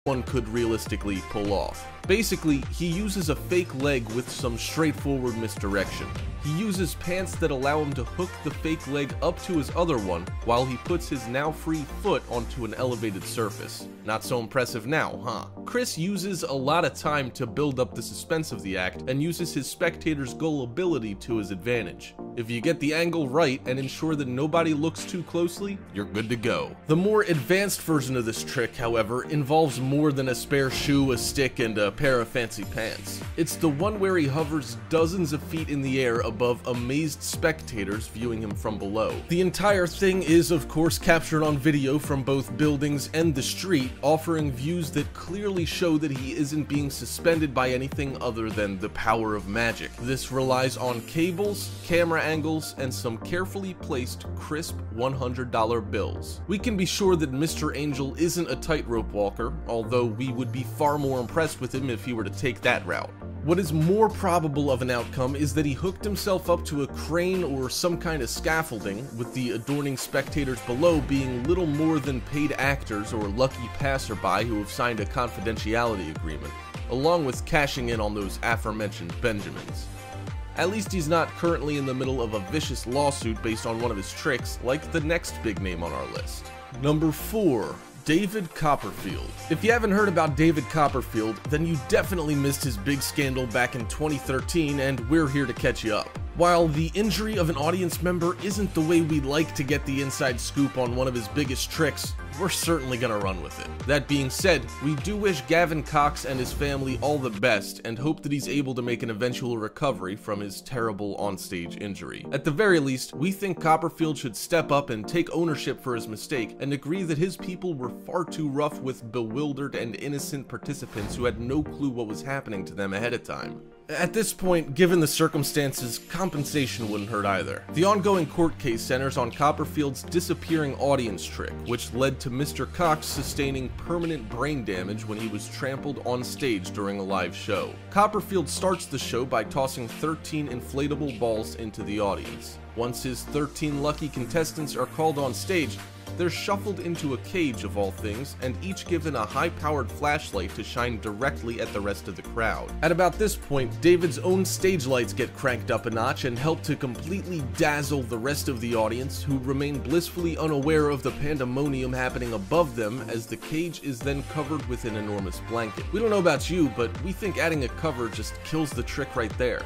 anyone could realistically pull off. Basically, he uses a fake leg with some straightforward misdirection. He uses pants that allow him to hook the fake leg up to his other one while he puts his now free foot onto an elevated surface. Not so impressive now, huh? Chris uses a lot of time to build up the suspense of the act and uses his spectators' gullibility to his advantage. If you get the angle right and ensure that nobody looks too closely, you're good to go. The more advanced version of this trick, however, involves more than a spare shoe, a stick, and a pair of fancy pants. It's the one where he hovers dozens of feet in the air above amazed spectators viewing him from below. The entire thing is, of course, captured on video from both buildings and the street, offering views that clearly show that he isn't being suspended by anything other than the power of magic. This relies on cables, camera angles, and some carefully placed crisp $100 bills. We can be sure that Mr. Angel isn't a tightrope walker, although we would be far more impressed with him if he were to take that route. What is more probable of an outcome is that he hooked himself up to a crane or some kind of scaffolding, with the adorning spectators below being little more than paid actors or lucky passerby who have signed a confidentiality agreement, along with cashing in on those aforementioned Benjamins. At least he's not currently in the middle of a vicious lawsuit based on one of his tricks, like the next big name on our list. Number 4. David Copperfield. If you haven't heard about David Copperfield, then you definitely missed his big scandal back in 2013, and we're here to catch you up. While the injury of an audience member isn't the way we'd like to get the inside scoop on one of his biggest tricks, we're certainly gonna run with it. That being said, we do wish Gavin Cox and his family all the best and hope that he's able to make an eventual recovery from his terrible onstage injury. At the very least, we think Copperfield should step up and take ownership for his mistake and agree that his people were far too rough with bewildered and innocent participants who had no clue what was happening to them ahead of time. At this point, given the circumstances, compensation wouldn't hurt either. The ongoing court case centers on Copperfield's disappearing audience trick, which led to Mr. Cox sustaining permanent brain damage when he was trampled on stage during a live show. Copperfield starts the show by tossing 13 inflatable balls into the audience. Once his 13 lucky contestants are called on stage, they're shuffled into a cage of all things, and each given a high-powered flashlight to shine directly at the rest of the crowd. At about this point, David's own stage lights get cranked up a notch and help to completely dazzle the rest of the audience, who remain blissfully unaware of the pandemonium happening above them as the cage is then covered with an enormous blanket. We don't know about you, but we think adding a cover just kills the trick right there.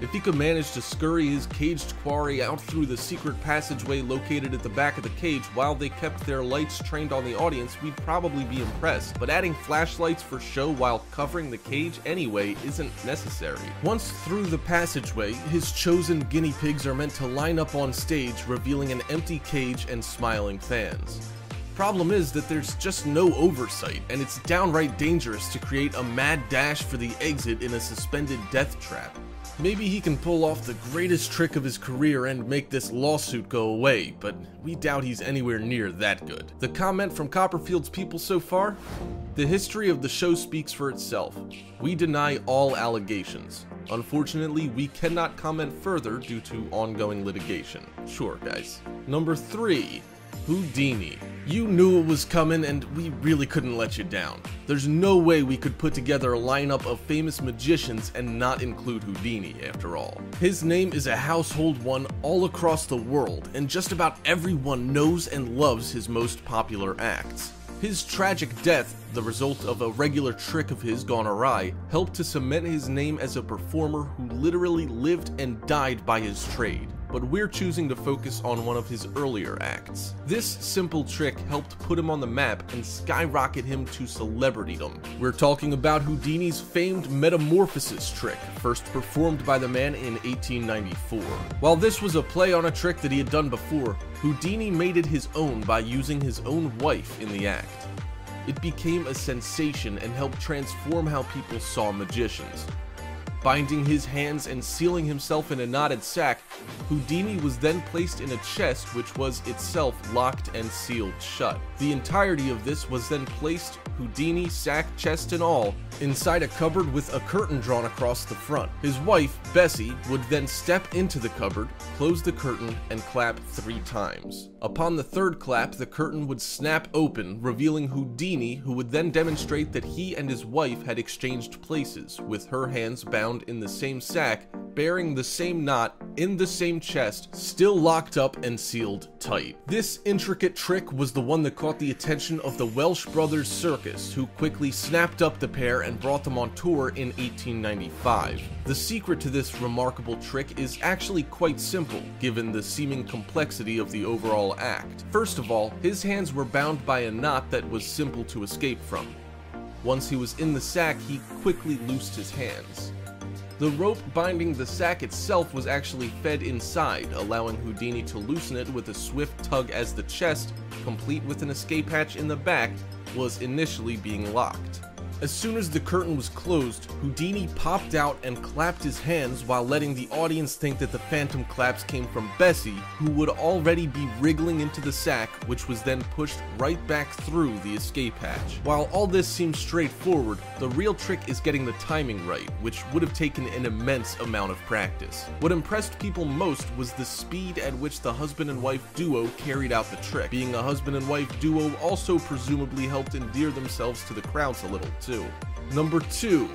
If he could manage to scurry his caged quarry out through the secret passageway located at the back of the cage while they kept their lights trained on the audience, we'd probably be impressed, but adding flashlights for show while covering the cage anyway isn't necessary. Once through the passageway, his chosen guinea pigs are meant to line up on stage, revealing an empty cage and smiling fans. Problem is that there's just no oversight, and it's downright dangerous to create a mad dash for the exit in a suspended death trap. Maybe he can pull off the greatest trick of his career and make this lawsuit go away, but we doubt he's anywhere near that good. The comment from Copperfield's people so far? The history of the show speaks for itself. We deny all allegations. Unfortunately, we cannot comment further due to ongoing litigation. Sure, guys. Number 3. Houdini. You knew it was coming, and we really couldn't let you down. There's no way we could put together a lineup of famous magicians and not include Houdini, after all. His name is a household one all across the world, and just about everyone knows and loves his most popular acts. His tragic death, the result of a regular trick of his gone awry, helped to cement his name as a performer who literally lived and died by his trade. But we're choosing to focus on one of his earlier acts. This simple trick helped put him on the map and skyrocket him to celebritydom. We're talking about Houdini's famed metamorphosis trick, first performed by the man in 1894. While this was a play on a trick that he had done before, Houdini made it his own by using his own wife in the act. It became a sensation and helped transform how people saw magicians. Binding his hands and sealing himself in a knotted sack, Houdini was then placed in a chest which was itself locked and sealed shut. The entirety of this was then placed, Houdini, sack, chest and all, inside a cupboard with a curtain drawn across the front. His wife, Bessie, would then step into the cupboard, close the curtain, and clap 3 times. Upon the 3rd clap, the curtain would snap open, revealing Houdini, who would then demonstrate that he and his wife had exchanged places, with her hands bound in the same sack, bearing the same knot, in the same chest, still locked up and sealed tight. This intricate trick was the one that caught the attention of the Welsh Brothers Circus, who quickly snapped up the pair and brought them on tour in 1895. The secret to this remarkable trick is actually quite simple, given the seeming complexity of the overall act. First of all, his hands were bound by a knot that was simple to escape from. Once he was in the sack, he quickly loosed his hands. The rope binding the sack itself was actually fed inside, allowing Houdini to loosen it with a swift tug as the chest, complete with an escape hatch in the back, was initially being locked. As soon as the curtain was closed, Houdini popped out and clapped his hands while letting the audience think that the phantom claps came from Bessie, who would already be wriggling into the sack, which was then pushed right back through the escape hatch. While all this seems straightforward, the real trick is getting the timing right, which would have taken an immense amount of practice. What impressed people most was the speed at which the husband and wife duo carried out the trick. Being a husband and wife duo also presumably helped endear themselves to the crowds a little too. Number 2,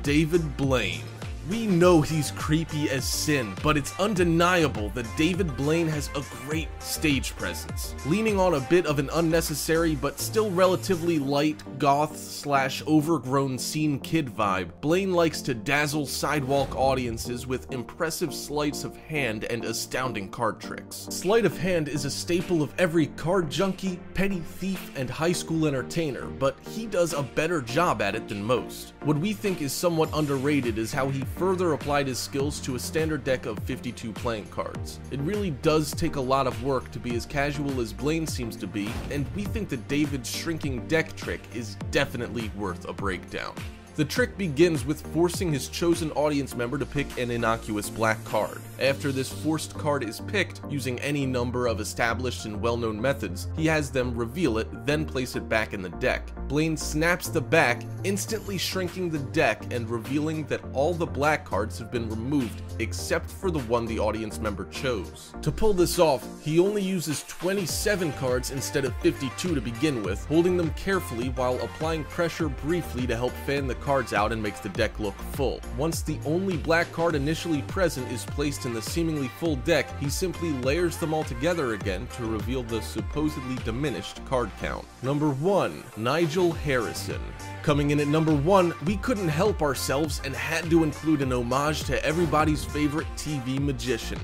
David Blaine. We know he's creepy as sin, but it's undeniable that David Blaine has a great stage presence. Leaning on a bit of an unnecessary but still relatively light goth/overgrown scene kid vibe, Blaine likes to dazzle sidewalk audiences with impressive sleights of hand and astounding card tricks. Sleight of hand is a staple of every card junkie, petty thief, and high school entertainer, but he does a better job at it than most. What we think is somewhat underrated is how he further applied his skills to a standard deck of 52 playing cards. It really does take a lot of work to be as casual as Blaine seems to be, and we think that David's shrinking deck trick is definitely worth a breakdown. The trick begins with forcing his chosen audience member to pick an innocuous black card. After this forced card is picked, using any number of established and well-known methods, he has them reveal it, then place it back in the deck. Blaine snaps the back, instantly shrinking the deck and revealing that all the black cards have been removed except for the one the audience member chose. To pull this off, he only uses 27 cards instead of 52 to begin with, holding them carefully while applying pressure briefly to help fan the cards out and makes the deck look full. Once the only black card initially present is placed in the seemingly full deck, he simply layers them all together again to reveal the supposedly diminished card count. Number 1, Nigel Harrison. Coming in at number 1, we couldn't help ourselves and had to include an homage to everybody's favorite TV magician.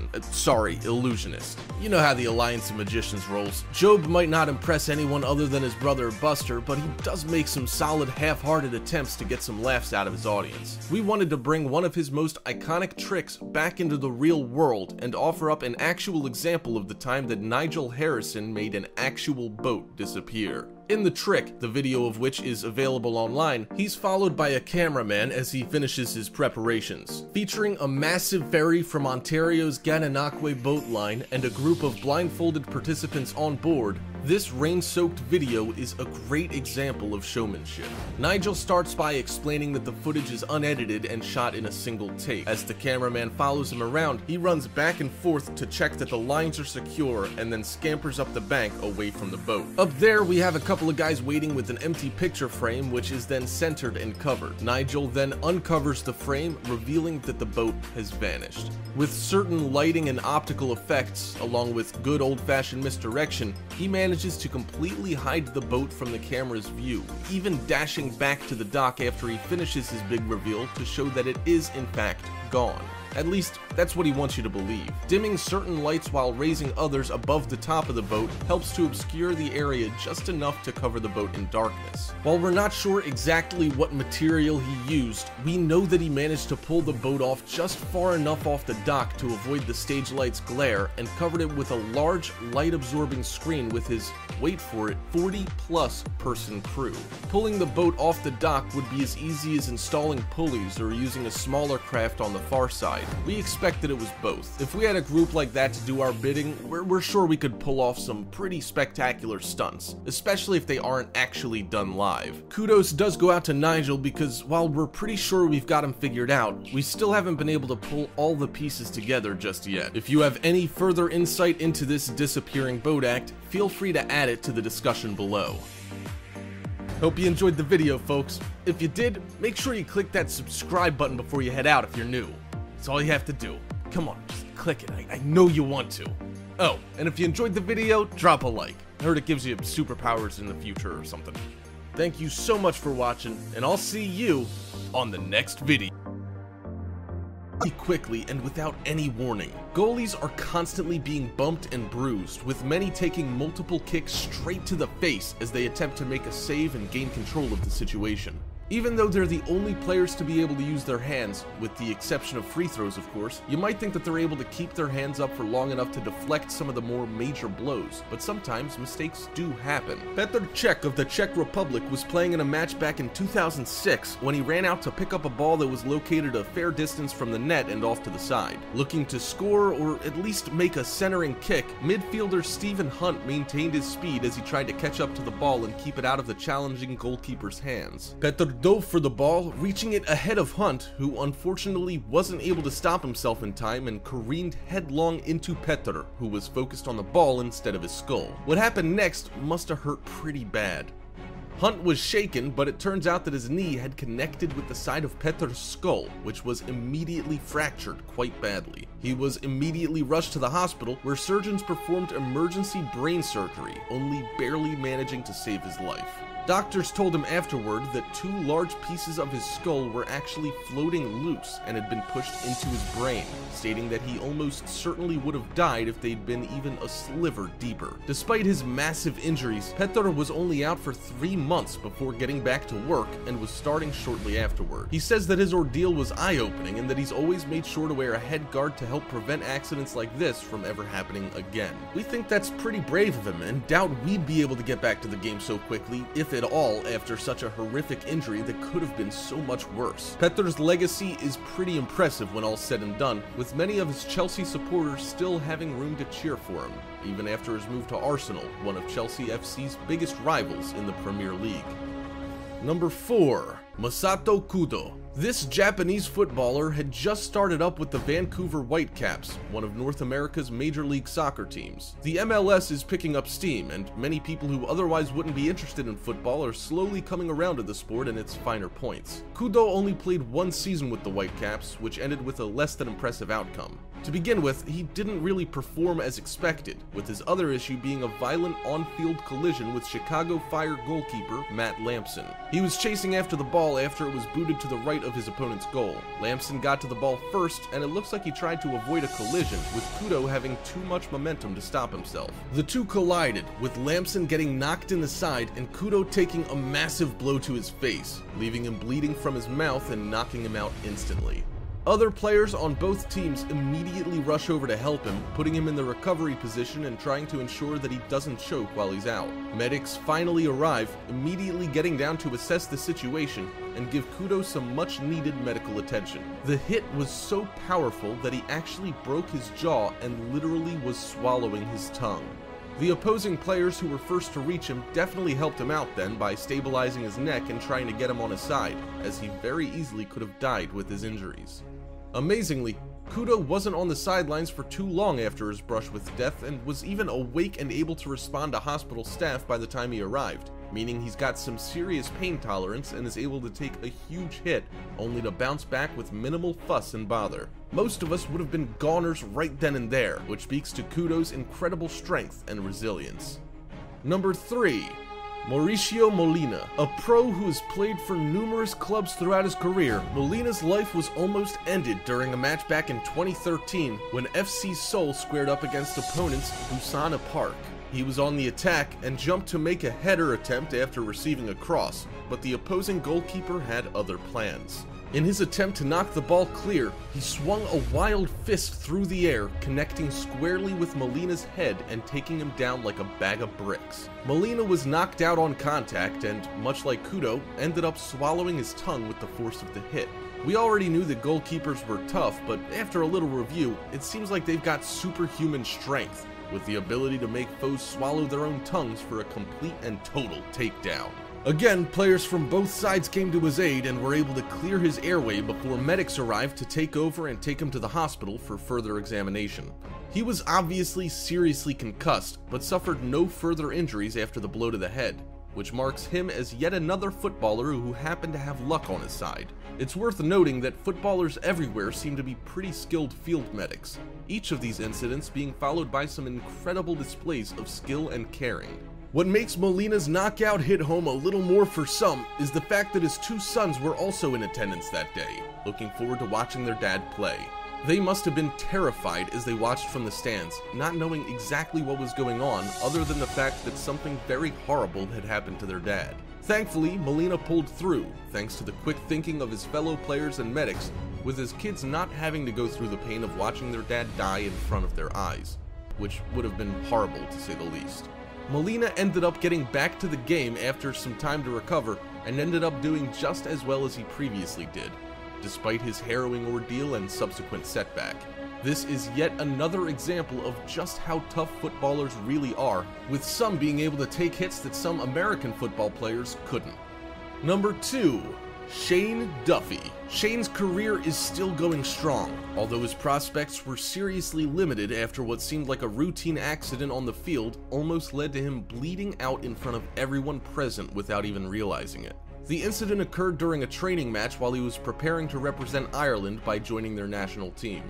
Illusionist. You know how the Alliance of Magicians rolls. Job might not impress anyone other than his brother Buster, but he does make some solid half-hearted attempts to get some laughs out of his audience. We wanted to bring one of his most iconic tricks back into the real world and offer up an actual example of the time that Nigel Harrison made an actual boat disappear. In the trick, the video of which is available online, he's followed by a cameraman as he finishes his preparations. Featuring a massive ferry from Ontario's Gananoque boat line and a group of blindfolded participants on board, this rain-soaked video is a great example of showmanship. Nigel starts by explaining that the footage is unedited and shot in a single take. As the cameraman follows him around, he runs back and forth to check that the lines are secure and then scampers up the bank away from the boat. Up there, we have a couple of guys waiting with an empty picture frame, which is then centered and covered. Nigel then uncovers the frame, revealing that the boat has vanished. With certain lighting and optical effects, along with good old-fashioned misdirection, he manages to completely hide the boat from the camera's view, even dashing back to the dock after he finishes his big reveal to show that it is in fact gone. At least, that's what he wants you to believe. Dimming certain lights while raising others above the top of the boat helps to obscure the area just enough to cover the boat in darkness. While we're not sure exactly what material he used, we know that he managed to pull the boat off just far enough off the dock to avoid the stage light's glare and covered it with a large light-absorbing screen with his, wait for it, 40-plus person crew. Pulling the boat off the dock would be as easy as installing pulleys or using a smaller craft on the far side. We expected it was both. If we had a group like that to do our bidding, we're sure we could pull off some pretty spectacular stunts, especially if they aren't actually done live. Kudos does go out to Nigel because while we're pretty sure we've got him figured out, we still haven't been able to pull all the pieces together just yet. If you have any further insight into this disappearing boat act, feel free to add it to the discussion below. Hope you enjoyed the video, folks. If you did, make sure you click that subscribe button before you head out if you're new. That's all you have to do. Come on, just click it. I know you want to. Oh, and if you enjoyed the video, drop a like. I heard it gives you superpowers in the future or something. Thank you so much for watching, and I'll see you on the next video. Quickly and without any warning. Goalies are constantly being bumped and bruised, with many taking multiple kicks straight to the face as they attempt to make a save and gain control of the situation. Even though they're the only players to be able to use their hands, with the exception of free throws of course, you might think that they're able to keep their hands up for long enough to deflect some of the more major blows, but sometimes mistakes do happen. Petr Cech of the Czech Republic was playing in a match back in 2006 when he ran out to pick up a ball that was located a fair distance from the net and off to the side. Looking to score or at least make a centering kick, midfielder Stephen Hunt maintained his speed as he tried to catch up to the ball and keep it out of the challenging goalkeeper's hands. Petr dove for the ball, reaching it ahead of Hunt, who unfortunately wasn't able to stop himself in time and careened headlong into Petr, who was focused on the ball instead of his skull. What happened next must have hurt pretty bad. Hunt was shaken, but it turns out that his knee had connected with the side of Petr's skull, which was immediately fractured quite badly. He was immediately rushed to the hospital, where surgeons performed emergency brain surgery, only barely managing to save his life. Doctors told him afterward that 2 large pieces of his skull were actually floating loose and had been pushed into his brain, stating that he almost certainly would have died if they'd been even a sliver deeper. Despite his massive injuries, Petr was only out for 3 months before getting back to work and was starting shortly afterward. He says that his ordeal was eye-opening and that he's always made sure to wear a head guard to help prevent accidents like this from ever happening again. We think that's pretty brave of him and doubt we'd be able to get back to the game so quickly, if at all, after such a horrific injury that could have been so much worse. Petr's legacy is pretty impressive when all's said and done, with many of his Chelsea supporters still having room to cheer for him, even after his move to Arsenal, one of Chelsea FC's biggest rivals in the Premier League. Number 4. Masato Kudo. This Japanese footballer had just started up with the Vancouver Whitecaps, one of North America's Major League Soccer teams. The MLS is picking up steam, and many people who otherwise wouldn't be interested in football are slowly coming around to the sport and its finer points. Kudo only played 1 season with the Whitecaps, which ended with a less than impressive outcome. To begin with, he didn't really perform as expected, with his other issue being a violent on-field collision with Chicago Fire goalkeeper Matt Lampson. He was chasing after the ball after it was booted to the right of his opponent's goal. Lampson got to the ball first, and it looks like he tried to avoid a collision, with Kudo having too much momentum to stop himself. The two collided, with Lampson getting knocked in the side and Kudo taking a massive blow to his face, leaving him bleeding from his mouth and knocking him out instantly. Other players on both teams immediately rush over to help him, putting him in the recovery position and trying to ensure that he doesn't choke while he's out. Medics finally arrive, immediately getting down to assess the situation and give Kudo some much needed medical attention. The hit was so powerful that he actually broke his jaw and literally was swallowing his tongue. The opposing players who were first to reach him definitely helped him out then by stabilizing his neck and trying to get him on his side, as he very easily could have died with his injuries. Amazingly, Kudo wasn't on the sidelines for too long after his brush with death and was even awake and able to respond to hospital staff by the time he arrived, meaning he's got some serious pain tolerance and is able to take a huge hit only to bounce back with minimal fuss and bother. Most of us would have been goners right then and there, which speaks to Kudo's incredible strength and resilience. Number 3. Mauricio Molina. A pro who has played for numerous clubs throughout his career, Molina's life was almost ended during a match back in 2013 when FC Seoul squared up against opponents Busan Park. He was on the attack and jumped to make a header attempt after receiving a cross, but the opposing goalkeeper had other plans. In his attempt to knock the ball clear, he swung a wild fist through the air, connecting squarely with Molina's head and taking him down like a bag of bricks. Molina was knocked out on contact and, much like Kudo, ended up swallowing his tongue with the force of the hit. We already knew that goalkeepers were tough, but after a little review, it seems like they've got superhuman strength, with the ability to make foes swallow their own tongues for a complete and total takedown. Again, players from both sides came to his aid and were able to clear his airway before medics arrived to take over and take him to the hospital for further examination. He was obviously seriously concussed, but suffered no further injuries after the blow to the head, which marks him as yet another footballer who happened to have luck on his side. It's worth noting that footballers everywhere seem to be pretty skilled field medics, each of these incidents being followed by some incredible displays of skill and caring. What makes Molina's knockout hit home a little more for some is the fact that his two sons were also in attendance that day, looking forward to watching their dad play. They must have been terrified as they watched from the stands, not knowing exactly what was going on other than the fact that something very horrible had happened to their dad. Thankfully, Molina pulled through, thanks to the quick thinking of his fellow players and medics, with his kids not having to go through the pain of watching their dad die in front of their eyes, which would have been horrible to say the least. Molina ended up getting back to the game after some time to recover and ended up doing just as well as he previously did, despite his harrowing ordeal and subsequent setback. This is yet another example of just how tough footballers really are, with some being able to take hits that some American football players couldn't. Number 2. Shane Duffy. Shane's career is still going strong, although his prospects were seriously limited after what seemed like a routine accident on the field almost led to him bleeding out in front of everyone present without even realizing it. The incident occurred during a training match while he was preparing to represent Ireland by joining their national team.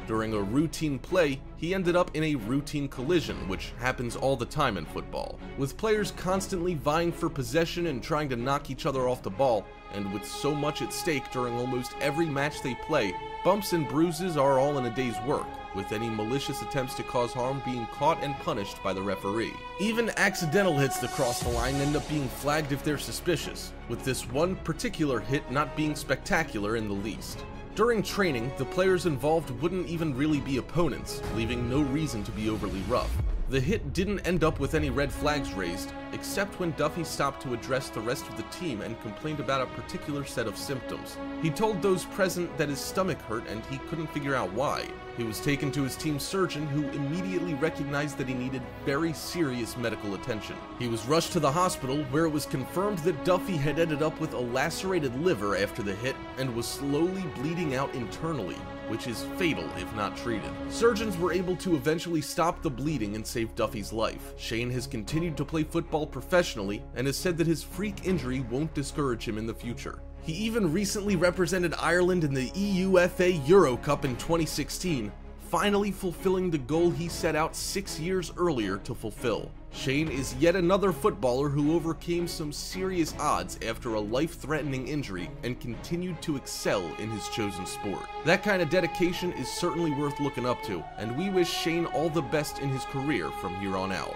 During a routine play, he ended up in a routine collision, which happens all the time in football. With players constantly vying for possession and trying to knock each other off the ball, and with so much at stake during almost every match they play, bumps and bruises are all in a day's work, with any malicious attempts to cause harm being caught and punished by the referee. Even accidental hits that cross the line end up being flagged if they're suspicious, with this one particular hit not being spectacular in the least. During training, the players involved wouldn't even really be opponents, leaving no reason to be overly rough. The hit didn't end up with any red flags raised, except when Duffy stopped to address the rest of the team and complained about a particular set of symptoms. He told those present that his stomach hurt and he couldn't figure out why. He was taken to his team surgeon, who immediately recognized that he needed very serious medical attention. He was rushed to the hospital, where it was confirmed that Duffy had ended up with a lacerated liver after the hit and was slowly bleeding out internally, which is fatal if not treated. Surgeons were able to eventually stop the bleeding and save Duffy's life. Shane has continued to play football professionally and has said that his freak injury won't discourage him in the future. He even recently represented Ireland in the EUFA Euro Cup in 2016, finally fulfilling the goal he set out 6 years earlier to fulfill. Shane is yet another footballer who overcame some serious odds after a life-threatening injury and continued to excel in his chosen sport. That kind of dedication is certainly worth looking up to, and we wish Shane all the best in his career from here on out.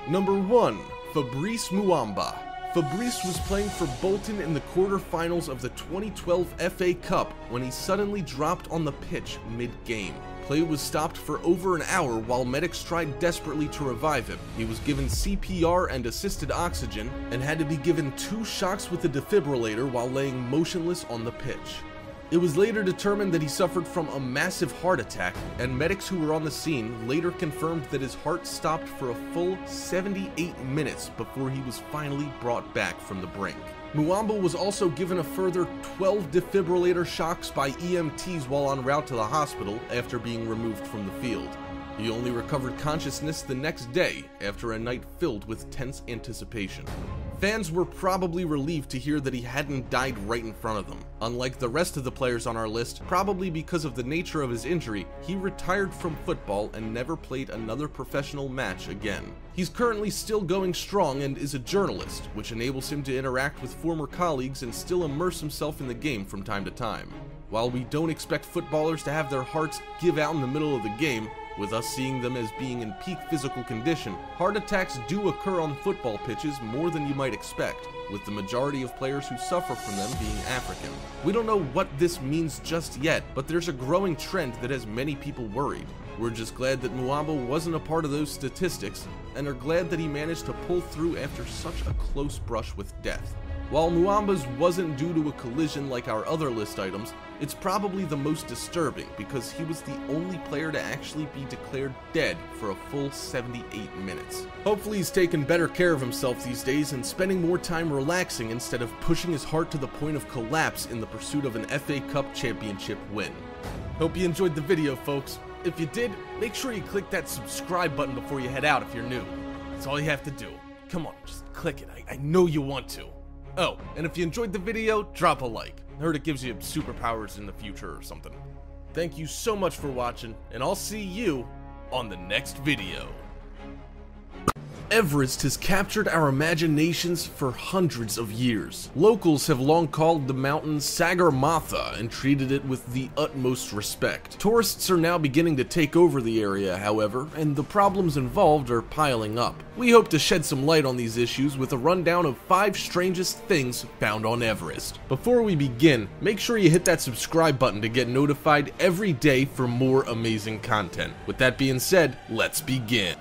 Number 1. Fabrice Muamba. Fabrice was playing for Bolton in the quarterfinals of the 2012 FA Cup when he suddenly dropped on the pitch mid-game. Play was stopped for over an hour while medics tried desperately to revive him. He was given CPR and assisted oxygen and had to be given 2 shocks with a defibrillator while laying motionless on the pitch. It was later determined that he suffered from a massive heart attack, and medics who were on the scene later confirmed that his heart stopped for a full 78 minutes before he was finally brought back from the brink. Muamba was also given a further 12 defibrillator shocks by EMTs while en route to the hospital after being removed from the field. He only recovered consciousness the next day after a night filled with tense anticipation. Fans were probably relieved to hear that he hadn't died right in front of them. Unlike the rest of the players on our list, probably because of the nature of his injury, he retired from football and never played another professional match again. He's currently still going strong and is a journalist, which enables him to interact with former colleagues and still immerse himself in the game from time to time. While we don't expect footballers to have their hearts give out in the middle of the game, with us seeing them as being in peak physical condition, heart attacks do occur on football pitches more than you might expect, with the majority of players who suffer from them being African. We don't know what this means just yet, but there's a growing trend that has many people worried. We're just glad that Muamba wasn't a part of those statistics, and are glad that he managed to pull through after such a close brush with death. While Muamba's wasn't due to a collision like our other list items, it's probably the most disturbing because he was the only player to actually be declared dead for a full 78 minutes. Hopefully he's taking better care of himself these days and spending more time relaxing instead of pushing his heart to the point of collapse in the pursuit of an FA Cup championship win. Hope you enjoyed the video, folks. If you did, make sure you click that subscribe button before you head out if you're new. That's all you have to do. Come on, just click it. I know you want to. Oh, and if you enjoyed the video, drop a like. I heard it gives you superpowers in the future or something. Thank you so much for watching, and I'll see you on the next video. Everest has captured our imaginations for hundreds of years. Locals have long called the mountain Sagarmatha and treated it with the utmost respect. Tourists are now beginning to take over the area, however, and the problems involved are piling up. We hope to shed some light on these issues with a rundown of 5 strangest things found on Everest. Before we begin, make sure you hit that subscribe button to get notified every day for more amazing content. With that being said, let's begin.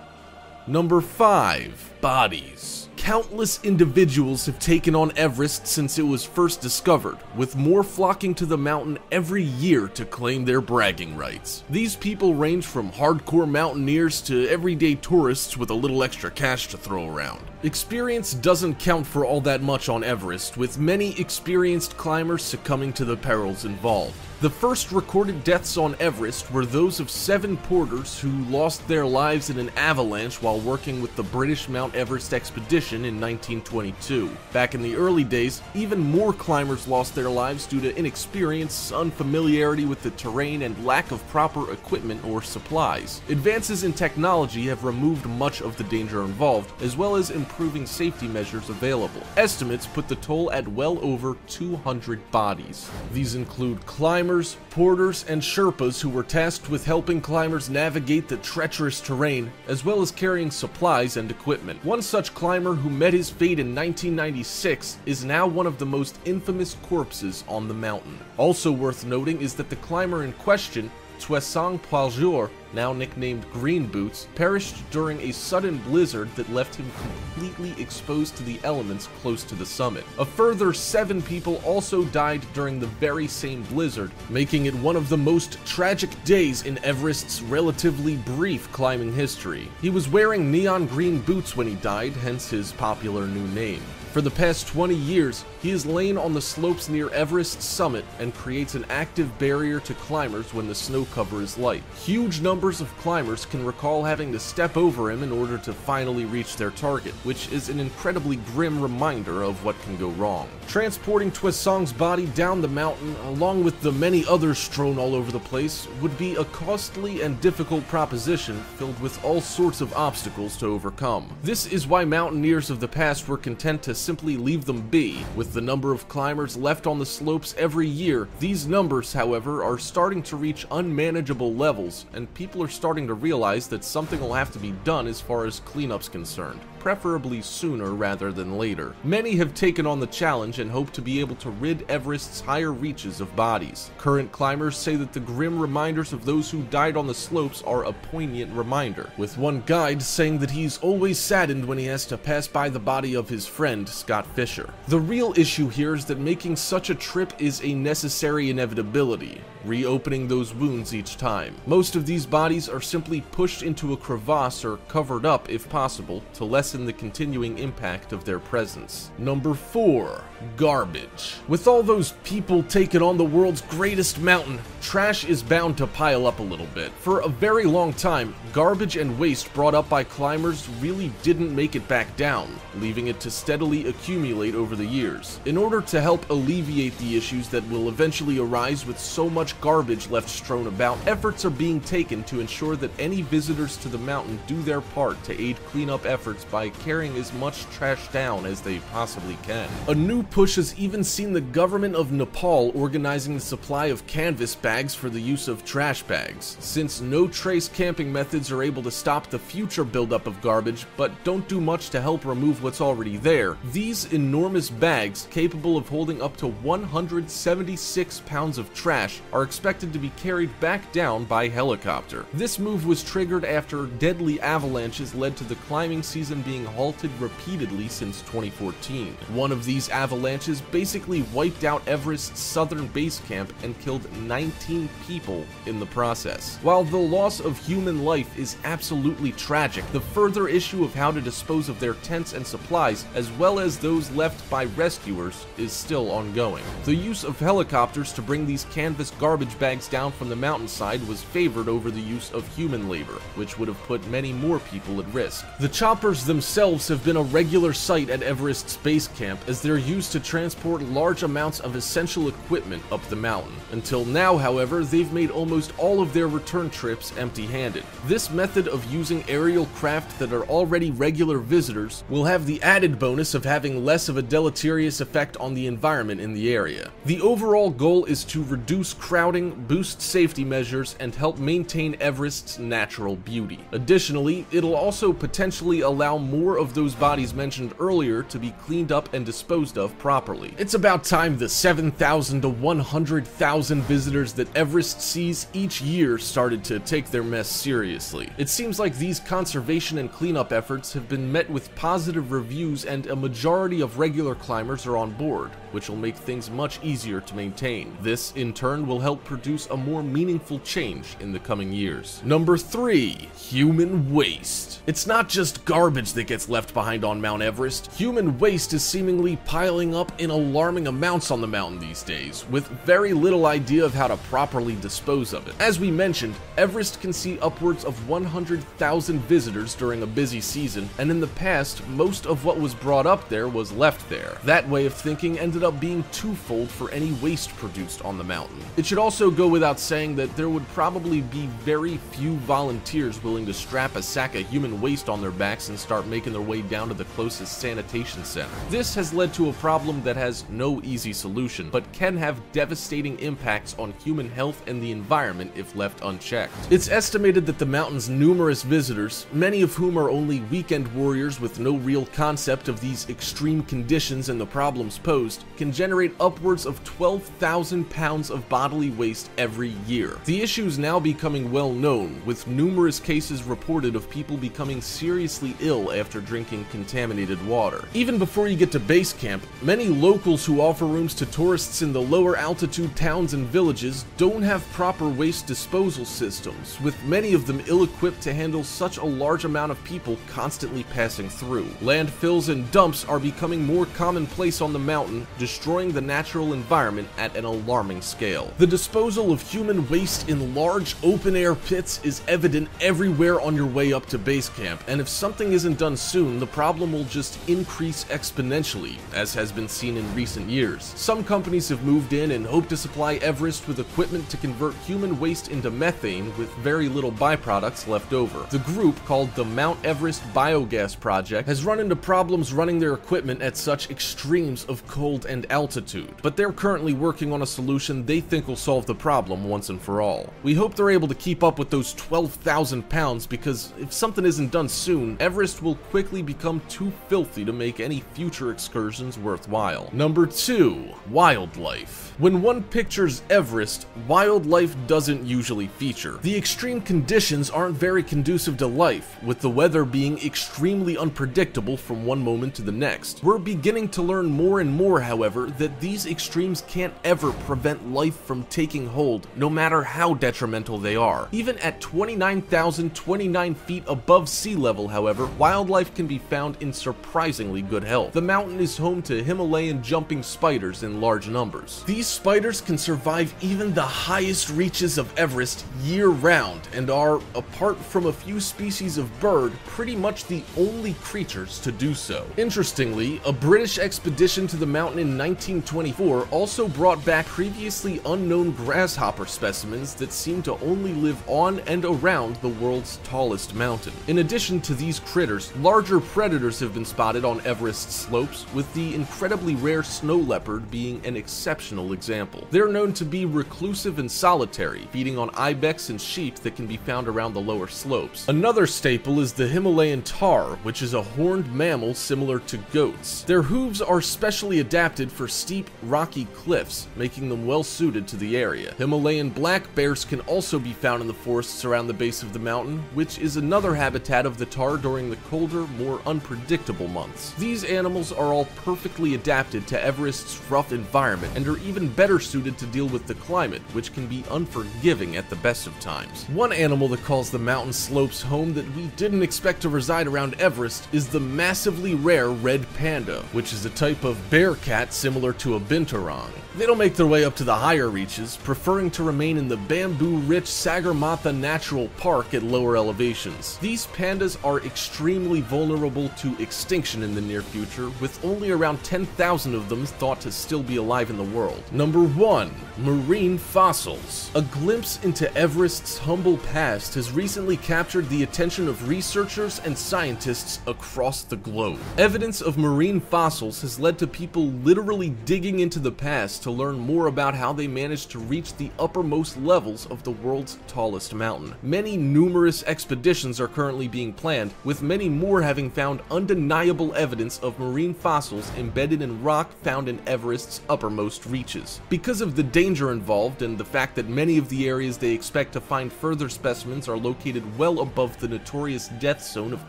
Number 5. Bodies. Countless individuals have taken on Everest since it was first discovered, with more flocking to the mountain every year to claim their bragging rights. These people range from hardcore mountaineers to everyday tourists with a little extra cash to throw around. Experience doesn't count for all that much on Everest, with many experienced climbers succumbing to the perils involved. The first recorded deaths on Everest were those of 7 porters who lost their lives in an avalanche while working with the British Mount Everest expedition in 1922. Back in the early days, even more climbers lost their lives due to inexperience, unfamiliarity with the terrain, and lack of proper equipment or supplies. Advances in technology have removed much of the danger involved, as well as improving safety measures available. Estimates put the toll at well over 200 bodies. These include climbers, porters, and Sherpas who were tasked with helping climbers navigate the treacherous terrain, as well as carrying supplies and equipment. One such climber who met his fate in 1996 is now one of the most infamous corpses on the mountain. Also worth noting is that the climber in question, Tuesang Paljor, now nicknamed Green Boots, perished during a sudden blizzard that left him completely exposed to the elements close to the summit. A further 7 people also died during the very same blizzard, making it one of the most tragic days in Everest's relatively brief climbing history. He was wearing neon green boots when he died, hence his popular new name. For the past 20 years, he has lain on the slopes near Everest's summit and creates an active barrier to climbers when the snow cover is light. Huge numbers of climbers can recall having to step over him in order to finally reach their target, which is an incredibly grim reminder of what can go wrong. Transporting Tuesang's body down the mountain, along with the many others strewn all over the place, would be a costly and difficult proposition filled with all sorts of obstacles to overcome. This is why mountaineers of the past were content to simply leave them be. With the number of climbers left on the slopes every year, these numbers, however, are starting to reach unmanageable levels, and people are starting to realize that something will have to be done as far as cleanup's concerned, preferably sooner rather than later. Many have taken on the challenge and hope to be able to rid Everest's higher reaches of bodies. Current climbers say that the grim reminders of those who died on the slopes are a poignant reminder, with one guide saying that he's always saddened when he has to pass by the body of his friend, Scott Fisher. The real issue here is that making such a trip is a necessary inevitability, reopening those wounds each time. Most of these bodies are simply pushed into a crevasse or covered up if possible to lessen lessen the continuing impact of their presence. Number 4. Garbage. With all those people taking on the world's greatest mountain, trash is bound to pile up a little bit. For a very long time, garbage and waste brought up by climbers really didn't make it back down, leaving it to steadily accumulate over the years. In order to help alleviate the issues that will eventually arise with so much garbage left strewn about, efforts are being taken to ensure that any visitors to the mountain do their part to aid cleanup efforts by carrying as much trash down as they possibly can. A new push has even seen the government of Nepal organizing the supply of canvas bags for the use of trash bags. Since no trace camping methods are able to stop the future buildup of garbage but don't do much to help remove what's already there, these enormous bags, capable of holding up to 176 pounds of trash, are expected to be carried back down by helicopter. This move was triggered after deadly avalanches led to the climbing season being halted repeatedly since 2014. One of these avalanches basically wiped out Everest's southern base camp and killed 19 people in the process. While the loss of human life is absolutely tragic, the further issue of how to dispose of their tents and supplies, as well as those left by rescuers, is still ongoing. The use of helicopters to bring these canvas garbage bags down from the mountainside was favored over the use of human labor, which would have put many more people at risk. The choppers themselves have been a regular sight at Everest's base camp, as they're used to transport large amounts of essential equipment up the mountain. Until now, however, they've made almost all of their return trips empty-handed. This method of using aerial craft that are already regular visitors will have the added bonus of having less of a deleterious effect on the environment in the area. The overall goal is to reduce crowding, boost safety measures, and help maintain Everest's natural beauty. Additionally, it'll also potentially allow more of those bodies mentioned earlier to be cleaned up and disposed of properly. It's about time the 7,000 to 100,000 visitors that Everest sees each year started to take their mess seriously. It seems like these conservation and cleanup efforts have been met with positive reviews, and a majority of regular climbers are on board, which will make things much easier to maintain. This, in turn, will help produce a more meaningful change in the coming years. Number 3. Human waste. It's not just garbage that gets left behind on Mount Everest. Human waste is seemingly piling up in alarming amounts on the mountain these days, with very little idea of how to properly dispose of it. As we mentioned, Everest can see upwards of 100,000 visitors during a busy season, and in the past, most of what was brought up there was left there. That way of thinking ended up being twofold for any waste produced on the mountain. It should also go without saying that there would probably be very few volunteers willing to strap a sack of human waste on their backs and start making their way down to the closest sanitation center. This has led to a problem that has no easy solution, but can have devastating impacts on human health and the environment if left unchecked. It's estimated that the mountain's numerous visitors, many of whom are only weekend warriors with no real concept of these extreme conditions and the problems posed, can generate upwards of 12,000 pounds of bodily waste every year. The issue is now becoming well known, with numerous cases reported of people becoming seriously ill after drinking contaminated water. Even before you get to base camp, many locals who offer rooms to tourists in the lower altitude towns and villages don't have proper waste disposal systems, with many of them ill-equipped to handle such a large amount of people constantly passing through. Landfills and dumps are becoming more commonplace on the mountain, destroying the natural environment at an alarming scale. The disposal of human waste in large open-air pits is evident everywhere on your way up to base camp, and if something isn't done soon, the problem will just increase exponentially, as has been seen in recent years. Some companies have moved in and hope to supply Everest with equipment to convert human waste into methane with very little byproducts left over. The group, called the Mount Everest Biogas Project, has run into problems running their equipment at such extremes of cold and altitude, but they're currently working on a solution they think will solve the problem once and for all. We hope they're able to keep up with those 12,000 pounds, because if something isn't done soon, Everest will quickly become too filthy to make any future excursions worthwhile. Number 2. Wildlife. When one pictures Everest, wildlife doesn't usually feature. The extreme conditions aren't very conducive to life, with the weather being extremely unpredictable from one moment to the next. We're beginning to learn more and more, however, however, that these extremes can't ever prevent life from taking hold, no matter how detrimental they are. Even at 29,029 feet above sea level, however, wildlife can be found in surprisingly good health. The mountain is home to Himalayan jumping spiders in large numbers. These spiders can survive even the highest reaches of Everest year-round and are, apart from a few species of bird, pretty much the only creatures to do so. Interestingly, a British expedition to the mountain in 1924 also brought back previously unknown grasshopper specimens that seem to only live on and around the world's tallest mountain. In addition to these critters, larger predators have been spotted on Everest slopes, with the incredibly rare snow leopard being an exceptional example. They're known to be reclusive and solitary, feeding on ibex and sheep that can be found around the lower slopes. Another staple is the Himalayan tahr, which is a horned mammal similar to goats. Their hooves are specially adapted for steep, rocky cliffs, making them well suited to the area. Himalayan black bears can also be found in the forests around the base of the mountain, which is another habitat of the tahr during the colder, more unpredictable months. These animals are all perfectly adapted to Everest's rough environment and are even better suited to deal with the climate, which can be unforgiving at the best of times. One animal that calls the mountain slopes home that we didn't expect to reside around Everest is the massively rare red panda, which is a type of bear cat similar to a binturong. They don't make their way up to the higher reaches, preferring to remain in the bamboo-rich Sagarmatha Natural Park at lower elevations. These pandas are extremely vulnerable to extinction in the near future, with only around 10,000 of them thought to still be alive in the world. Number 1. Marine fossils. A glimpse into Everest's humble past has recently captured the attention of researchers and scientists across the globe. Evidence of marine fossils has led to people literally digging into the past to learn more about how they managed to reach the uppermost levels of the world's tallest mountain. Many numerous expeditions are currently being planned, with many more having found undeniable evidence of marine fossils embedded in rock found in Everest's uppermost reaches. Because of the danger involved and the fact that many of the areas they expect to find further specimens are located well above the notorious death zone of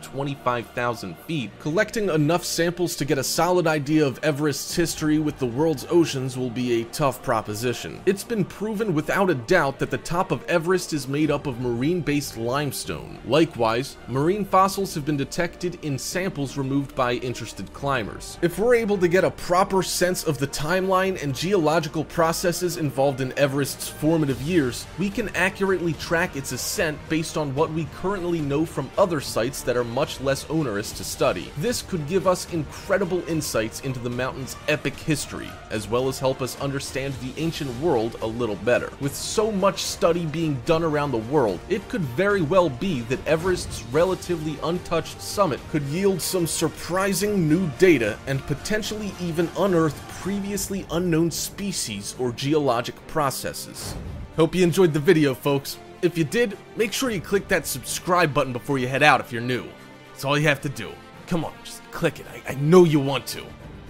25,000 feet, collecting enough samples to get a solid idea of Everest's history with the world's oceans will be a tough proposition. It's been proven without a doubt that the top of Everest is made up of marine-based limestone. Likewise, marine fossils have been detected in samples removed by interested climbers. If we're able to get a proper sense of the timeline and geological processes involved in Everest's formative years, we can accurately track its ascent based on what we currently know from other sites that are much less onerous to study. This could give us incredible insights into the mountain's epic history, as well as help us understand the ancient world a little better. With so much study being done around the world, it could very well be that Everest's relatively untouched summit could yield some surprising new data and potentially even unearth previously unknown species or geologic processes. Hope you enjoyed the video, folks. If you did, make sure you click that subscribe button before you head out if you're new. That's all you have to do. Come on, just click it. I know you want to.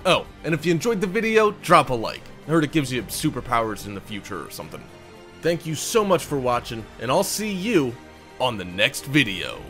Oh, and if you enjoyed the video, drop a like. I heard it gives you superpowers in the future or something. Thank you so much for watching, and I'll see you on the next video.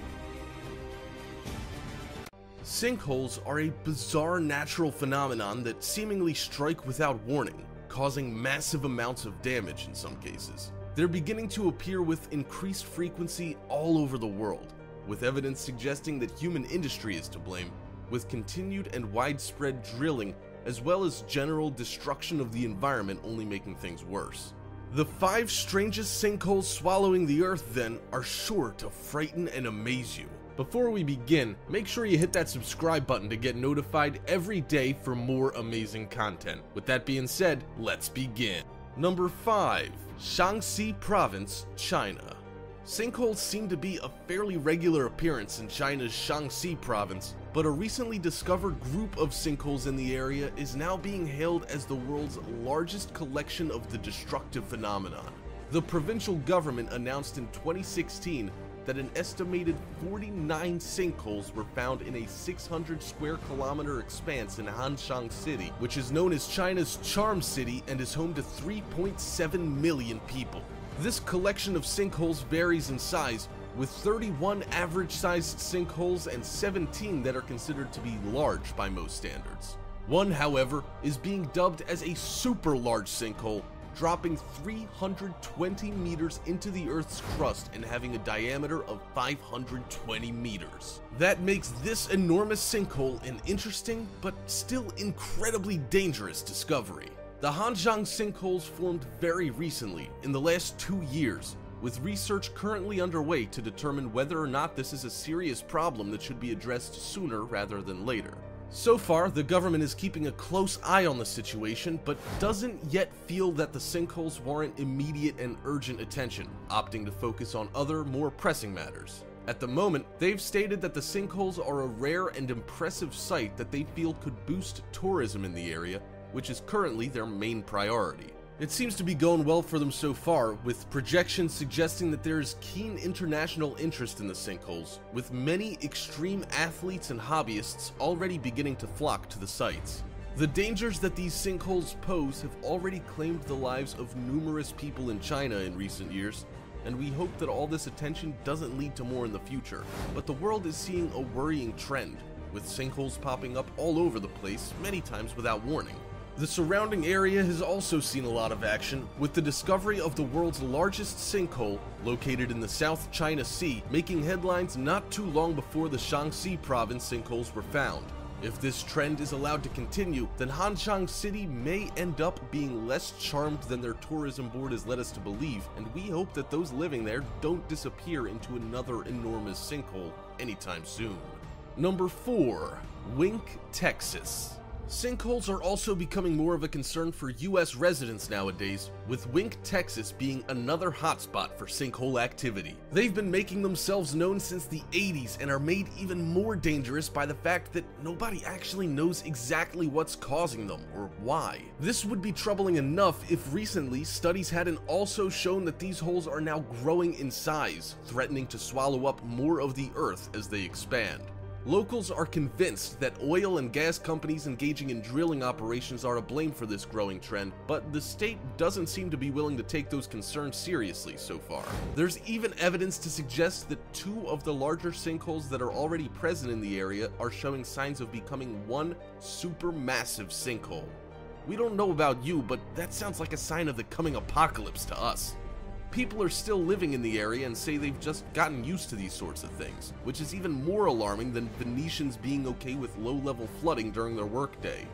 Sinkholes are a bizarre natural phenomenon that seemingly strike without warning, causing massive amounts of damage in some cases. They're beginning to appear with increased frequency all over the world, with evidence suggesting that human industry is to blame, with continued and widespread drilling as well as general destruction of the environment only making things worse. The 5 strangest sinkholes swallowing the earth, then, are sure to frighten and amaze you. Before we begin, make sure you hit that subscribe button to get notified every day for more amazing content. With that being said, let's begin. Number 5. Shaanxi Province, China. Sinkholes seem to be a fairly regular appearance in China's Shaanxi Province, but a recently discovered group of sinkholes in the area is now being hailed as the world's largest collection of the destructive phenomenon. The provincial government announced in 2016 that an estimated 49 sinkholes were found in a 600 square kilometer expanse in Hanshan City, which is known as China's Charm City and is home to 3.7 million people. This collection of sinkholes varies in size, with 31 average-sized sinkholes and 17 that are considered to be large by most standards. One, however, is being dubbed as a super large sinkhole, dropping 320 meters into the Earth's crust and having a diameter of 520 meters. That makes this enormous sinkhole an interesting, but still incredibly dangerous discovery. The Hanjiang sinkholes formed very recently, in the last 2 years, with research currently underway to determine whether or not this is a serious problem that should be addressed sooner rather than later. So far, the government is keeping a close eye on the situation, but doesn't yet feel that the sinkholes warrant immediate and urgent attention, opting to focus on other, more pressing matters. At the moment, they've stated that the sinkholes are a rare and impressive sight that they feel could boost tourism in the area, which is currently their main priority. It seems to be going well for them so far, with projections suggesting that there is keen international interest in the sinkholes, with many extreme athletes and hobbyists already beginning to flock to the sites. The dangers that these sinkholes pose have already claimed the lives of numerous people in China in recent years, and we hope that all this attention doesn't lead to more in the future. But the world is seeing a worrying trend, with sinkholes popping up all over the place, many times without warning. The surrounding area has also seen a lot of action, with the discovery of the world's largest sinkhole, located in the South China Sea, making headlines not too long before the Shaanxi province sinkholes were found. If this trend is allowed to continue, then Hanjiang City may end up being less charmed than their tourism board has led us to believe, and we hope that those living there don't disappear into another enormous sinkhole anytime soon. Number 4. Wink, Texas. Sinkholes are also becoming more of a concern for US residents nowadays, with Wink, Texas being another hotspot for sinkhole activity. They've been making themselves known since the 80s and are made even more dangerous by the fact that nobody actually knows exactly what's causing them or why. This would be troubling enough if recently studies hadn't also shown that these holes are now growing in size, threatening to swallow up more of the Earth as they expand. Locals are convinced that oil and gas companies engaging in drilling operations are to blame for this growing trend, but the state doesn't seem to be willing to take those concerns seriously so far. There's even evidence to suggest that 2 of the larger sinkholes that are already present in the area are showing signs of becoming one supermassive sinkhole. We don't know about you, but that sounds like a sign of the coming apocalypse to us. People are still living in the area and say they've just gotten used to these sorts of things, which is even more alarming than Venetians being okay with low-level flooding during their workday.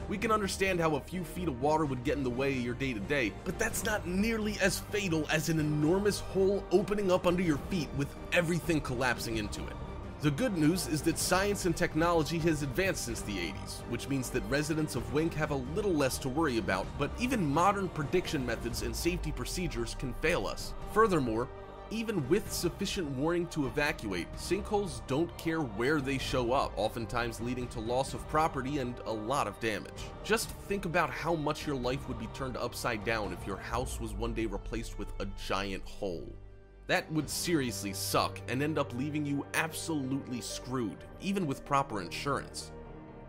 We can understand how a few feet of water would get in the way of your day-to-day, but that's not nearly as fatal as an enormous hole opening up under your feet with everything collapsing into it. The good news is that science and technology has advanced since the 80s, which means that residents of Wink have a little less to worry about, but even modern prediction methods and safety procedures can fail us. Furthermore, even with sufficient warning to evacuate, sinkholes don't care where they show up, oftentimes leading to loss of property and a lot of damage. Just think about how much your life would be turned upside down if your house was one day replaced with a giant hole. That would seriously suck and end up leaving you absolutely screwed, even with proper insurance.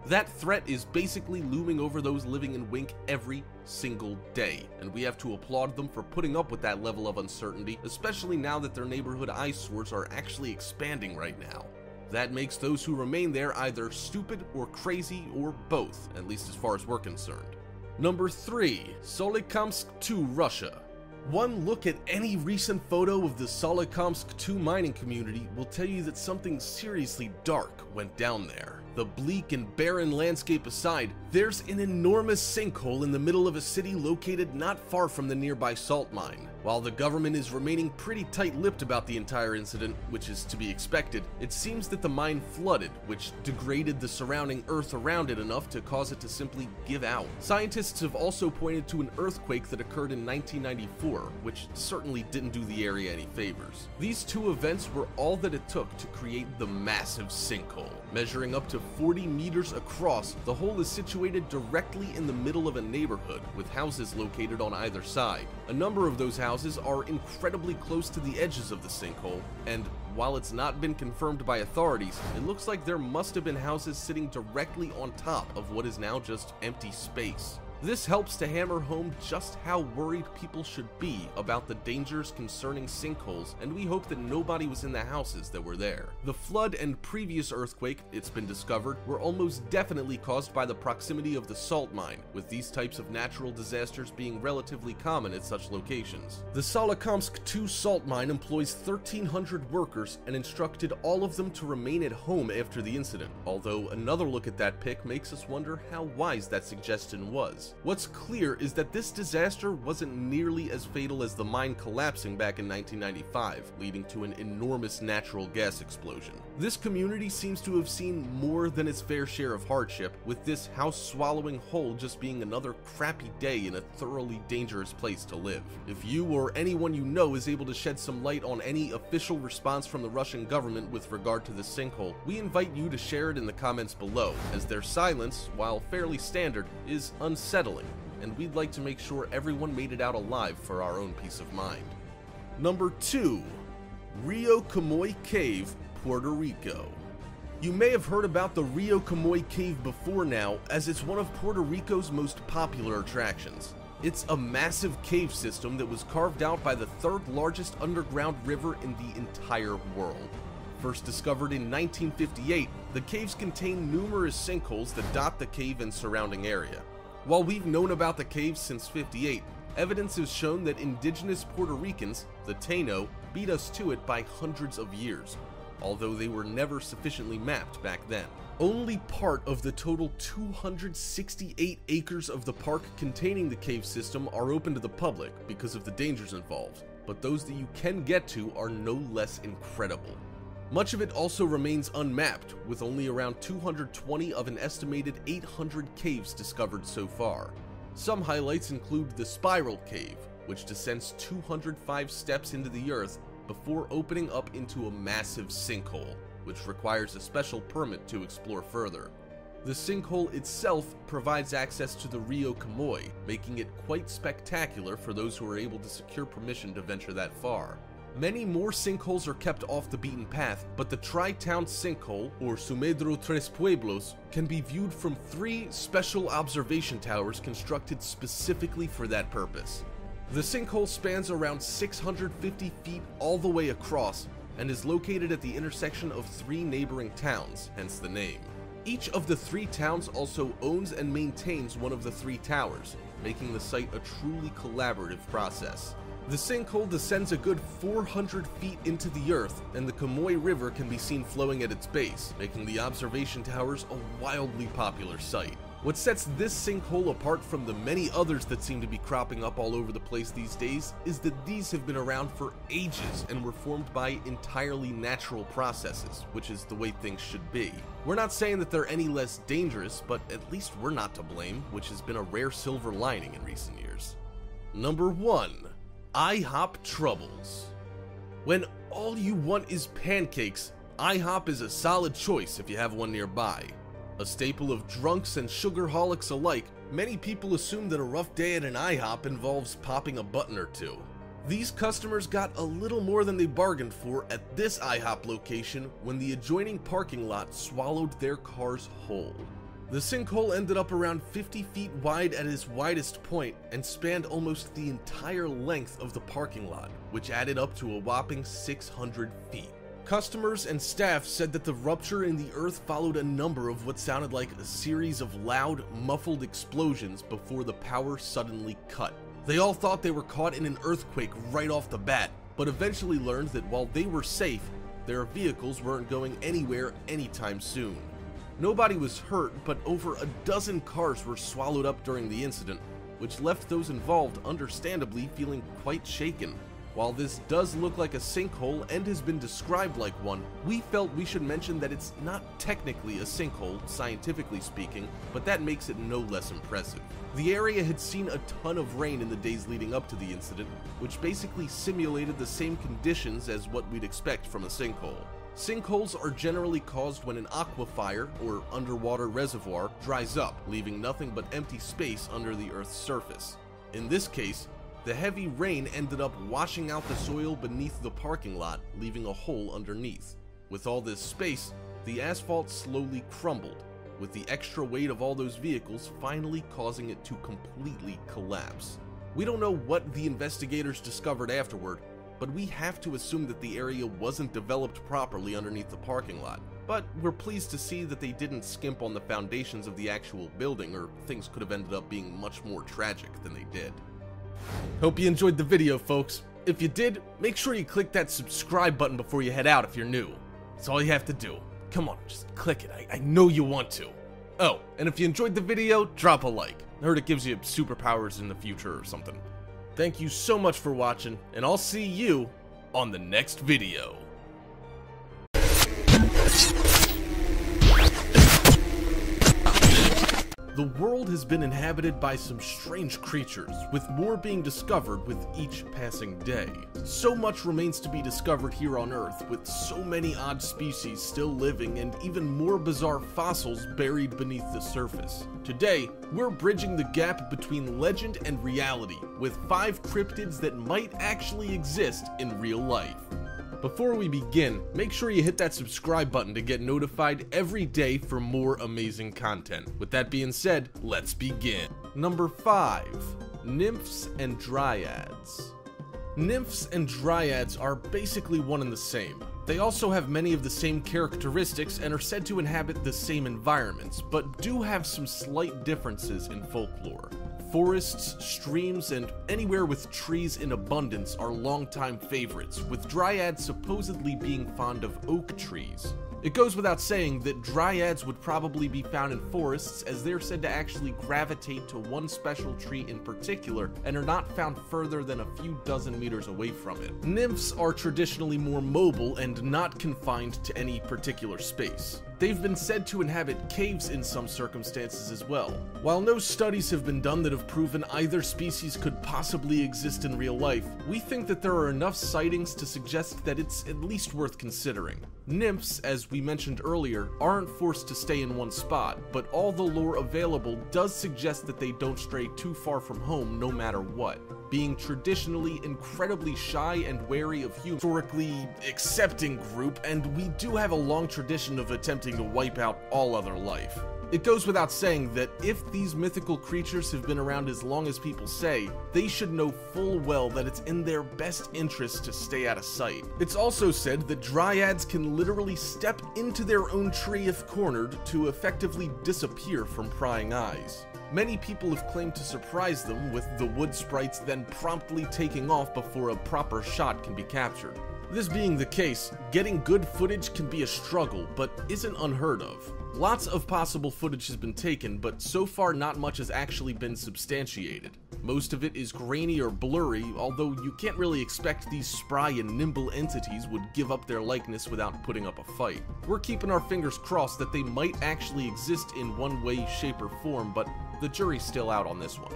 That threat is basically looming over those living in Wink every single day, and we have to applaud them for putting up with that level of uncertainty, especially now that their neighborhood eyesores are actually expanding right now. That makes those who remain there either stupid or crazy or both, at least as far as we're concerned. Number 3. Solikamsk 2, Russia. One look at any recent photo of the Solikamsk 2 mining community will tell you that something seriously dark went down there. The bleak and barren landscape aside, there's an enormous sinkhole in the middle of a city located not far from the nearby salt mine. While the government is remaining pretty tight-lipped about the entire incident, which is to be expected, it seems that the mine flooded, which degraded the surrounding earth around it enough to cause it to simply give out. Scientists have also pointed to an earthquake that occurred in 1994, which certainly didn't do the area any favors. These 2 events were all that it took to create the massive sinkhole. Measuring up to 40 meters across, the hole is situated directly in the middle of a neighborhood, with houses located on either side. A number of those houses are incredibly close to the edges of the sinkhole, and while it's not been confirmed by authorities, it looks like there must have been houses sitting directly on top of what is now just empty space. This helps to hammer home just how worried people should be about the dangers concerning sinkholes, and we hope that nobody was in the houses that were there. The flood and previous earthquake, it's been discovered, were almost definitely caused by the proximity of the salt mine, with these types of natural disasters being relatively common at such locations. The Solikamsk 2 salt mine employs 1,300 workers and instructed all of them to remain at home after the incident, although another look at that pic makes us wonder how wise that suggestion was. What's clear is that this disaster wasn't nearly as fatal as the mine collapsing back in 1995, leading to an enormous natural gas explosion. This community seems to have seen more than its fair share of hardship, with this house-swallowing hole just being another crappy day in a thoroughly dangerous place to live. If you or anyone you know is able to shed some light on any official response from the Russian government with regard to this sinkhole, we invite you to share it in the comments below, as their silence, while fairly standard, is unsettling, and we'd like to make sure everyone made it out alive for our own peace of mind. Number 2. Rio Camoy Cave, Puerto Rico. You may have heard about the Rio Camoy Cave before now, as it's one of Puerto Rico's most popular attractions. It's a massive cave system that was carved out by the third largest underground river in the entire world. First discovered in 1958, the caves contain numerous sinkholes that dot the cave and surrounding area. While we've known about the caves since '58, evidence has shown that indigenous Puerto Ricans, the Taino, beat us to it by hundreds of years, although they were never sufficiently mapped back then. Only part of the total 268 acres of the park containing the cave system are open to the public because of the dangers involved, but those that you can get to are no less incredible. Much of it also remains unmapped, with only around 220 of an estimated 800 caves discovered so far. Some highlights include the Spiral Cave, which descends 205 steps into the earth before opening up into a massive sinkhole, which requires a special permit to explore further. The sinkhole itself provides access to the Rio Camoy, making it quite spectacular for those who are able to secure permission to venture that far. Many more sinkholes are kept off the beaten path, but the Tri-Town Sinkhole, or Sumedro Tres Pueblos, can be viewed from 3 special observation towers constructed specifically for that purpose. The sinkhole spans around 650 feet all the way across and is located at the intersection of 3 neighboring towns, hence the name. Each of the 3 towns also owns and maintains one of the 3 towers, making the site a truly collaborative process. The sinkhole descends a good 400 feet into the earth, and the Camoy River can be seen flowing at its base, making the observation towers a wildly popular sight. What sets this sinkhole apart from the many others that seem to be cropping up all over the place these days is that these have been around for ages and were formed by entirely natural processes, which is the way things should be. We're not saying that they're any less dangerous, but at least we're not to blame, which has been a rare silver lining in recent years. Number 1. IHOP Troubles. When all you want is pancakes, IHOP is a solid choice if you have one nearby. A staple of drunks and sugarholics alike, many people assume that a rough day at an IHOP involves popping a button or 2. These customers got a little more than they bargained for at this IHOP location when the adjoining parking lot swallowed their cars whole. The sinkhole ended up around 50 feet wide at its widest point and spanned almost the entire length of the parking lot, which added up to a whopping 600 feet. Customers and staff said that the rupture in the earth followed a number of what sounded like a series of loud, muffled explosions before the power suddenly cut. They all thought they were caught in an earthquake right off the bat, but eventually learned that while they were safe, their vehicles weren't going anywhere anytime soon. Nobody was hurt, but over a dozen cars were swallowed up during the incident, which left those involved understandably feeling quite shaken. While this does look like a sinkhole and has been described like one, we felt we should mention that it's not technically a sinkhole, scientifically speaking, but that makes it no less impressive. The area had seen a ton of rain in the days leading up to the incident, which basically simulated the same conditions as what we'd expect from a sinkhole. Sinkholes are generally caused when an aquifer, or underwater reservoir, dries up, leaving nothing but empty space under the Earth's surface. In this case, the heavy rain ended up washing out the soil beneath the parking lot, leaving a hole underneath. With all this space, the asphalt slowly crumbled. with the extra weight of all those vehicles finally causing it to completely collapse. We don't know what the investigators discovered afterward, but we have to assume that the area wasn't developed properly underneath the parking lot. But we're pleased to see that they didn't skimp on the foundations of the actual building, or things could have ended up being much more tragic than they did. Hope you enjoyed the video, folks. If you did, make sure you click that subscribe button before you head out if you're new. That's all you have to do. Come on, just click it. I know you want to. Oh, and if you enjoyed the video, drop a like. I heard it gives you superpowers in the future or something. Thank you so much for watching, and I'll see you on the next video. The world has been inhabited by some strange creatures, with more being discovered with each passing day. So much remains to be discovered here on Earth, with so many odd species still living and even more bizarre fossils buried beneath the surface. Today, we're bridging the gap between legend and reality, with 5 cryptids that might actually exist in real life. Before we begin, make sure you hit that subscribe button to get notified every day for more amazing content. With that being said, let's begin. Number 5. Nymphs and Dryads. Nymphs and Dryads are basically one and the same. They also have many of the same characteristics and are said to inhabit the same environments, but do have some slight differences in folklore. Forests, streams, and anywhere with trees in abundance are longtime favorites, with dryads supposedly being fond of oak trees. It goes without saying that dryads would probably be found in forests, as they're said to actually gravitate to one special tree in particular and are not found further than a few dozen meters away from it. Nymphs are traditionally more mobile and not confined to any particular space. They've been said to inhabit caves in some circumstances as well. While no studies have been done that have proven either species could possibly exist in real life, we think that there are enough sightings to suggest that it's at least worth considering. Nymphs, as we mentioned earlier, aren't forced to stay in one spot, but all the lore available does suggest that they don't stray too far from home no matter what, being traditionally incredibly shy and wary of humans, historically accepting group, and we do have a long tradition of attempting to wipe out all other life. It goes without saying that if these mythical creatures have been around as long as people say, they should know full well that it's in their best interest to stay out of sight. It's also said that dryads can literally step into their own tree if cornered to effectively disappear from prying eyes. Many people have claimed to surprise them, with the wood sprites then promptly taking off before a proper shot can be captured. This being the case, getting good footage can be a struggle, but isn't unheard of. Lots of possible footage has been taken, but so far not much has actually been substantiated. Most of it is grainy or blurry, although you can't really expect these spry and nimble entities would give up their likeness without putting up a fight. We're keeping our fingers crossed that they might actually exist in one way, shape, or form, but the jury's still out on this one.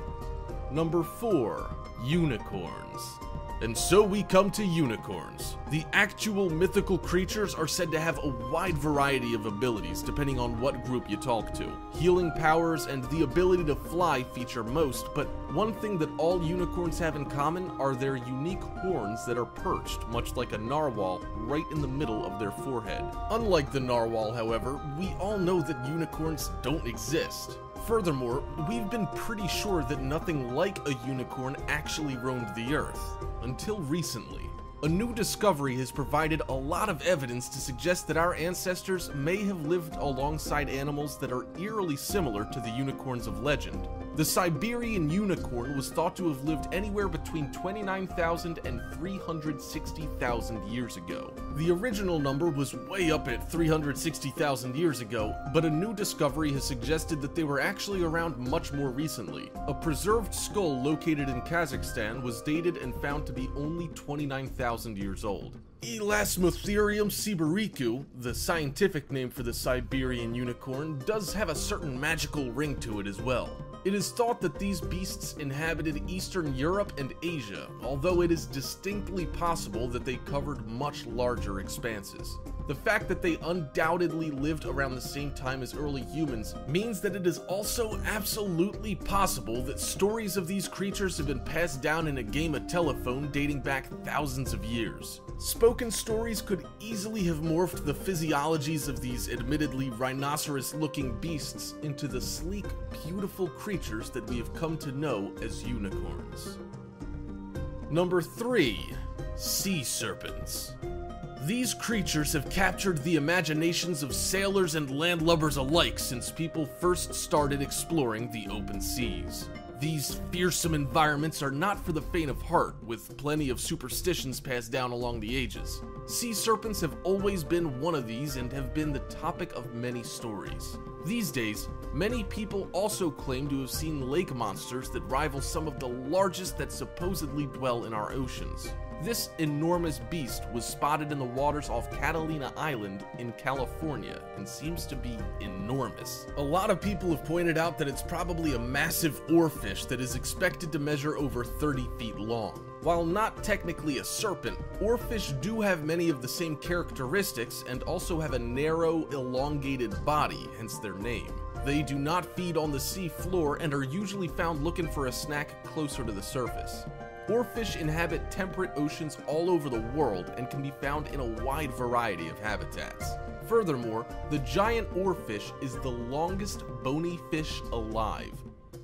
Number 4. Unicorns. And so we come to unicorns. The actual mythical creatures are said to have a wide variety of abilities depending on what group you talk to. Healing powers and the ability to fly feature most, but one thing that all unicorns have in common are their unique horns that are perched, much like a narwhal, right in the middle of their forehead. Unlike the narwhal, however, we all know that unicorns don't exist. Furthermore, we've been pretty sure that nothing like a unicorn actually roamed the Earth, until recently. A new discovery has provided a lot of evidence to suggest that our ancestors may have lived alongside animals that are eerily similar to the unicorns of legend. The Siberian unicorn was thought to have lived anywhere between 29,000 and 360,000 years ago. The original number was way up at 360,000 years ago, but a new discovery has suggested that they were actually around much more recently. A preserved skull located in Kazakhstan was dated and found to be only 29,000 years old. Elasmotherium sibiricu, the scientific name for the Siberian unicorn, does have a certain magical ring to it as well. It is thought that these beasts inhabited Eastern Europe and Asia, although it is distinctly possible that they covered much larger expanses. The fact that they undoubtedly lived around the same time as early humans means that it is also absolutely possible that stories of these creatures have been passed down in a game of telephone dating back thousands of years. Spoken stories could easily have morphed the physiologies of these admittedly rhinoceros-looking beasts into the sleek, beautiful creatures that we have come to know as unicorns. Number 3. Sea serpents. These creatures have captured the imaginations of sailors and landlubbers alike since people first started exploring the open seas. These fearsome environments are not for the faint of heart, with plenty of superstitions passed down along the ages. Sea serpents have always been one of these and have been the topic of many stories. These days, many people also claim to have seen lake monsters that rival some of the largest that supposedly dwell in our oceans. This enormous beast was spotted in the waters off Catalina Island in California and seems to be enormous. A lot of people have pointed out that it's probably a massive oarfish that is expected to measure over 30 feet long. While not technically a serpent, oarfish do have many of the same characteristics and also have a narrow, elongated body, hence their name. They do not feed on the sea floor and are usually found looking for a snack closer to the surface. Oarfish inhabit temperate oceans all over the world and can be found in a wide variety of habitats. Furthermore, the giant oarfish is the longest bony fish alive.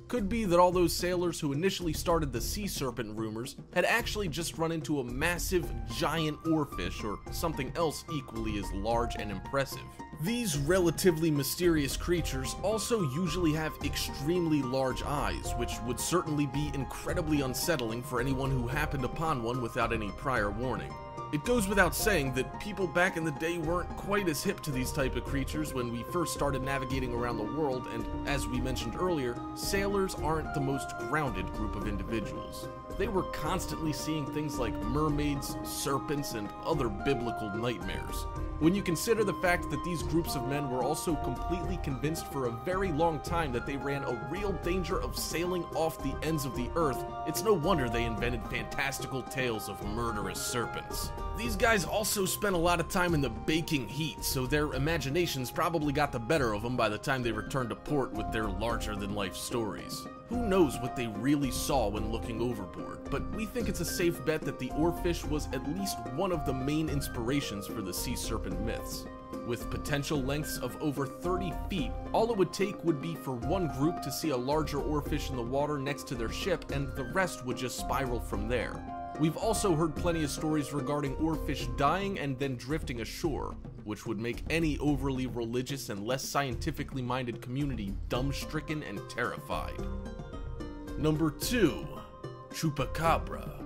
Could be that all those sailors who initially started the sea serpent rumors had actually just run into a massive giant oarfish or something else equally as large and impressive. These relatively mysterious creatures also usually have extremely large eyes, which would certainly be incredibly unsettling for anyone who happened upon one without any prior warning. It goes without saying that people back in the day weren't quite as hip to these type of creatures when we first started navigating around the world, and as we mentioned earlier, sailors aren't the most grounded group of individuals. They were constantly seeing things like mermaids, serpents, and other biblical nightmares. When you consider the fact that these groups of men were also completely convinced for a very long time that they ran a real danger of sailing off the ends of the earth, it's no wonder they invented fantastical tales of murderous serpents. These guys also spent a lot of time in the baking heat, so their imaginations probably got the better of them by the time they returned to port with their larger-than-life stories. Who knows what they really saw when looking overboard, but we think it's a safe bet that the oarfish was at least one of the main inspirations for the sea serpent myths. With potential lengths of over 30 feet, all it would take would be for one group to see a larger oarfish in the water next to their ship, and the rest would just spiral from there. We've also heard plenty of stories regarding oarfish dying and then drifting ashore, which would make any overly religious and less scientifically minded community dumb-stricken and terrified. Number 2. Chupacabra.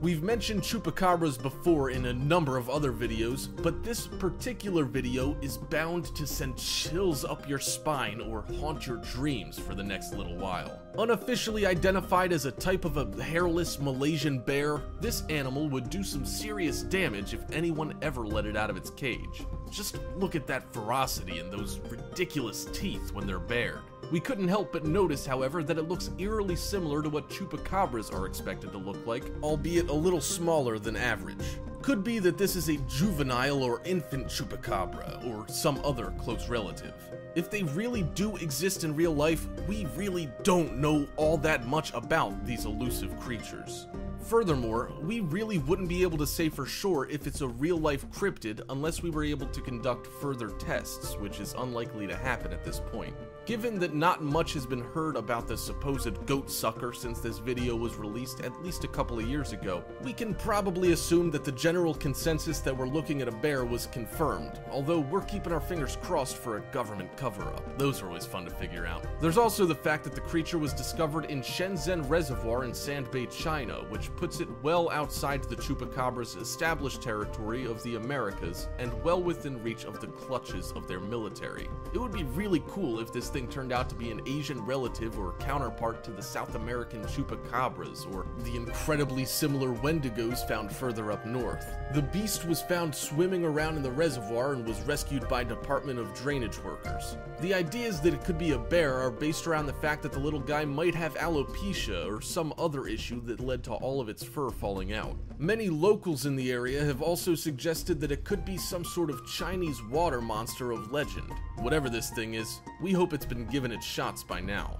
We've mentioned chupacabras before in a number of other videos, but this particular video is bound to send chills up your spine or haunt your dreams for the next little while. Unofficially identified as a type of a hairless Malaysian bear, this animal would do some serious damage if anyone ever let it out of its cage. Just look at that ferocity and those ridiculous teeth when they're bared. We couldn't help but notice, however, that it looks eerily similar to what chupacabras are expected to look like, albeit a little smaller than average. Could be that this is a juvenile or infant chupacabra, or some other close relative. If they really do exist in real life, we really don't know all that much about these elusive creatures. Furthermore, we really wouldn't be able to say for sure if it's a real-life cryptid unless we were able to conduct further tests, which is unlikely to happen at this point. Given that not much has been heard about the supposed goat sucker since this video was released at least a couple of years ago, we can probably assume that the general consensus that we're looking at a bear was confirmed, although we're keeping our fingers crossed for a government cover-up. Those are always fun to figure out. There's also the fact that the creature was discovered in Shenzhen Reservoir in Sand Bay, China, which puts it well outside the chupacabra's established territory of the Americas and well within reach of the clutches of their military. It would be really cool if this thing turned out to be an Asian relative or counterpart to the South American chupacabras or the incredibly similar wendigos found further up north. The beast was found swimming around in the reservoir and was rescued by Department of Drainage workers. The ideas that it could be a bear are based around the fact that the little guy might have alopecia or some other issue that led to all of its fur falling out. Many locals in the area have also suggested that it could be some sort of Chinese water monster of legend. Whatever this thing is, we hope it's been given its shots by now.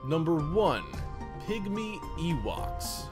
Number 1. Pygmy Ewoks.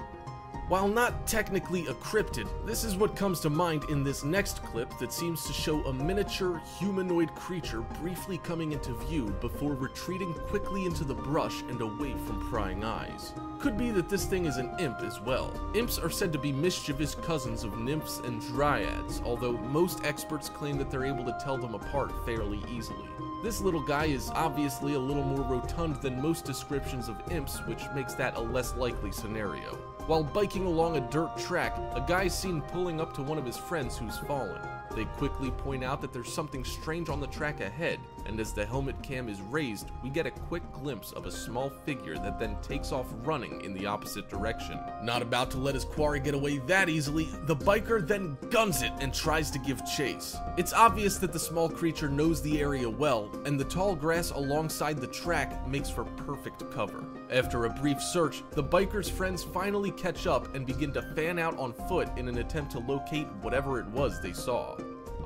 While not technically a cryptid, this is what comes to mind in this next clip that seems to show a miniature humanoid creature briefly coming into view before retreating quickly into the brush and away from prying eyes. Could be that this thing is an imp as well. Imps are said to be mischievous cousins of nymphs and dryads, although most experts claim that they're able to tell them apart fairly easily. This little guy is obviously a little more rotund than most descriptions of imps, which makes that a less likely scenario. While biking along a dirt track, a guy is seen pulling up to one of his friends who's fallen. They quickly point out that there's something strange on the track ahead, and as the helmet cam is raised, we get a quick glimpse of a small figure that then takes off running in the opposite direction. Not about to let his quarry get away that easily, the biker then guns it and tries to give chase. It's obvious that the small creature knows the area well, and the tall grass alongside the track makes for perfect cover. After a brief search, the biker's friends finally catch up and begin to fan out on foot in an attempt to locate whatever it was they saw.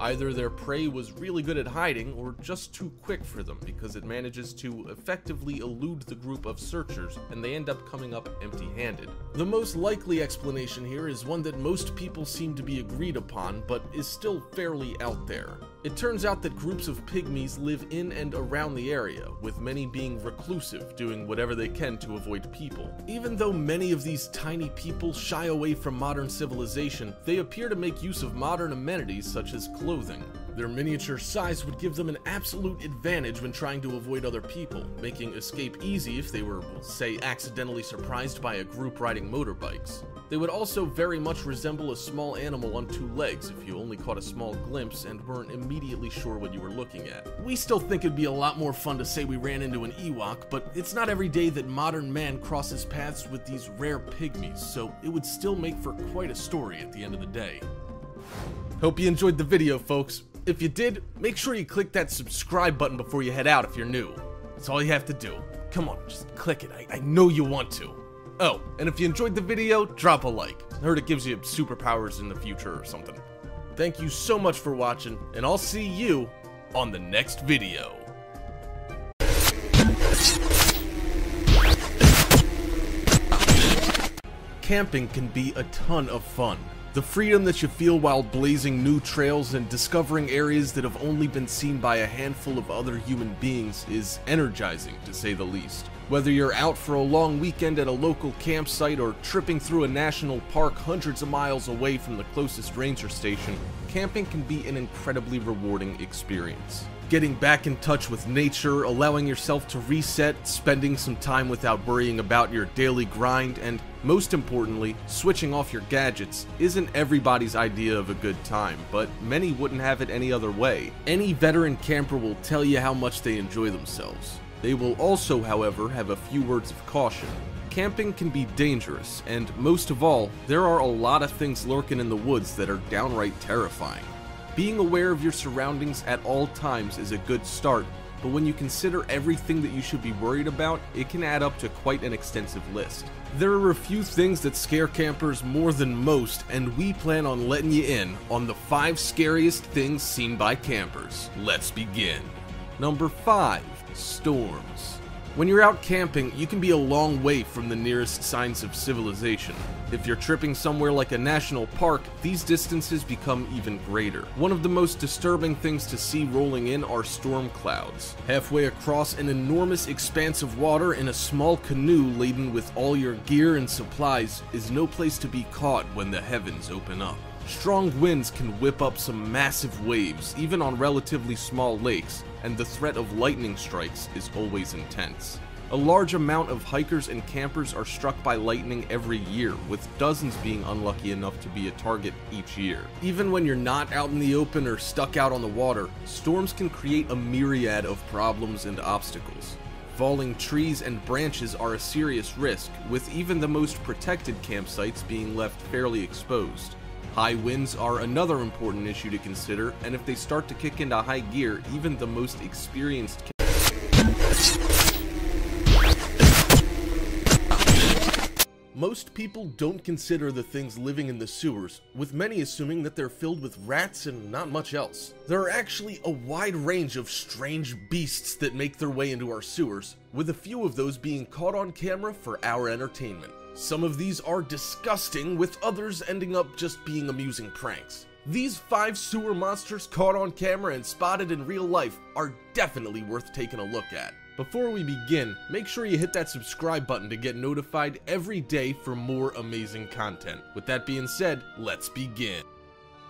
Either their prey was really good at hiding or just too quick for them because it manages to effectively elude the group of searchers and they end up coming up empty-handed. The most likely explanation here is one that most people seem to be agreed upon but is still fairly out there. It turns out that groups of pygmies live in and around the area, with many being reclusive, doing whatever they can to avoid people. Even though many of these tiny people shy away from modern civilization, they appear to make use of modern amenities such as clothing. Their miniature size would give them an absolute advantage when trying to avoid other people, making escape easy if they were, say, accidentally surprised by a group riding motorbikes. They would also very much resemble a small animal on two legs if you only caught a small glimpse and weren't immediately sure what you were looking at. We still think it'd be a lot more fun to say we ran into an Ewok, but it's not every day that modern man crosses paths with these rare pygmies, so it would still make for quite a story at the end of the day. Hope you enjoyed the video, folks. If you did, make sure you click that subscribe button before you head out if you're new. That's all you have to do. Come on, just click it. I know you want to. Oh, and if you enjoyed the video, drop a like. I heard it gives you superpowers in the future or something. Thank you so much for watching, and I'll see you on the next video. Camping can be a ton of fun. The freedom that you feel while blazing new trails and discovering areas that have only been seen by a handful of other human beings is energizing, to say the least. Whether you're out for a long weekend at a local campsite or tripping through a national park hundreds of miles away from the closest ranger station, camping can be an incredibly rewarding experience. Getting back in touch with nature, allowing yourself to reset, spending some time without worrying about your daily grind, and most importantly, switching off your gadgets isn't everybody's idea of a good time, but many wouldn't have it any other way. Any veteran camper will tell you how much they enjoy themselves. They will also, however, have a few words of caution. Camping can be dangerous, and most of all, there are a lot of things lurking in the woods that are downright terrifying. Being aware of your surroundings at all times is a good start, but when you consider everything that you should be worried about, it can add up to quite an extensive list. There are a few things that scare campers more than most, and we plan on letting you in on the 5 scariest things seen by campers. Let's begin. Number 5. Storms. When you're out camping, you can be a long way from the nearest signs of civilization. If you're tripping somewhere like a national park, these distances become even greater. One of the most disturbing things to see rolling in are storm clouds. Halfway across an enormous expanse of water in a small canoe laden with all your gear and supplies is no place to be caught when the heavens open up. Strong winds can whip up some massive waves, even on relatively small lakes, and the threat of lightning strikes is always intense. A large amount of hikers and campers are struck by lightning every year, with dozens being unlucky enough to be a target each year. Even when you're not out in the open or stuck out on the water, storms can create a myriad of problems and obstacles. Falling trees and branches are a serious risk, with even the most protected campsites being left fairly exposed. High winds are another important issue to consider, and if they start to kick into high gear, even the most experienced Most people don't consider the things living in the sewers, with many assuming that they're filled with rats and not much else. There are actually a wide range of strange beasts that make their way into our sewers, with a few of those being caught on camera for our entertainment. Some of these are disgusting, with others ending up just being amusing pranks. These 5 sewer monsters caught on camera and spotted in real life are definitely worth taking a look at. Before we begin, make sure you hit that subscribe button to get notified every day for more amazing content. With that being said, let's begin.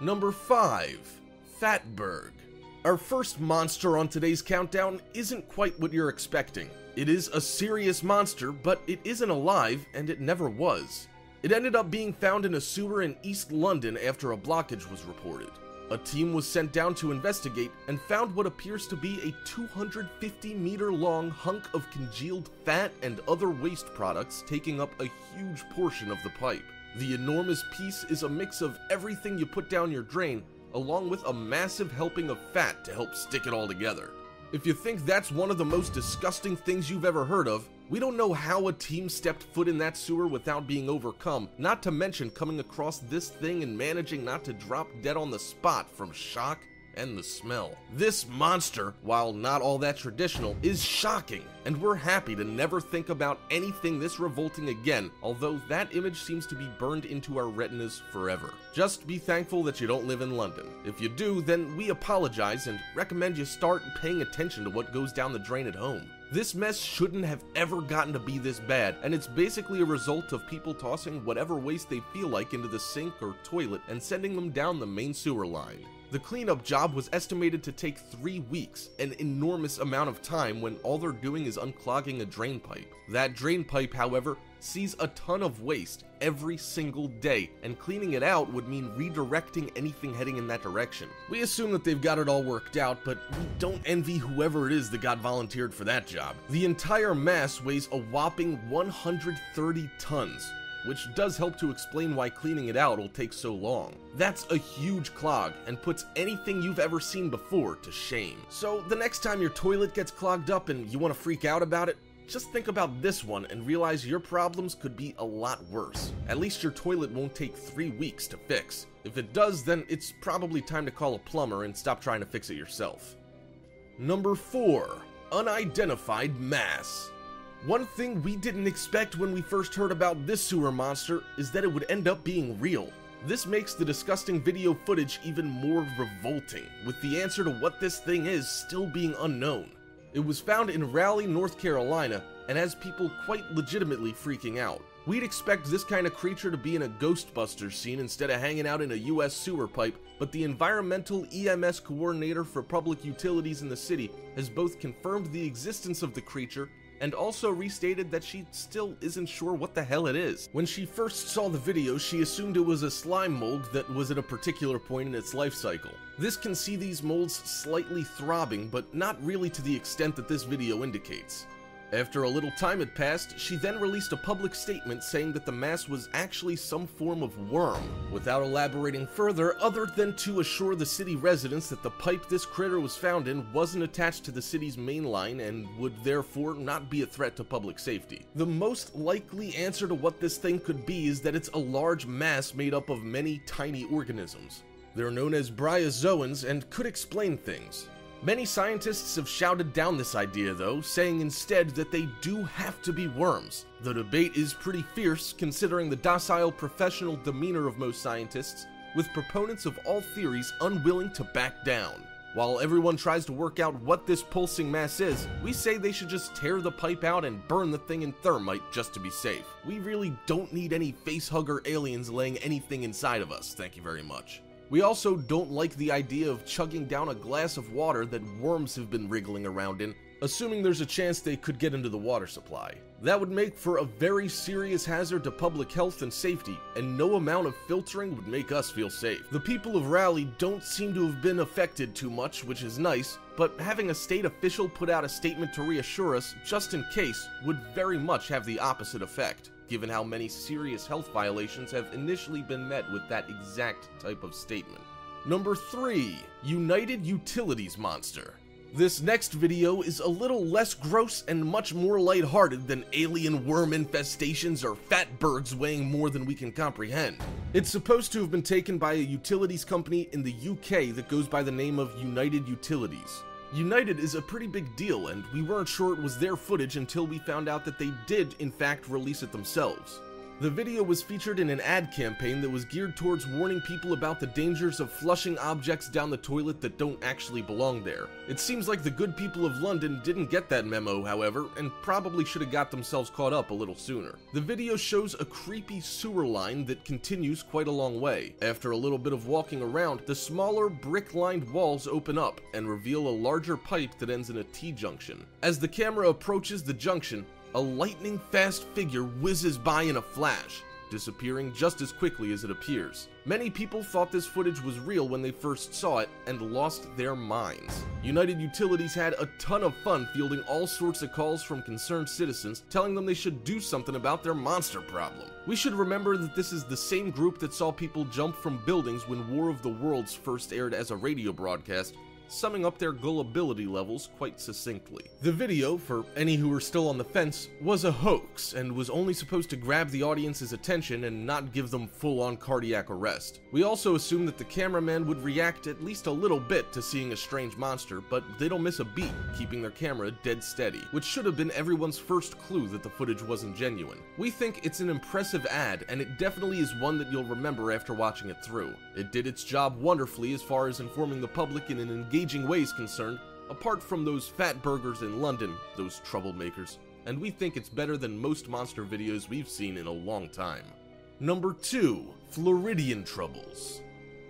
Number 5. Fatberg. Our first monster on today's countdown isn't quite what you're expecting. It is a serious monster, but it isn't alive, and it never was. It ended up being found in a sewer in East London after a blockage was reported. A team was sent down to investigate and found what appears to be a 250-meter-long hunk of congealed fat and other waste products taking up a huge portion of the pipe. The enormous piece is a mix of everything you put down your drain, along with a massive helping of fat to help stick it all together. If you think that's one of the most disgusting things you've ever heard of, we don't know how a team stepped foot in that sewer without being overcome, not to mention coming across this thing and managing not to drop dead on the spot from shock and the smell. This monster, while not all that traditional, is shocking, and we're happy to never think about anything this revolting again, although that image seems to be burned into our retinas forever. Just be thankful that you don't live in London. If you do, then we apologize and recommend you start paying attention to what goes down the drain at home. This mess shouldn't have ever gotten to be this bad, and it's basically a result of people tossing whatever waste they feel like into the sink or toilet and sending them down the main sewer line. The cleanup job was estimated to take 3 weeks, an enormous amount of time when all they're doing is unclogging a drain pipe. That drain pipe, however, sees a ton of waste every single day, and cleaning it out would mean redirecting anything heading in that direction. We assume that they've got it all worked out, but we don't envy whoever it is that got volunteered for that job. The entire mass weighs a whopping 130 tons. Which does help to explain why cleaning it out will take so long. That's a huge clog, and puts anything you've ever seen before to shame. So the next time your toilet gets clogged up and you want to freak out about it, just think about this one and realize your problems could be a lot worse. At least your toilet won't take 3 weeks to fix. If it does, then it's probably time to call a plumber and stop trying to fix it yourself. Number 4. Unidentified mass. One thing we didn't expect when we first heard about this sewer monster is that it would end up being real. This makes the disgusting video footage even more revolting, with the answer to what this thing is still being unknown. It was found in Raleigh, North Carolina, and has people quite legitimately freaking out. We'd expect this kind of creature to be in a Ghostbusters scene instead of hanging out in a US sewer pipe, but the environmental EMS coordinator for public utilities in the city has both confirmed the existence of the creature and also restated that she still isn't sure what the hell it is. When she first saw the video, she assumed it was a slime mold that was at a particular point in its life cycle. This can see these molds slightly throbbing, but not really to the extent that this video indicates. After a little time had passed, she then released a public statement saying that the mass was actually some form of worm, without elaborating further other than to assure the city residents that the pipe this critter was found in wasn't attached to the city's main line and would therefore not be a threat to public safety. The most likely answer to what this thing could be is that it's a large mass made up of many tiny organisms. They're known as bryozoans and could explain things. Many scientists have shouted down this idea though, saying instead that they do have to be worms. The debate is pretty fierce considering the docile professional demeanor of most scientists, with proponents of all theories unwilling to back down. While everyone tries to work out what this pulsing mass is, we say they should just tear the pipe out and burn the thing in thermite just to be safe. We really don't need any facehugger aliens laying anything inside of us, thank you very much. We also don't like the idea of chugging down a glass of water that worms have been wriggling around in, assuming there's a chance they could get into the water supply. That would make for a very serious hazard to public health and safety, and no amount of filtering would make us feel safe. The people of Raleigh don't seem to have been affected too much, which is nice, but having a state official put out a statement to reassure us, just in case, would very much have the opposite effect, given how many serious health violations have initially been met with that exact type of statement. Number 3. United Utilities Monster. This next video is a little less gross and much more lighthearted than alien worm infestations or fatbergs weighing more than we can comprehend. It's supposed to have been taken by a utilities company in the UK that goes by the name of United Utilities. United is a pretty big deal, and we weren't sure it was their footage until we found out that they did in fact release it themselves. The video was featured in an ad campaign that was geared towards warning people about the dangers of flushing objects down the toilet that don't actually belong there. It seems like the good people of London didn't get that memo, however, and probably should have got themselves caught up a little sooner. The video shows a creepy sewer line that continues quite a long way. After a little bit of walking around, the smaller brick-lined walls open up and reveal a larger pipe that ends in a T-junction. As the camera approaches the junction, a lightning-fast figure whizzes by in a flash, disappearing just as quickly as it appears. Many people thought this footage was real when they first saw it and lost their minds. United Utilities had a ton of fun fielding all sorts of calls from concerned citizens telling them they should do something about their monster problem. We should remember that this is the same group that saw people jump from buildings when War of the Worlds first aired as a radio broadcast, summing up their gullibility levels quite succinctly. The video, for any who are still on the fence, was a hoax and was only supposed to grab the audience's attention and not give them full-on cardiac arrest. We also assume that the cameraman would react at least a little bit to seeing a strange monster, but they don't miss a beat, keeping their camera dead steady, which should have been everyone's first clue that the footage wasn't genuine. We think it's an impressive ad, and it definitely is one that you'll remember after watching it through. It did its job wonderfully as far as informing the public in an engaging way is concerned, apart from those fat burgers in London, those troublemakers, and we think it's better than most monster videos we've seen in a long time. Number 2. Floridian Troubles.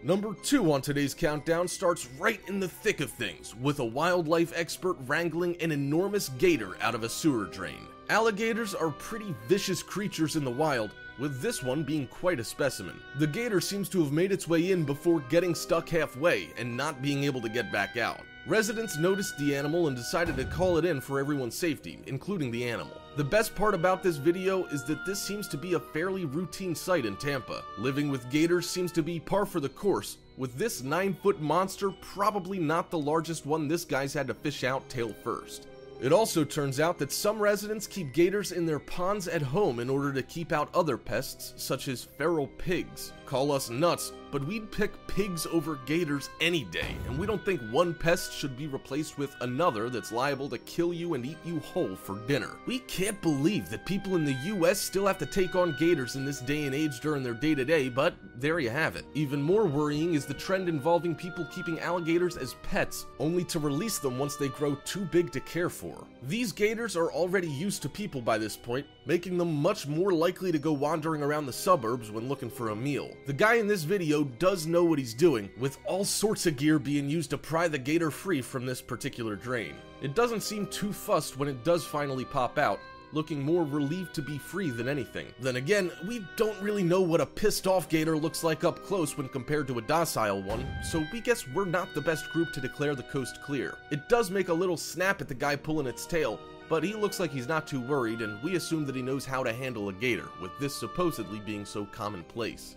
Number 2 on today's countdown starts right in the thick of things, with a wildlife expert wrangling an enormous gator out of a sewer drain. Alligators are pretty vicious creatures in the wild, with this one being quite a specimen. The gator seems to have made its way in before getting stuck halfway and not being able to get back out. Residents noticed the animal and decided to call it in for everyone's safety, including the animal. The best part about this video is that this seems to be a fairly routine sight in Tampa. Living with gators seems to be par for the course, with this 9-foot monster probably not the largest one this guy's had to fish out tail first. It also turns out that some residents keep gators in their ponds at home in order to keep out other pests, such as feral pigs. Call us nuts, but we'd pick pigs over gators any day, and we don't think one pest should be replaced with another that's liable to kill you and eat you whole for dinner. We can't believe that people in the US still have to take on gators in this day and age during their day-to-day, but there you have it. Even more worrying is the trend involving people keeping alligators as pets, only to release them once they grow too big to care for. These gators are already used to people by this point, making them much more likely to go wandering around the suburbs when looking for a meal. The guy in this video does know what he's doing, with all sorts of gear being used to pry the gator free from this particular drain. It doesn't seem too fussed when it does finally pop out, looking more relieved to be free than anything. Then again, we don't really know what a pissed off gator looks like up close when compared to a docile one, so we guess we're not the best group to declare the coast clear. It does make a little snap at the guy pulling its tail, but he looks like he's not too worried, and we assume that he knows how to handle a gator, with this supposedly being so commonplace.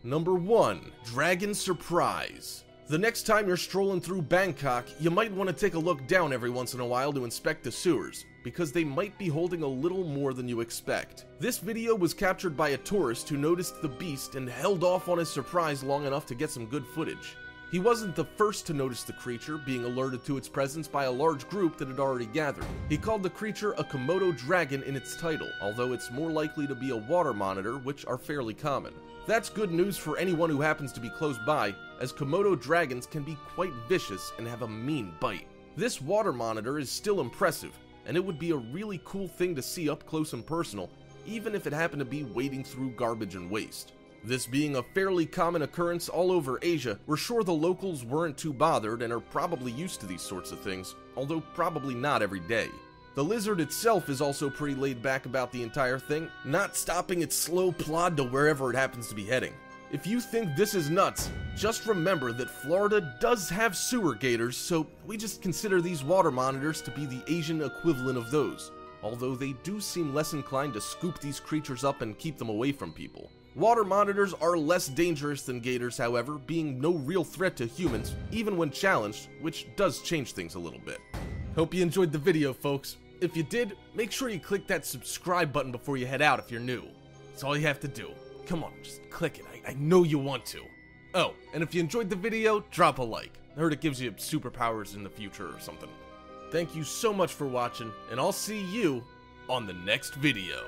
Number 1. Dragon Surprise. The next time you're strolling through Bangkok, you might want to take a look down every once in a while to inspect the sewers, because they might be holding a little more than you expect. This video was captured by a tourist who noticed the beast and held off on his surprise long enough to get some good footage. He wasn't the first to notice the creature, being alerted to its presence by a large group that had already gathered. He called the creature a Komodo dragon in its title, although it's more likely to be a water monitor, which are fairly common. That's good news for anyone who happens to be close by, as Komodo dragons can be quite vicious and have a mean bite. This water monitor is still impressive, and it would be a really cool thing to see up close and personal, even if it happened to be wading through garbage and waste. This being a fairly common occurrence all over Asia, we're sure the locals weren't too bothered and are probably used to these sorts of things, although probably not every day. The lizard itself is also pretty laid back about the entire thing, not stopping its slow plod to wherever it happens to be heading. If you think this is nuts, just remember that Florida does have sewer gators, so we just consider these water monitors to be the Asian equivalent of those, although they do seem less inclined to scoop these creatures up and keep them away from people. Water monitors are less dangerous than gators, however, being no real threat to humans, even when challenged, which does change things a little bit. Hope you enjoyed the video, folks. If you did, make sure you click that subscribe button before you head out if you're new. That's all you have to do. Come on, just click it. I know you want to. Oh, and if you enjoyed the video, drop a like. I heard it gives you superpowers in the future or something. Thank you so much for watching, and I'll see you on the next video.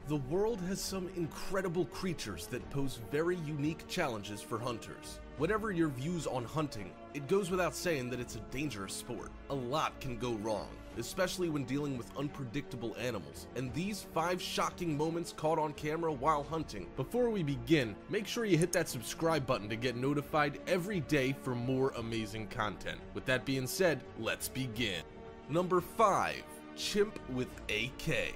The world has some incredible creatures that pose very unique challenges for hunters. Whatever your views on hunting, it goes without saying that it's a dangerous sport. A lot can go wrong, especially when dealing with unpredictable animals, and these 5 shocking moments caught on camera while hunting. Before we begin, make sure you hit that subscribe button to get notified every day for more amazing content. With that being said, let's begin. Number 5. Chimp with AK.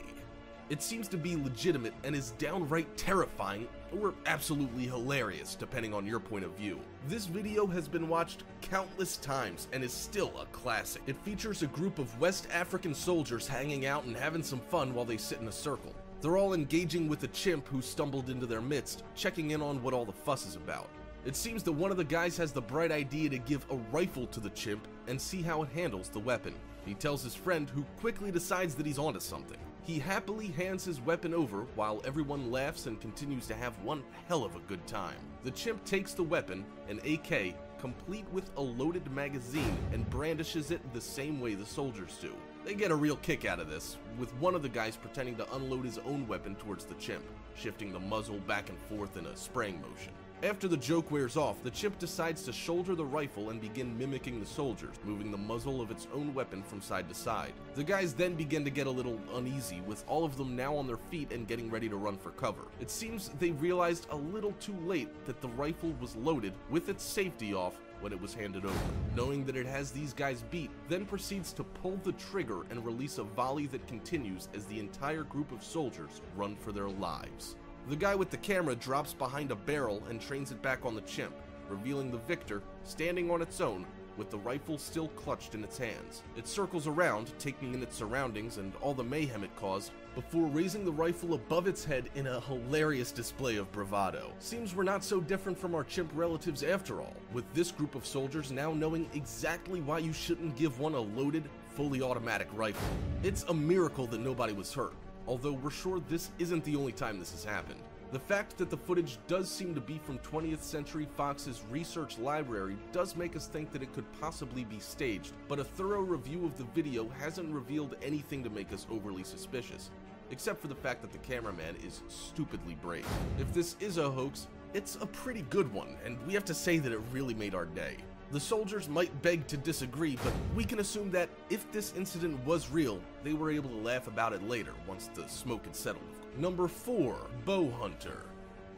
It seems to be legitimate and is downright terrifying, or absolutely hilarious depending on your point of view. This video has been watched countless times and is still a classic. It features a group of West African soldiers hanging out and having some fun while they sit in a circle. They're all engaging with a chimp who stumbled into their midst, checking in on what all the fuss is about. It seems that one of the guys has the bright idea to give a rifle to the chimp and see how it handles the weapon. He tells his friend, who quickly decides that he's onto something. He happily hands his weapon over while everyone laughs and continues to have one hell of a good time. The chimp takes the weapon, an AK, complete with a loaded magazine, and brandishes it the same way the soldiers do. They get a real kick out of this, with one of the guys pretending to unload his own weapon towards the chimp, shifting the muzzle back and forth in a spraying motion. After the joke wears off, the chimp decides to shoulder the rifle and begin mimicking the soldiers, moving the muzzle of its own weapon from side to side. The guys then begin to get a little uneasy, with all of them now on their feet and getting ready to run for cover. It seems they realized a little too late that the rifle was loaded with its safety off when it was handed over. Knowing that it has these guys beat, then proceeds to pull the trigger and release a volley that continues as the entire group of soldiers run for their lives. The guy with the camera drops behind a barrel and trains it back on the chimp, revealing the victor standing on its own with the rifle still clutched in its hands. It circles around, taking in its surroundings and all the mayhem it caused, before raising the rifle above its head in a hilarious display of bravado. Seems we're not so different from our chimp relatives after all, with this group of soldiers now knowing exactly why you shouldn't give one a loaded, fully automatic rifle. It's a miracle that nobody was hurt, although we're sure this isn't the only time this has happened. The fact that the footage does seem to be from 20th Century Fox's research library does make us think that it could possibly be staged, but a thorough review of the video hasn't revealed anything to make us overly suspicious, except for the fact that the cameraman is stupidly brave. If this is a hoax, it's a pretty good one, and we have to say that it really made our day. The soldiers might beg to disagree, but we can assume that if this incident was real, they were able to laugh about it later once the smoke had settled. Number 4. Bow hunter.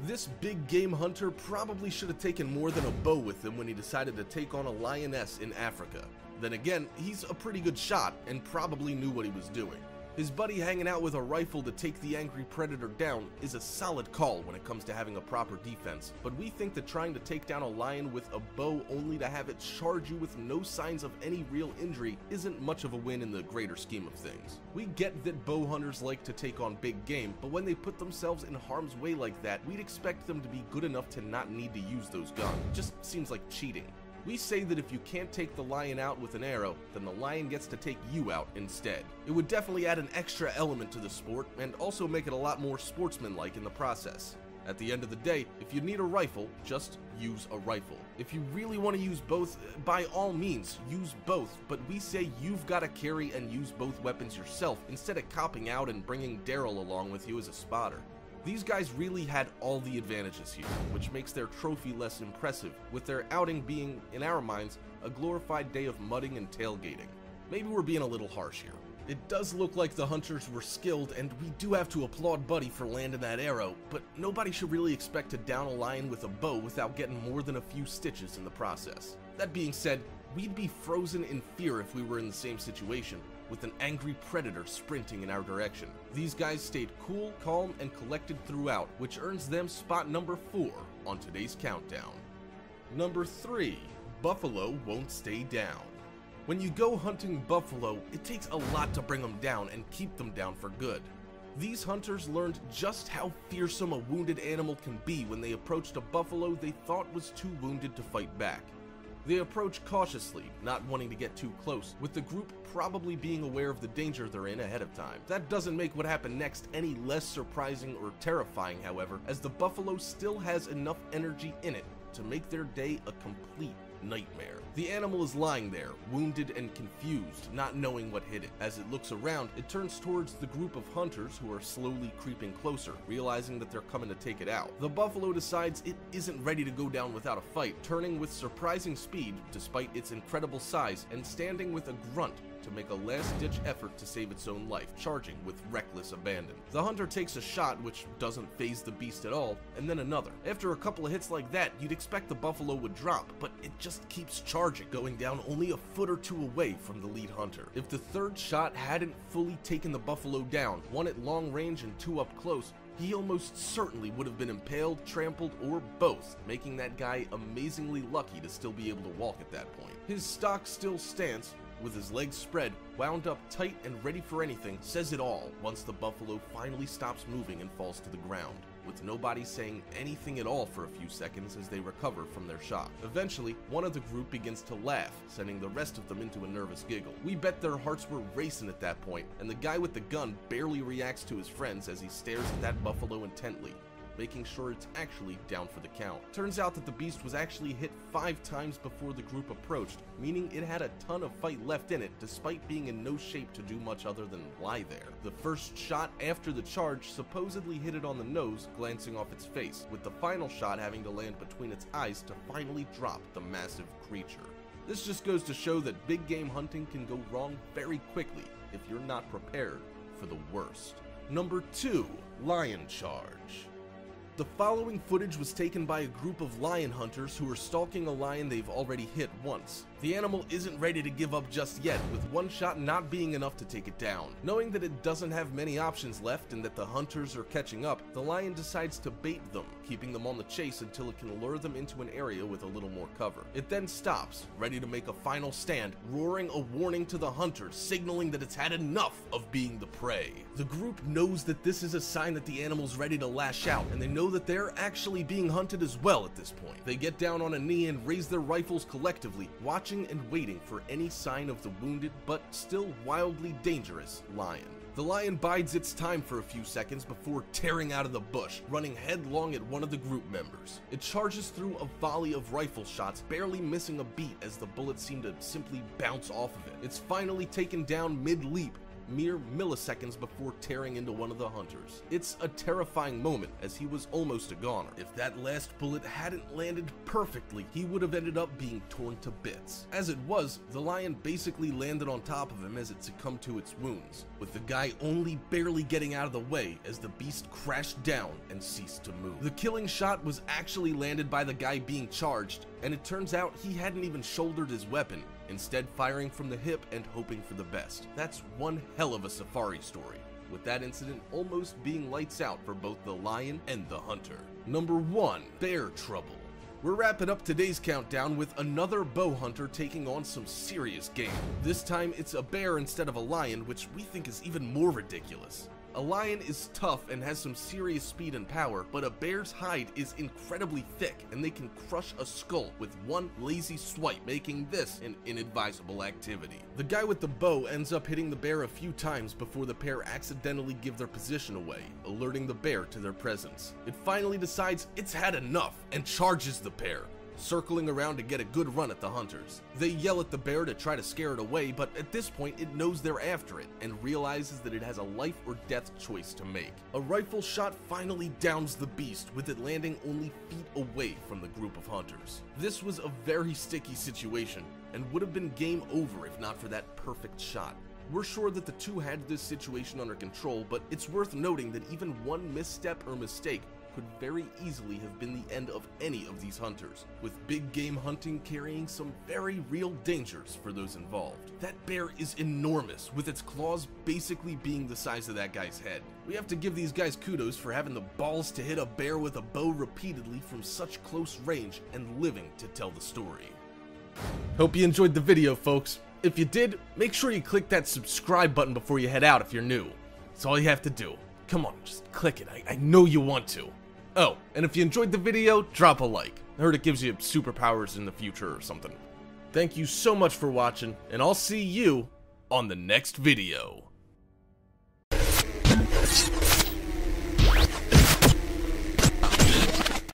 This big game hunter probably should have taken more than a bow with him when he decided to take on a lioness in Africa. Then again, he's a pretty good shot and probably knew what he was doing. His buddy hanging out with a rifle to take the angry predator down is a solid call when it comes to having a proper defense, but we think that trying to take down a lion with a bow only to have it charge you with no signs of any real injury isn't much of a win in the greater scheme of things. We get that bow hunters like to take on big game, but when they put themselves in harm's way like that, we'd expect them to be good enough to not need to use those guns. It just seems like cheating. We say that if you can't take the lion out with an arrow, then the lion gets to take you out instead. It would definitely add an extra element to the sport and also make it a lot more sportsmanlike in the process. At the end of the day, if you need a rifle, just use a rifle. If you really want to use both, by all means, use both, but we say you've got to carry and use both weapons yourself instead of copping out and bringing Daryl along with you as a spotter. These guys really had all the advantages here, which makes their trophy less impressive, with their outing being, in our minds, a glorified day of mudding and tailgating. Maybe we're being a little harsh here. It does look like the hunters were skilled, and we do have to applaud Buddy for landing that arrow, but nobody should really expect to down a lion with a bow without getting more than a few stitches in the process. That being said, we'd be frozen in fear if we were in the same situation, with an angry predator sprinting in our direction. These guys stayed cool, calm, and collected throughout, which earns them spot number 4 on today's countdown. Number 3. Buffalo won't stay down. When you go hunting buffalo, it takes a lot to bring them down and keep them down for good. These hunters learned just how fearsome a wounded animal can be when they approached a buffalo they thought was too wounded to fight back. They approach cautiously, not wanting to get too close, with the group probably being aware of the danger they're in ahead of time. That doesn't make what happened next any less surprising or terrifying, however, as the buffalo still has enough energy in it to make their day a complete nightmare. The animal is lying there, wounded and confused, not knowing what hit it. As it looks around, it turns towards the group of hunters who are slowly creeping closer, realizing that they're coming to take it out. The buffalo decides it isn't ready to go down without a fight, turning with surprising speed despite its incredible size and standing with a grunt to make a last-ditch effort to save its own life, charging with reckless abandon. The hunter takes a shot, which doesn't faze the beast at all, and then another. After a couple of hits like that, you'd expect the buffalo would drop, but it just keeps charging, going down only a foot or two away from the lead hunter. If the third shot hadn't fully taken the buffalo down, one at long range and two up close, he almost certainly would have been impaled, trampled, or both, making that guy amazingly lucky to still be able to walk at that point. His stock still stance, with his legs spread, wound up tight and ready for anything, says it all once the buffalo finally stops moving and falls to the ground, with nobody saying anything at all for a few seconds as they recover from their shock. Eventually, one of the group begins to laugh, sending the rest of them into a nervous giggle. We bet their hearts were racing at that point, and the guy with the gun barely reacts to his friends as he stares at that buffalo intently, making sure it's actually down for the count. Turns out that the beast was actually hit 5 times before the group approached, meaning it had a ton of fight left in it despite being in no shape to do much other than lie there. The first shot after the charge supposedly hit it on the nose, glancing off its face, with the final shot having to land between its eyes to finally drop the massive creature. This just goes to show that big game hunting can go wrong very quickly if you're not prepared for the worst. Number 2, lion charge. The following footage was taken by a group of lion hunters who are stalking a lion they've already hit once. The animal isn't ready to give up just yet, with one shot not being enough to take it down. Knowing that it doesn't have many options left and that the hunters are catching up, the lion decides to bait them, keeping them on the chase until it can lure them into an area with a little more cover. It then stops, ready to make a final stand, roaring a warning to the hunters, signaling that it's had enough of being the prey. The group knows that this is a sign that the animal's ready to lash out, and they know that they're actually being hunted as well at this point. They get down on a knee and raise their rifles collectively, watching and waiting for any sign of the wounded but still wildly dangerous lion. The lion bides its time for a few seconds before tearing out of the bush, running headlong at one of the group members. It charges through a volley of rifle shots, barely missing a beat as the bullets seem to simply bounce off of it. It's finally taken down mid-leap, mere milliseconds before tearing into one of the hunters. It's a terrifying moment as he was almost a goner. If that last bullet hadn't landed perfectly, he would have ended up being torn to bits. As it was, the lion basically landed on top of him as it succumbed to its wounds, with the guy only barely getting out of the way as the beast crashed down and ceased to move. The killing shot was actually landed by the guy being charged, and it turns out he hadn't even shouldered his weapon, instead firing from the hip and hoping for the best. That's one hell of a safari story, with that incident almost being lights out for both the lion and the hunter. Number 1, bear trouble. We're wrapping up today's countdown with another bow hunter taking on some serious game. This time it's a bear instead of a lion, which we think is even more ridiculous. A lion is tough and has some serious speed and power, but a bear's hide is incredibly thick and they can crush a skull with one lazy swipe, making this an inadvisable activity. The guy with the bow ends up hitting the bear a few times before the pair accidentally give their position away, alerting the bear to their presence. It finally decides it's had enough and charges the pair, circling around to get a good run at the hunters. They yell at the bear to try to scare it away, but at this point it knows they're after it and realizes that it has a life or death choice to make. A rifle shot finally downs the beast, with it landing only feet away from the group of hunters. This was a very sticky situation and would have been game over if not for that perfect shot. We're sure that the two had this situation under control, but it's worth noting that even one misstep or mistake could very easily have been the end of any of these hunters, with big game hunting carrying some very real dangers for those involved. That bear is enormous, with its claws basically being the size of that guy's head. We have to give these guys kudos for having the balls to hit a bear with a bow repeatedly from such close range and living to tell the story. Hope you enjoyed the video, folks. If you did, make sure you click that subscribe button before you head out if you're new. That's all you have to do. Come on, just click it. I know you want to. Oh, and if you enjoyed the video, drop a like. I heard it gives you superpowers in the future or something. Thank you so much for watching, and I'll see you on the next video.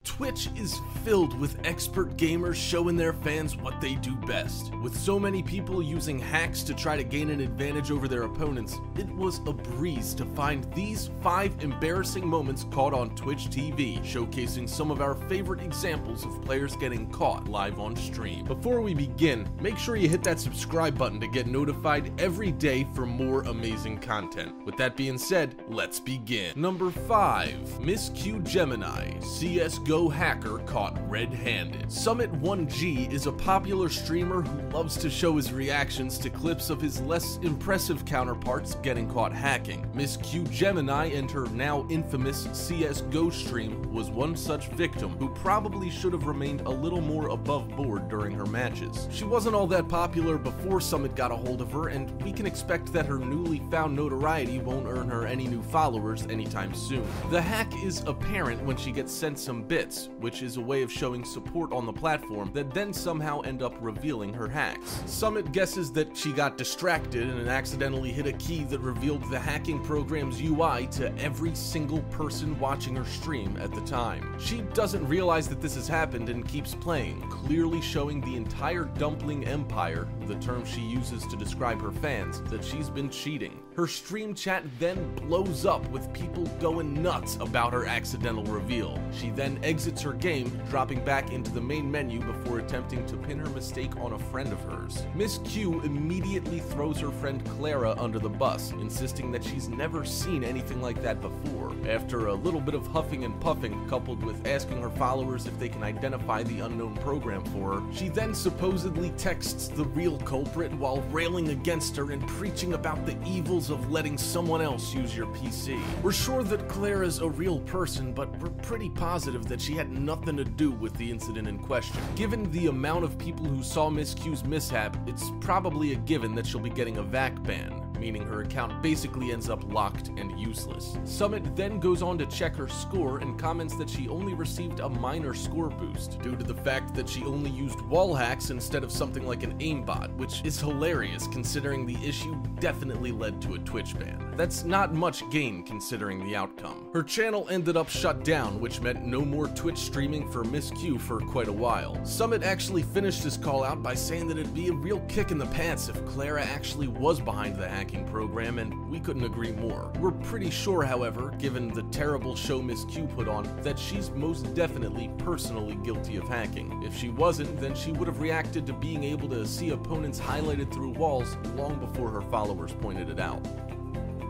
Twitch is filled with expert gamers showing their fans what they do best. With so many people using hacks to try to gain an advantage over their opponents, it was a breeze to find these 5 embarrassing moments caught on Twitch TV, showcasing some of our favorite examples of players getting caught live on stream. Before we begin, make sure you hit that subscribe button to get notified every day for more amazing content. With that being said, let's begin. Number 5. Miss Q Gemini, CSGO hacker caught red-handed. Summit1G is a popular streamer who loves to show his reactions to clips of his less impressive counterparts getting caught hacking. Miss Q Gemini and her now infamous CSGO stream was one such victim who probably should have remained a little more above board during her matches. She wasn't all that popular before Summit got a hold of her, and we can expect that her newly found notoriety won't earn her any new followers anytime soon. The hack is apparent when she gets sent some bits, which is a way of showing support on the platform that then somehow end up revealing her hacks. Summit guesses that she got distracted and accidentally hit a key that revealed the hacking program's UI to every single person watching her stream at the time. She doesn't realize that this has happened and keeps playing, clearly showing the entire dumpling empire, the term she uses to describe her fans, that she's been cheating. Her stream chat then blows up with people going nuts about her accidental reveal. She then exits her game, dropping back into the main menu before attempting to pin her mistake on a friend of hers. Miss Q immediately throws her friend Clara under the bus, insisting that she's never seen anything like that before. After a little bit of huffing and puffing, coupled with asking her followers if they can identify the unknown program for her, she then supposedly texts the real culprit while railing against her and preaching about the evils of letting someone else use your PC. We're sure that Clara's a real person, but we're pretty positive that she had nothing to do with the incident in question. Given the amount of people who saw Miss Q's mishap, it's probably a given that she'll be getting a VAC ban, meaning her account basically ends up locked and useless. Summit then goes on to check her score and comments that she only received a minor score boost due to the fact that she only used wall hacks instead of something like an aimbot, which is hilarious considering the issue definitely led to a Twitch ban. That's not much gain considering the outcome. Her channel ended up shut down, which meant no more Twitch streaming for Miss Q for quite a while. Summit actually finished his call out by saying that it'd be a real kick in the pants if Clara actually was behind the hacking program, and we couldn't agree more. We're pretty sure, however, given the terrible show Miss Q put on, that she's most definitely personally guilty of hacking. If she wasn't, then she would have reacted to being able to see opponents highlighted through walls long before her followers pointed it out.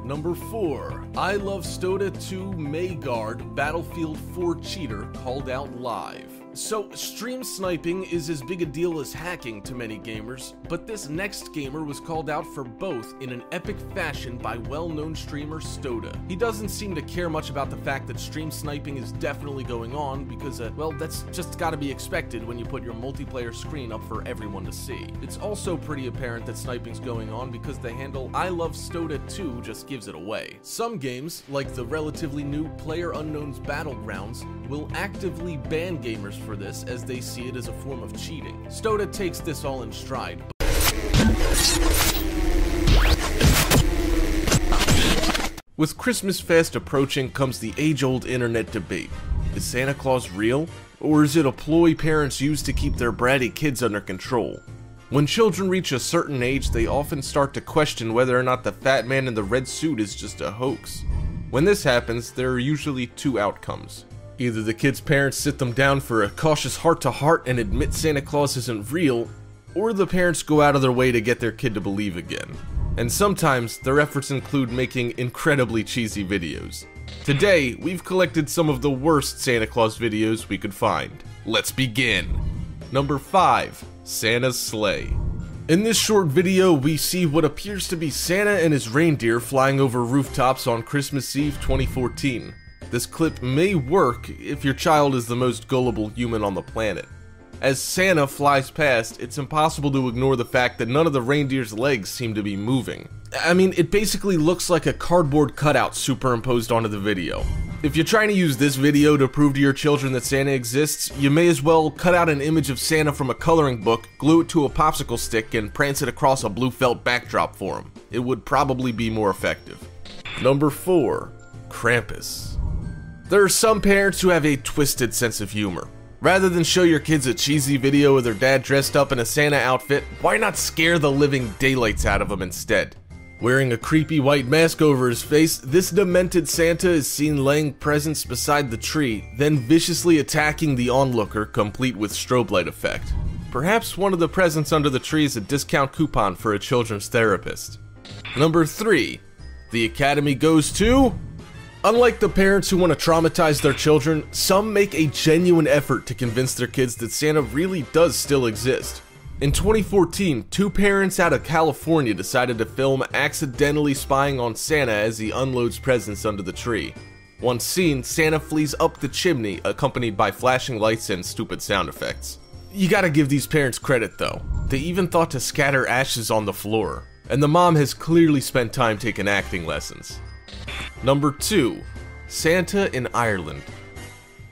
Number 4. I Love Stoda 2 Mayguard Battlefield 4 cheater called out live. So, stream sniping is as big a deal as hacking to many gamers, but this next gamer was called out for both in an epic fashion by well-known streamer Stoda. He doesn't seem to care much about the fact that stream sniping is definitely going on because, well, that's just gotta be expected when you put your multiplayer screen up for everyone to see. It's also pretty apparent that sniping's going on because the handle I Love Stoda 2 just gives it away. Some games, like the relatively new PlayerUnknown's Battlegrounds, will actively ban gamers for this as they see it as a form of cheating. Stoda takes this all in stride. With Christmas fast approaching comes the age-old internet debate. Is Santa Claus real? Or is it a ploy parents use to keep their bratty kids under control? When children reach a certain age, they often start to question whether or not the fat man in the red suit is just a hoax. When this happens, there are usually 2 outcomes. Either the kid's parents sit them down for a cautious heart-to-heart and admit Santa Claus isn't real, or the parents go out of their way to get their kid to believe again. And sometimes, their efforts include making incredibly cheesy videos. Today, we've collected some of the worst Santa Claus videos we could find. Let's begin! Number 5. Santa's Sleigh. In this short video, we see what appears to be Santa and his reindeer flying over rooftops on Christmas Eve 2014. This clip may work if your child is the most gullible human on the planet. As Santa flies past, it's impossible to ignore the fact that none of the reindeer's legs seem to be moving. I mean, it basically looks like a cardboard cutout superimposed onto the video. If you're trying to use this video to prove to your children that Santa exists, you may as well cut out an image of Santa from a coloring book, glue it to a popsicle stick, and prance it across a blue felt backdrop for him. It would probably be more effective. Number 4. Krampus. There are some parents who have a twisted sense of humor. Rather than show your kids a cheesy video of their dad dressed up in a Santa outfit, why not scare the living daylights out of him instead? Wearing a creepy white mask over his face, this demented Santa is seen laying presents beside the tree, then viciously attacking the onlooker, complete with strobe light effect. Perhaps one of the presents under the tree is a discount coupon for a children's therapist. Number 3. The Academy goes to... Unlike the parents who want to traumatize their children, some make a genuine effort to convince their kids that Santa really does still exist. In 2014, 2 parents out of California decided to film accidentally spying on Santa as he unloads presents under the tree. Once seen, Santa flees up the chimney, accompanied by flashing lights and stupid sound effects. You gotta give these parents credit though. They even thought to scatter ashes on the floor. And the mom has clearly spent time taking acting lessons. Number 2. Santa in Ireland.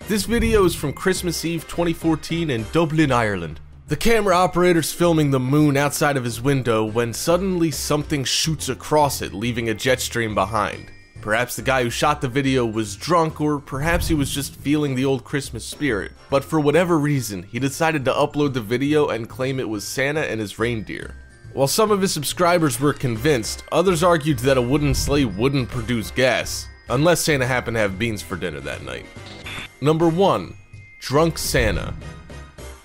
This video is from Christmas Eve 2014 in Dublin, Ireland. The camera operator's filming the moon outside of his window when suddenly something shoots across it, leaving a jet stream behind. Perhaps the guy who shot the video was drunk, or perhaps he was just feeling the old Christmas spirit, but for whatever reason, he decided to upload the video and claim it was Santa and his reindeer. While some of his subscribers were convinced, others argued that a wooden sleigh wouldn't produce gas, unless Santa happened to have beans for dinner that night. Number 1. Drunk Santa.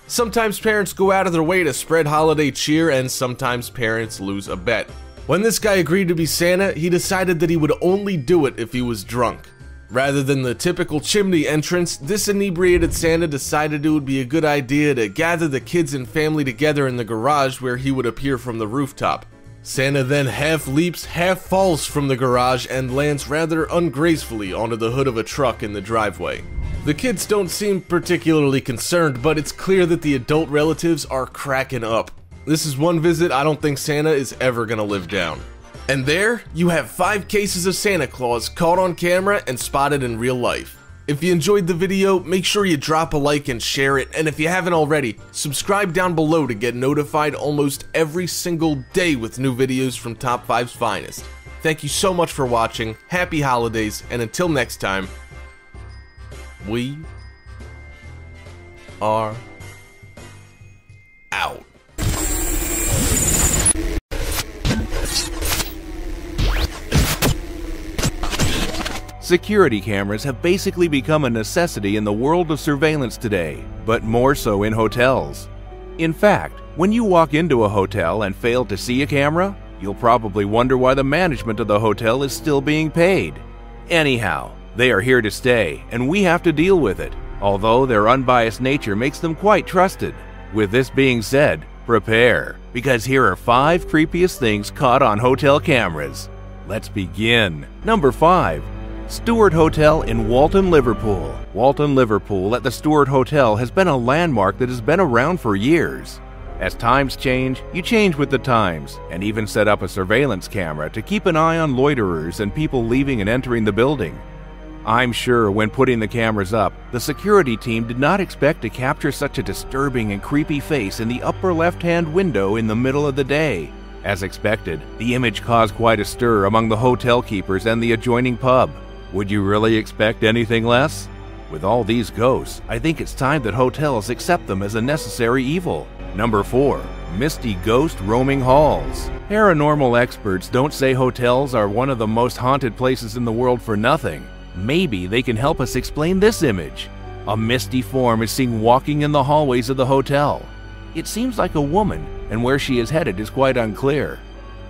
Sometimes parents go out of their way to spread holiday cheer, and sometimes parents lose a bet. When this guy agreed to be Santa, he decided that he would only do it if he was drunk. Rather than the typical chimney entrance, this inebriated Santa decided it would be a good idea to gather the kids and family together in the garage where he would appear from the rooftop. Santa then half leaps, half falls from the garage and lands rather ungracefully onto the hood of a truck in the driveway. The kids don't seem particularly concerned, but it's clear that the adult relatives are cracking up. This is one visit I don't think Santa is ever gonna live down. And there, you have 5 cases of Santa Claus caught on camera and spotted in real life. If you enjoyed the video, make sure you drop a like and share it, and if you haven't already, subscribe down below to get notified almost every single day with new videos from Top 5's finest. Thank you so much for watching, happy holidays, and until next time, we are out. Security cameras have basically become a necessity in the world of surveillance today, but more so in hotels. In fact, when you walk into a hotel and fail to see a camera, you'll probably wonder why the management of the hotel is still being paid. Anyhow, they are here to stay, and we have to deal with it, although their unbiased nature makes them quite trusted. With this being said, prepare, because here are 5 creepiest things caught on hotel cameras. Let's begin. Number 5. Stewart Hotel in Walton, Liverpool. Walton, Liverpool at the Stewart Hotel has been a landmark that has been around for years. As times change, you change with the times, and even set up a surveillance camera to keep an eye on loiterers and people leaving and entering the building. I'm sure when putting the cameras up, the security team did not expect to capture such a disturbing and creepy face in the upper left-hand window in the middle of the day. As expected, the image caused quite a stir among the hotel keepers and the adjoining pub. Would you really expect anything less? With all these ghosts, I think it's time that hotels accept them as a necessary evil. Number 4. Misty ghost roaming halls. Paranormal experts don't say hotels are one of the most haunted places in the world for nothing. Maybe they can help us explain this image. A misty form is seen walking in the hallways of the hotel. It seems like a woman, and where she is headed is quite unclear.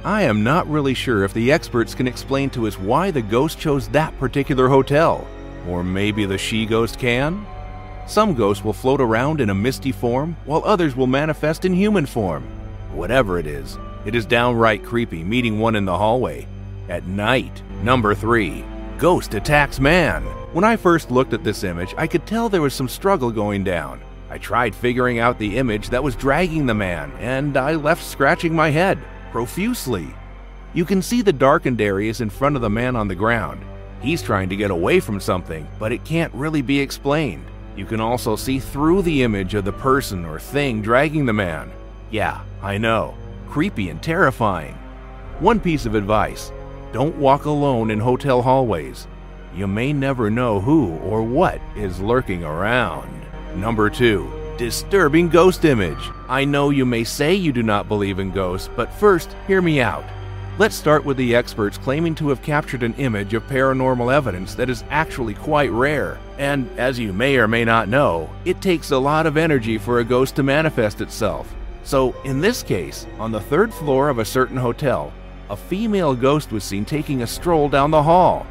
I am not really sure if the experts can explain to us why the ghost chose that particular hotel. Or maybe the she-ghost can? Some ghosts will float around in a misty form, while others will manifest in human form. Whatever it is downright creepy meeting one in the hallway. At night. Number 3. Ghost attacks man. When I first looked at this image, I could tell there was some struggle going down. I tried figuring out the image that was dragging the man, and I left scratching my head profusely. You can see the darkened areas in front of the man on the ground. He's trying to get away from something, but it can't really be explained. You can also see through the image of the person or thing dragging the man. Yeah, I know. Creepy and terrifying. One piece of advice: don't walk alone in hotel hallways. You may never know who or what is lurking around. Number 2. Disturbing ghost image. I know you may say you do not believe in ghosts, but first, hear me out. Let's start with the experts claiming to have captured an image of paranormal evidence that is actually quite rare. And as you may or may not know, it takes a lot of energy for a ghost to manifest itself. So in this case, on the 3rd floor of a certain hotel, a female ghost was seen taking a stroll down the hall.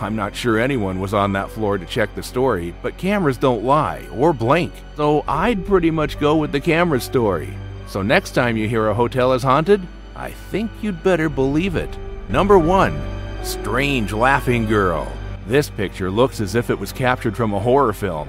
I'm not sure anyone was on that floor to check the story, but cameras don't lie or blink, so I'd pretty much go with the camera story. So next time you hear a hotel is haunted, I think you'd better believe it. Number 1. Strange laughing girl. This picture looks as if it was captured from a horror film.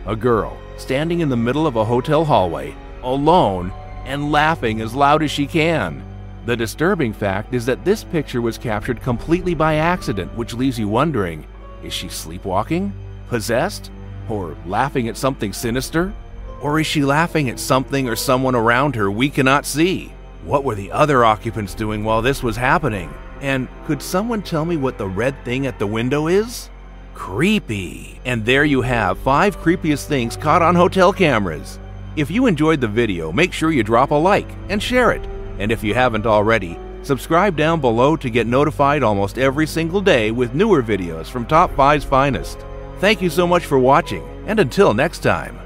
A girl standing in the middle of a hotel hallway, alone, and laughing as loud as she can. The disturbing fact is that this picture was captured completely by accident, which leaves you wondering, is she sleepwalking? Possessed? Or laughing at something sinister? Or is she laughing at something or someone around her we cannot see? What were the other occupants doing while this was happening? And could someone tell me what the red thing at the window is? Creepy! And there you have 5 creepiest things caught on hotel cameras. If you enjoyed the video, make sure you drop a like and share it. And if you haven't already, subscribe down below to get notified almost every single day with newer videos from Top 5's finest. Thank you so much for watching, and until next time,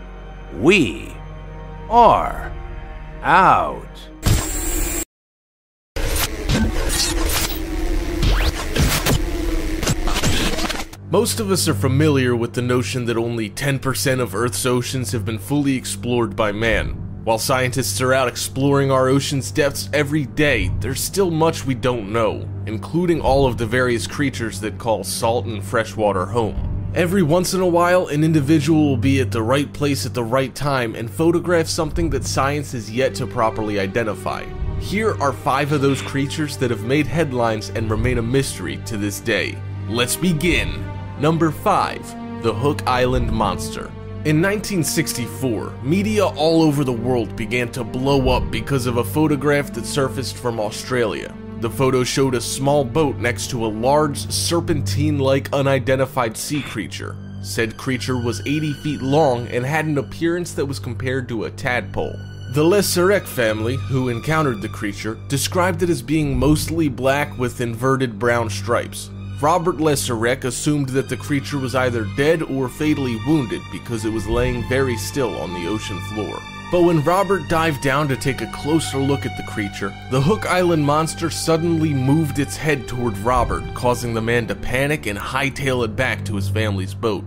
we are out. Most of us are familiar with the notion that only 10% of Earth's oceans have been fully explored by man. While scientists are out exploring our ocean's depths every day, there's still much we don't know, including all of the various creatures that call salt and freshwater home. Every once in a while, an individual will be at the right place at the right time and photograph something that science has yet to properly identify. Here are 5 of those creatures that have made headlines and remain a mystery to this day. Let's begin. Number 5. The Hook Island Monster. In 1964, media all over the world began to blow up because of a photograph that surfaced from Australia. The photo showed a small boat next to a large, serpentine-like unidentified sea creature. Said creature was 80 feet long and had an appearance that was compared to a tadpole. The Le Serec family, who encountered the creature, described it as being mostly black with inverted brown stripes. Robert Le Serec assumed that the creature was either dead or fatally wounded because it was laying very still on the ocean floor. But when Robert dived down to take a closer look at the creature, the Hook Island monster suddenly moved its head toward Robert, causing the man to panic and hightail it back to his family's boat.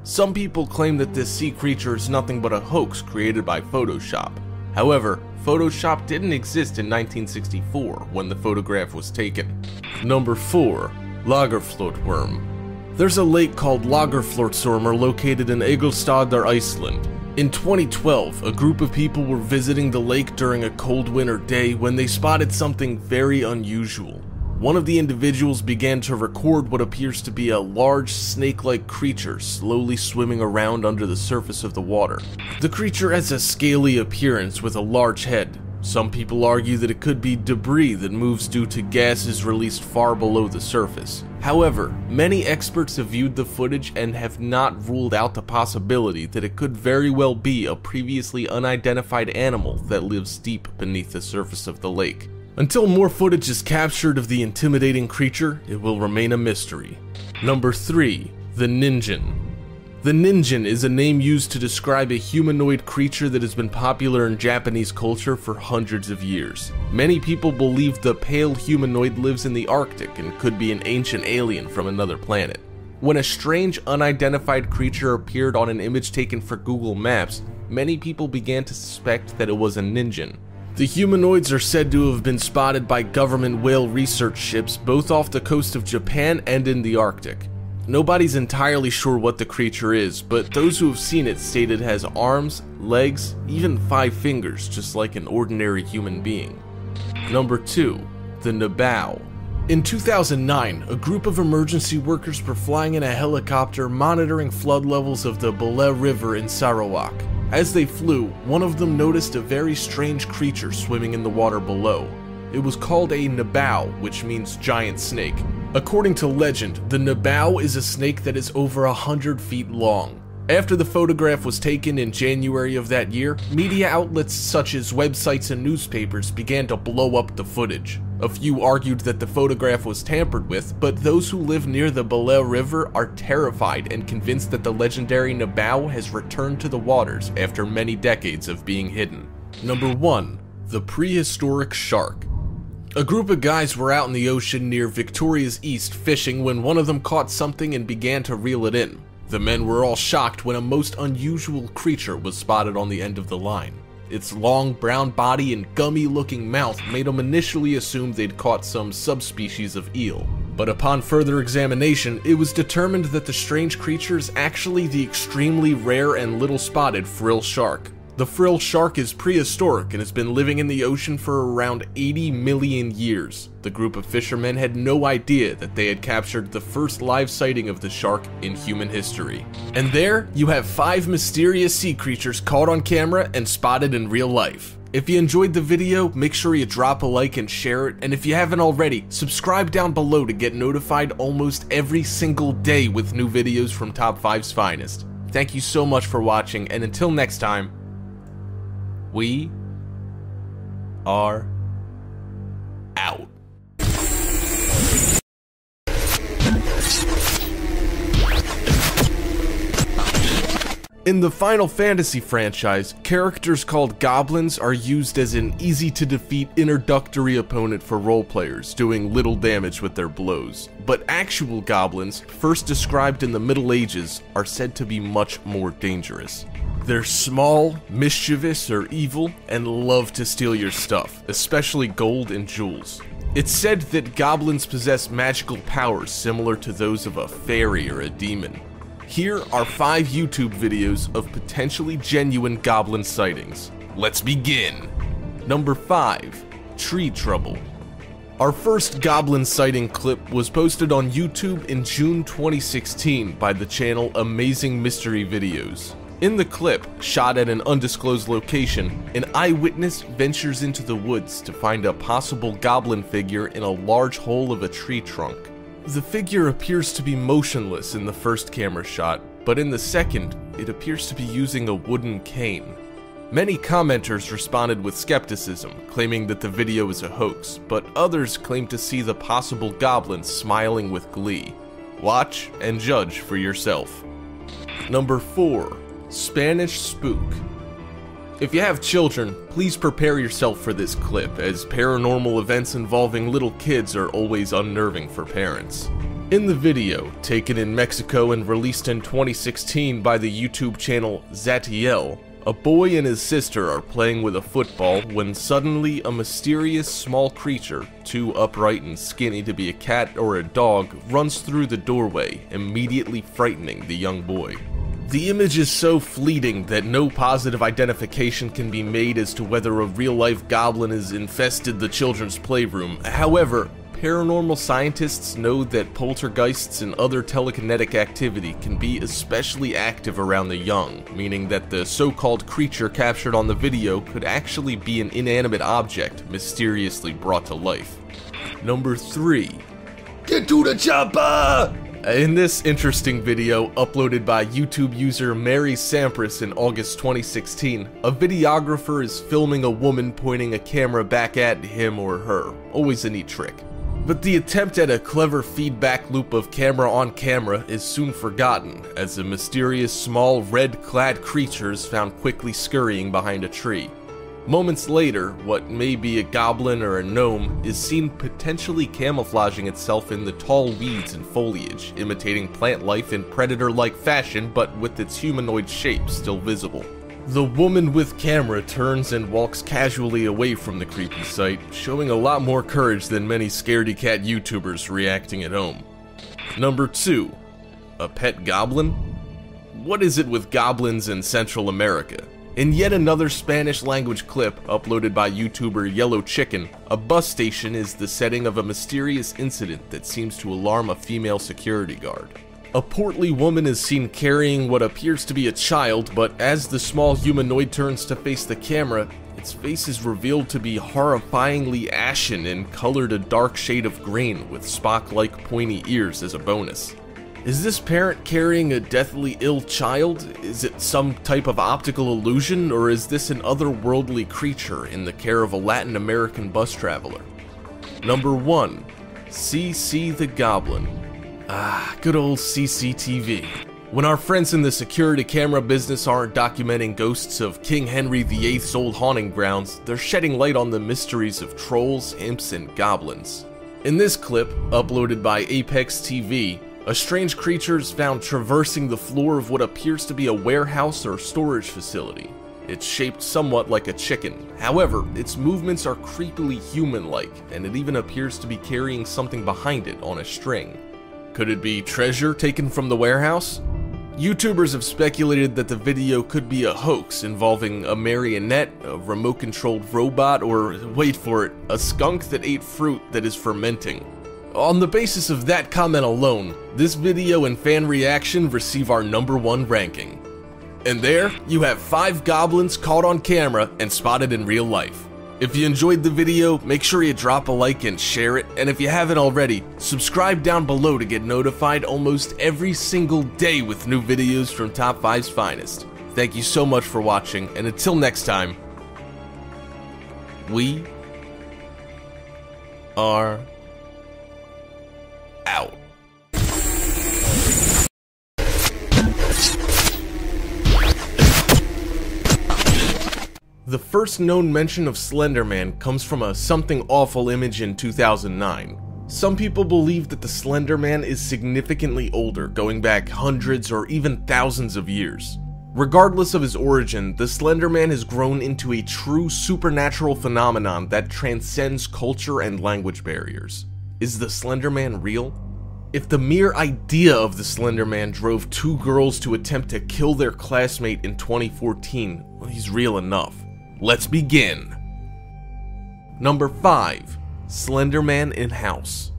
Some people claim that this sea creature is nothing but a hoax created by Photoshop. However, Photoshop didn't exist in 1964 when the photograph was taken. Number 4. Lagerflot worm. There's a lake called Lagerflotsormer located in Egilstaðir, Iceland. In 2012, a group of people were visiting the lake during a cold winter day when they spotted something very unusual. One of the individuals began to record what appears to be a large snake-like creature slowly swimming around under the surface of the water. The creature has a scaly appearance with a large head. Some people argue that it could be debris that moves due to gases released far below the surface. However, many experts have viewed the footage and have not ruled out the possibility that it could very well be a previously unidentified animal that lives deep beneath the surface of the lake. Until more footage is captured of the intimidating creature, it will remain a mystery. Number 3. The Ninjin. The Ninjin is a name used to describe a humanoid creature that has been popular in Japanese culture for hundreds of years. Many people believe the pale humanoid lives in the Arctic and could be an ancient alien from another planet. When a strange, unidentified creature appeared on an image taken for Google Maps, many people began to suspect that it was a Ninjin. The humanoids are said to have been spotted by government whale research ships both off the coast of Japan and in the Arctic. Nobody's entirely sure what the creature is, but those who have seen it state it has arms, legs, even 5 fingers, just like an ordinary human being. Number 2. The Nabao. In 2009, a group of emergency workers were flying in a helicopter monitoring flood levels of the Bele River in Sarawak. As they flew, one of them noticed a very strange creature swimming in the water below. It was called a Nabao, which means giant snake. According to legend, the Nabao is a snake that is over 100 feet long. After the photograph was taken in January of that year, media outlets such as websites and newspapers began to blow up the footage. A few argued that the photograph was tampered with, but those who live near the Bele River are terrified and convinced that the legendary Nabao has returned to the waters after many decades of being hidden. Number 1. The Prehistoric Shark. A group of guys were out in the ocean near Victoria's East fishing when one of them caught something and began to reel it in. The men were all shocked when a most unusual creature was spotted on the end of the line. Its long brown body and gummy-looking mouth made them initially assume they'd caught some subspecies of eel. But upon further examination, it was determined that the strange creature is actually the extremely rare and little spotted frill shark. The frill shark is prehistoric and has been living in the ocean for around 80 million years. The group of fishermen had no idea that they had captured the first live sighting of the shark in human history. And there, you have 5 mysterious sea creatures caught on camera and spotted in real life. If you enjoyed the video, make sure you drop a like and share it, and if you haven't already, subscribe down below to get notified almost every single day with new videos from Top 5's finest. Thank you so much for watching, and until next time, we are out. In the Final Fantasy franchise, characters called goblins are used as an easy-to-defeat introductory opponent for roleplayers, doing little damage with their blows. But actual goblins, first described in the Middle Ages, are said to be much more dangerous. They're small, mischievous, or evil, and love to steal your stuff, especially gold and jewels. It's said that goblins possess magical powers similar to those of a fairy or a demon. Here are 5 YouTube videos of potentially genuine goblin sightings. Let's begin! Number 5. Tree Trouble. Our first goblin sighting clip was posted on YouTube in June 2016 by the channel Amazing Mystery Videos. In the clip, shot at an undisclosed location, an eyewitness ventures into the woods to find a possible goblin figure in a large hole of a tree trunk. The figure appears to be motionless in the first camera shot, but in the second, it appears to be using a wooden cane. Many commenters responded with skepticism, claiming that the video is a hoax, but others claim to see the possible goblin smiling with glee. Watch and judge for yourself. Number 4. Spanish Spook. If you have children, please prepare yourself for this clip, as paranormal events involving little kids are always unnerving for parents. In the video, taken in Mexico and released in 2016 by the YouTube channel Zatiel, a boy and his sister are playing with a football when suddenly a mysterious small creature, too upright and skinny to be a cat or a dog, runs through the doorway, immediately frightening the young boy. The image is so fleeting that no positive identification can be made as to whether a real-life goblin has infested the children's playroom. However, paranormal scientists know that poltergeists and other telekinetic activity can be especially active around the young, meaning that the so-called creature captured on the video could actually be an inanimate object mysteriously brought to life. Number 3. Get to the chopper! In this interesting video, uploaded by YouTube user Mary Sampras in August 2016, a videographer is filming a woman pointing a camera back at him or her. Always a neat trick. But the attempt at a clever feedback loop of camera on camera is soon forgotten, as a mysterious small red-clad creature is found quickly scurrying behind a tree. Moments later, what may be a goblin or a gnome is seen potentially camouflaging itself in the tall weeds and foliage, imitating plant life in predator-like fashion but with its humanoid shape still visible. The woman with camera turns and walks casually away from the creepy sight, showing a lot more courage than many scaredy cat YouTubers reacting at home. Number 2. A pet goblin? What is it with goblins in Central America? In yet another Spanish language clip uploaded by YouTuber Yellow Chicken, a bus station is the setting of a mysterious incident that seems to alarm a female security guard. A portly woman is seen carrying what appears to be a child, but as the small humanoid turns to face the camera, its face is revealed to be horrifyingly ashen and colored a dark shade of green with Spock-like pointy ears as a bonus. Is this parent carrying a deathly ill child? Is it some type of optical illusion, or is this an otherworldly creature in the care of a Latin American bus traveler? Number 1. CC the Goblin. Good old CCTV. When our friends in the security camera business aren't documenting ghosts of King Henry VIII's old haunting grounds, they're shedding light on the mysteries of trolls, imps, and goblins. In this clip, uploaded by Apex TV, a strange creature is found traversing the floor of what appears to be a warehouse or storage facility. It's shaped somewhat like a chicken. However, its movements are creepily human-like, and it even appears to be carrying something behind it on a string. Could it be treasure taken from the warehouse? YouTubers have speculated that the video could be a hoax involving a marionette, a remote-controlled robot, or, wait for it, a skunk that ate fruit that is fermenting. On the basis of that comment alone, this video and fan reaction receive our number 1 ranking. And there, you have 5 goblins caught on camera and spotted in real life. If you enjoyed the video, make sure you drop a like and share it, and if you haven't already, subscribe down below to get notified almost every single day with new videos from Top 5's finest. Thank you so much for watching, and until next time, we are out. The first known mention of Slender Man comes from a Something Awful image in 2009. Some people believe that the Slender Man is significantly older, going back hundreds or even thousands of years. Regardless of his origin, the Slender Man has grown into a true supernatural phenomenon that transcends culture and language barriers. Is the Slender Man real? If the mere idea of the Slender Man drove 2 girls to attempt to kill their classmate in 2014, well, he's real enough. Let's begin. Number 5. Slender Man in House.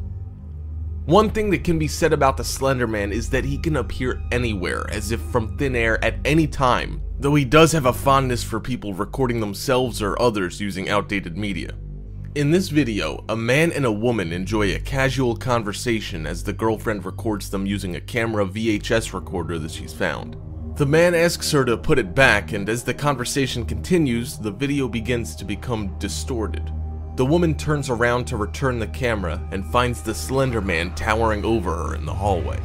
One thing that can be said about the Slender Man is that he can appear anywhere, as if from thin air at any time, though he does have a fondness for people recording themselves or others using outdated media. In this video, a man and a woman enjoy a casual conversation as the girlfriend records them using a camera VHS recorder that she's found. The man asks her to put it back, and as the conversation continues, the video begins to become distorted. The woman turns around to return the camera and finds the Slender Man towering over her in the hallway.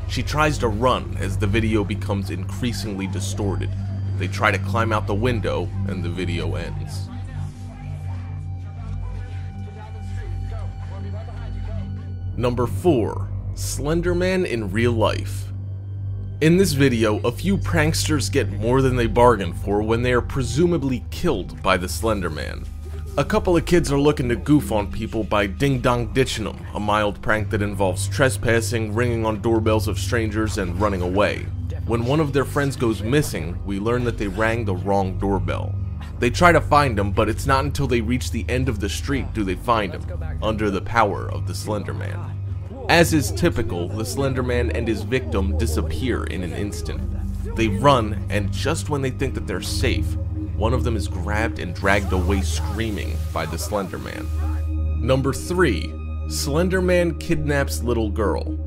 She tries to run as the video becomes increasingly distorted. They try to climb out the window, and the video ends. Number 4. Slender Man in real life. In this video, a few pranksters get more than they bargained for when they are presumably killed by the Slender Man. A couple of kids are looking to goof on people by ding-dong ditching them, a mild prank that involves trespassing, ringing on doorbells of strangers, and running away. When one of their friends goes missing, we learn that they rang the wrong doorbell. They try to find him, but it's not until they reach the end of the street do they find him, under the power of the Slender Man. As is typical, the Slender Man and his victim disappear in an instant. They run, and just when they think that they're safe, one of them is grabbed and dragged away screaming by the Slender Man. Number 3. Slender Man kidnaps little girl.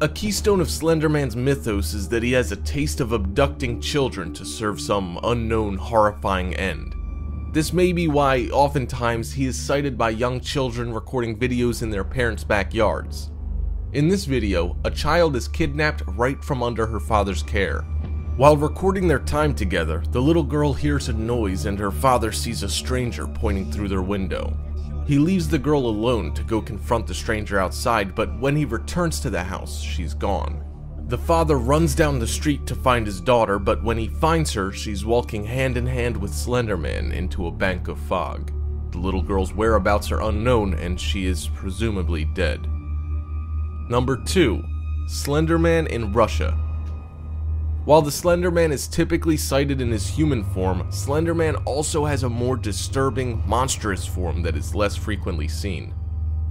A keystone of Slender Man's mythos is that he has a taste of abducting children to serve some unknown horrifying end. This may be why oftentimes he is cited by young children recording videos in their parents' backyards. In this video, a child is kidnapped right from under her father's care. While recording their time together, the little girl hears a noise and her father sees a stranger pointing through their window. He leaves the girl alone to go confront the stranger outside, but when he returns to the house, she's gone. The father runs down the street to find his daughter, but when he finds her, she's walking hand in hand with Slender Man into a bank of fog. The little girl's whereabouts are unknown, and she is presumably dead. Number 2. Slenderman in Russia. While the Slenderman is typically sighted in his human form, Slenderman also has a more disturbing, monstrous form that is less frequently seen.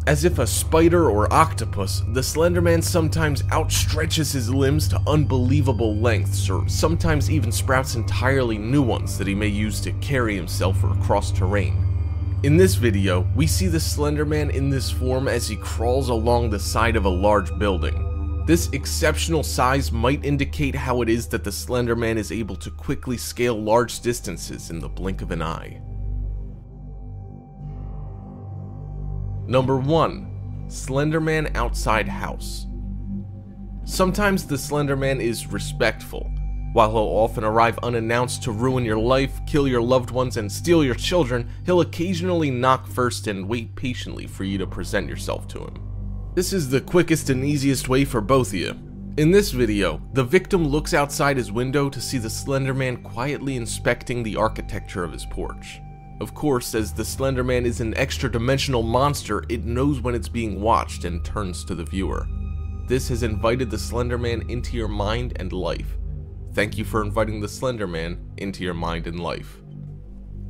As if a spider or octopus, the Slenderman sometimes outstretches his limbs to unbelievable lengths, or sometimes even sprouts entirely new ones that he may use to carry himself or across terrain. In this video, we see the Slenderman in this form as he crawls along the side of a large building. This exceptional size might indicate how it is that the Slenderman is able to quickly scale large distances in the blink of an eye. Number 1. Slenderman outside house. Sometimes the Slenderman is respectful. While he'll often arrive unannounced to ruin your life, kill your loved ones, and steal your children, he'll occasionally knock first and wait patiently for you to present yourself to him. This is the quickest and easiest way for both of you. In this video, the victim looks outside his window to see the Slenderman quietly inspecting the architecture of his porch. Of course, as the Slenderman is an extra-dimensional monster, it knows when it's being watched and turns to the viewer. This has invited the Slenderman into your mind and life. Thank you for inviting the Slenderman into your mind and life.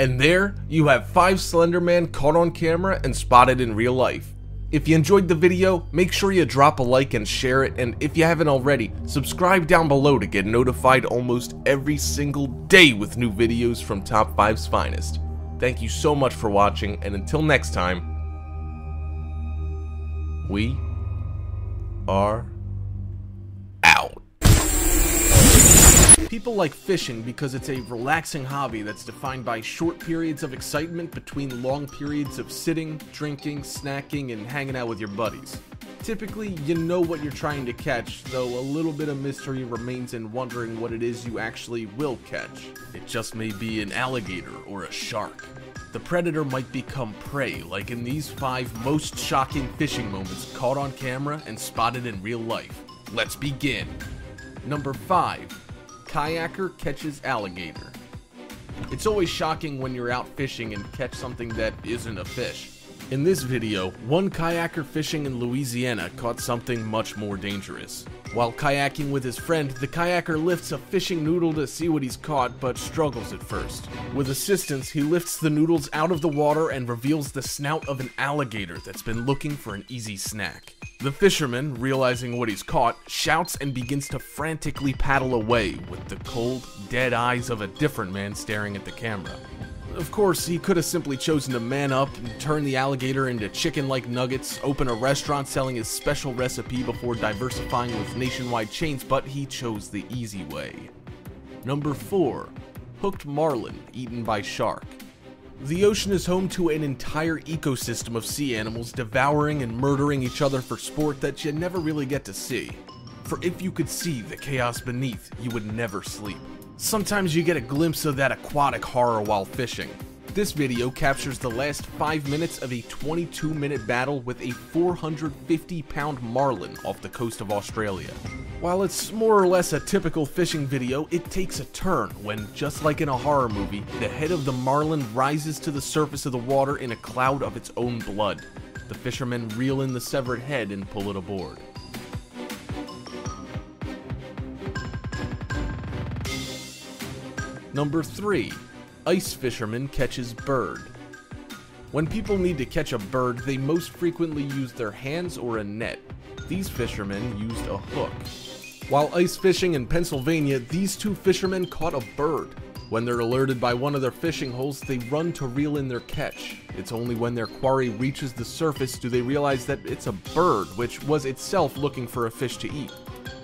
And there, you have 5 Slenderman caught on camera and spotted in real life. If you enjoyed the video, make sure you drop a like and share it, and if you haven't already, subscribe down below to get notified almost every single day with new videos from Top 5's finest. Thank you so much for watching, and until next time, we are out. People like fishing because it's a relaxing hobby that's defined by short periods of excitement between long periods of sitting, drinking, snacking, and hanging out with your buddies. Typically, you know what you're trying to catch, though a little bit of mystery remains in wondering what it is you actually will catch. It just may be an alligator or a shark. The predator might become prey, like in these 5 most shocking fishing moments caught on camera and spotted in real life. Let's begin. Number 5. Kayaker catches alligator. It's always shocking when you're out fishing and catch something that isn't a fish. In this video, one kayaker fishing in Louisiana caught something much more dangerous. While kayaking with his friend, the kayaker lifts a fishing noodle to see what he's caught, but struggles at first. With assistance, he lifts the noodles out of the water and reveals the snout of an alligator that's been looking for an easy snack. The fisherman, realizing what he's caught, shouts and begins to frantically paddle away, with the cold, dead eyes of a different man staring at the camera. Of course, he could have simply chosen to man up and turn the alligator into chicken-like nuggets, open a restaurant selling his special recipe before diversifying with nationwide chains, but he chose the easy way. Number 4. Hooked marlin eaten by shark. The ocean is home to an entire ecosystem of sea animals devouring and murdering each other for sport that you never really get to see. For if you could see the chaos beneath, you would never sleep. Sometimes you get a glimpse of that aquatic horror while fishing. This video captures the last 5 minutes of a 22-minute battle with a 450-pound marlin off the coast of Australia. While it's more or less a typical fishing video, it takes a turn when, just like in a horror movie, the head of the marlin rises to the surface of the water in a cloud of its own blood. The fishermen reel in the severed head and pull it aboard. Number 3. Ice fisherman catches bird. When people need to catch a bird, they most frequently use their hands or a net. These fishermen used a hook. While ice fishing in Pennsylvania, these 2 fishermen caught a bird. When they're alerted by one of their fishing holes, they run to reel in their catch. It's only when their quarry reaches the surface do they realize that it's a bird, which was itself looking for a fish to eat.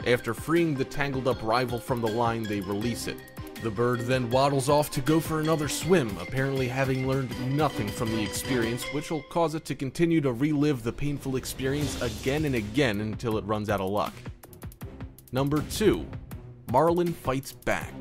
After freeing the tangled up rival from the line, they release it. The bird then waddles off to go for another swim, apparently having learned nothing from the experience, which will cause it to continue to relive the painful experience again and again until it runs out of luck. Number 2. Marlin fights back.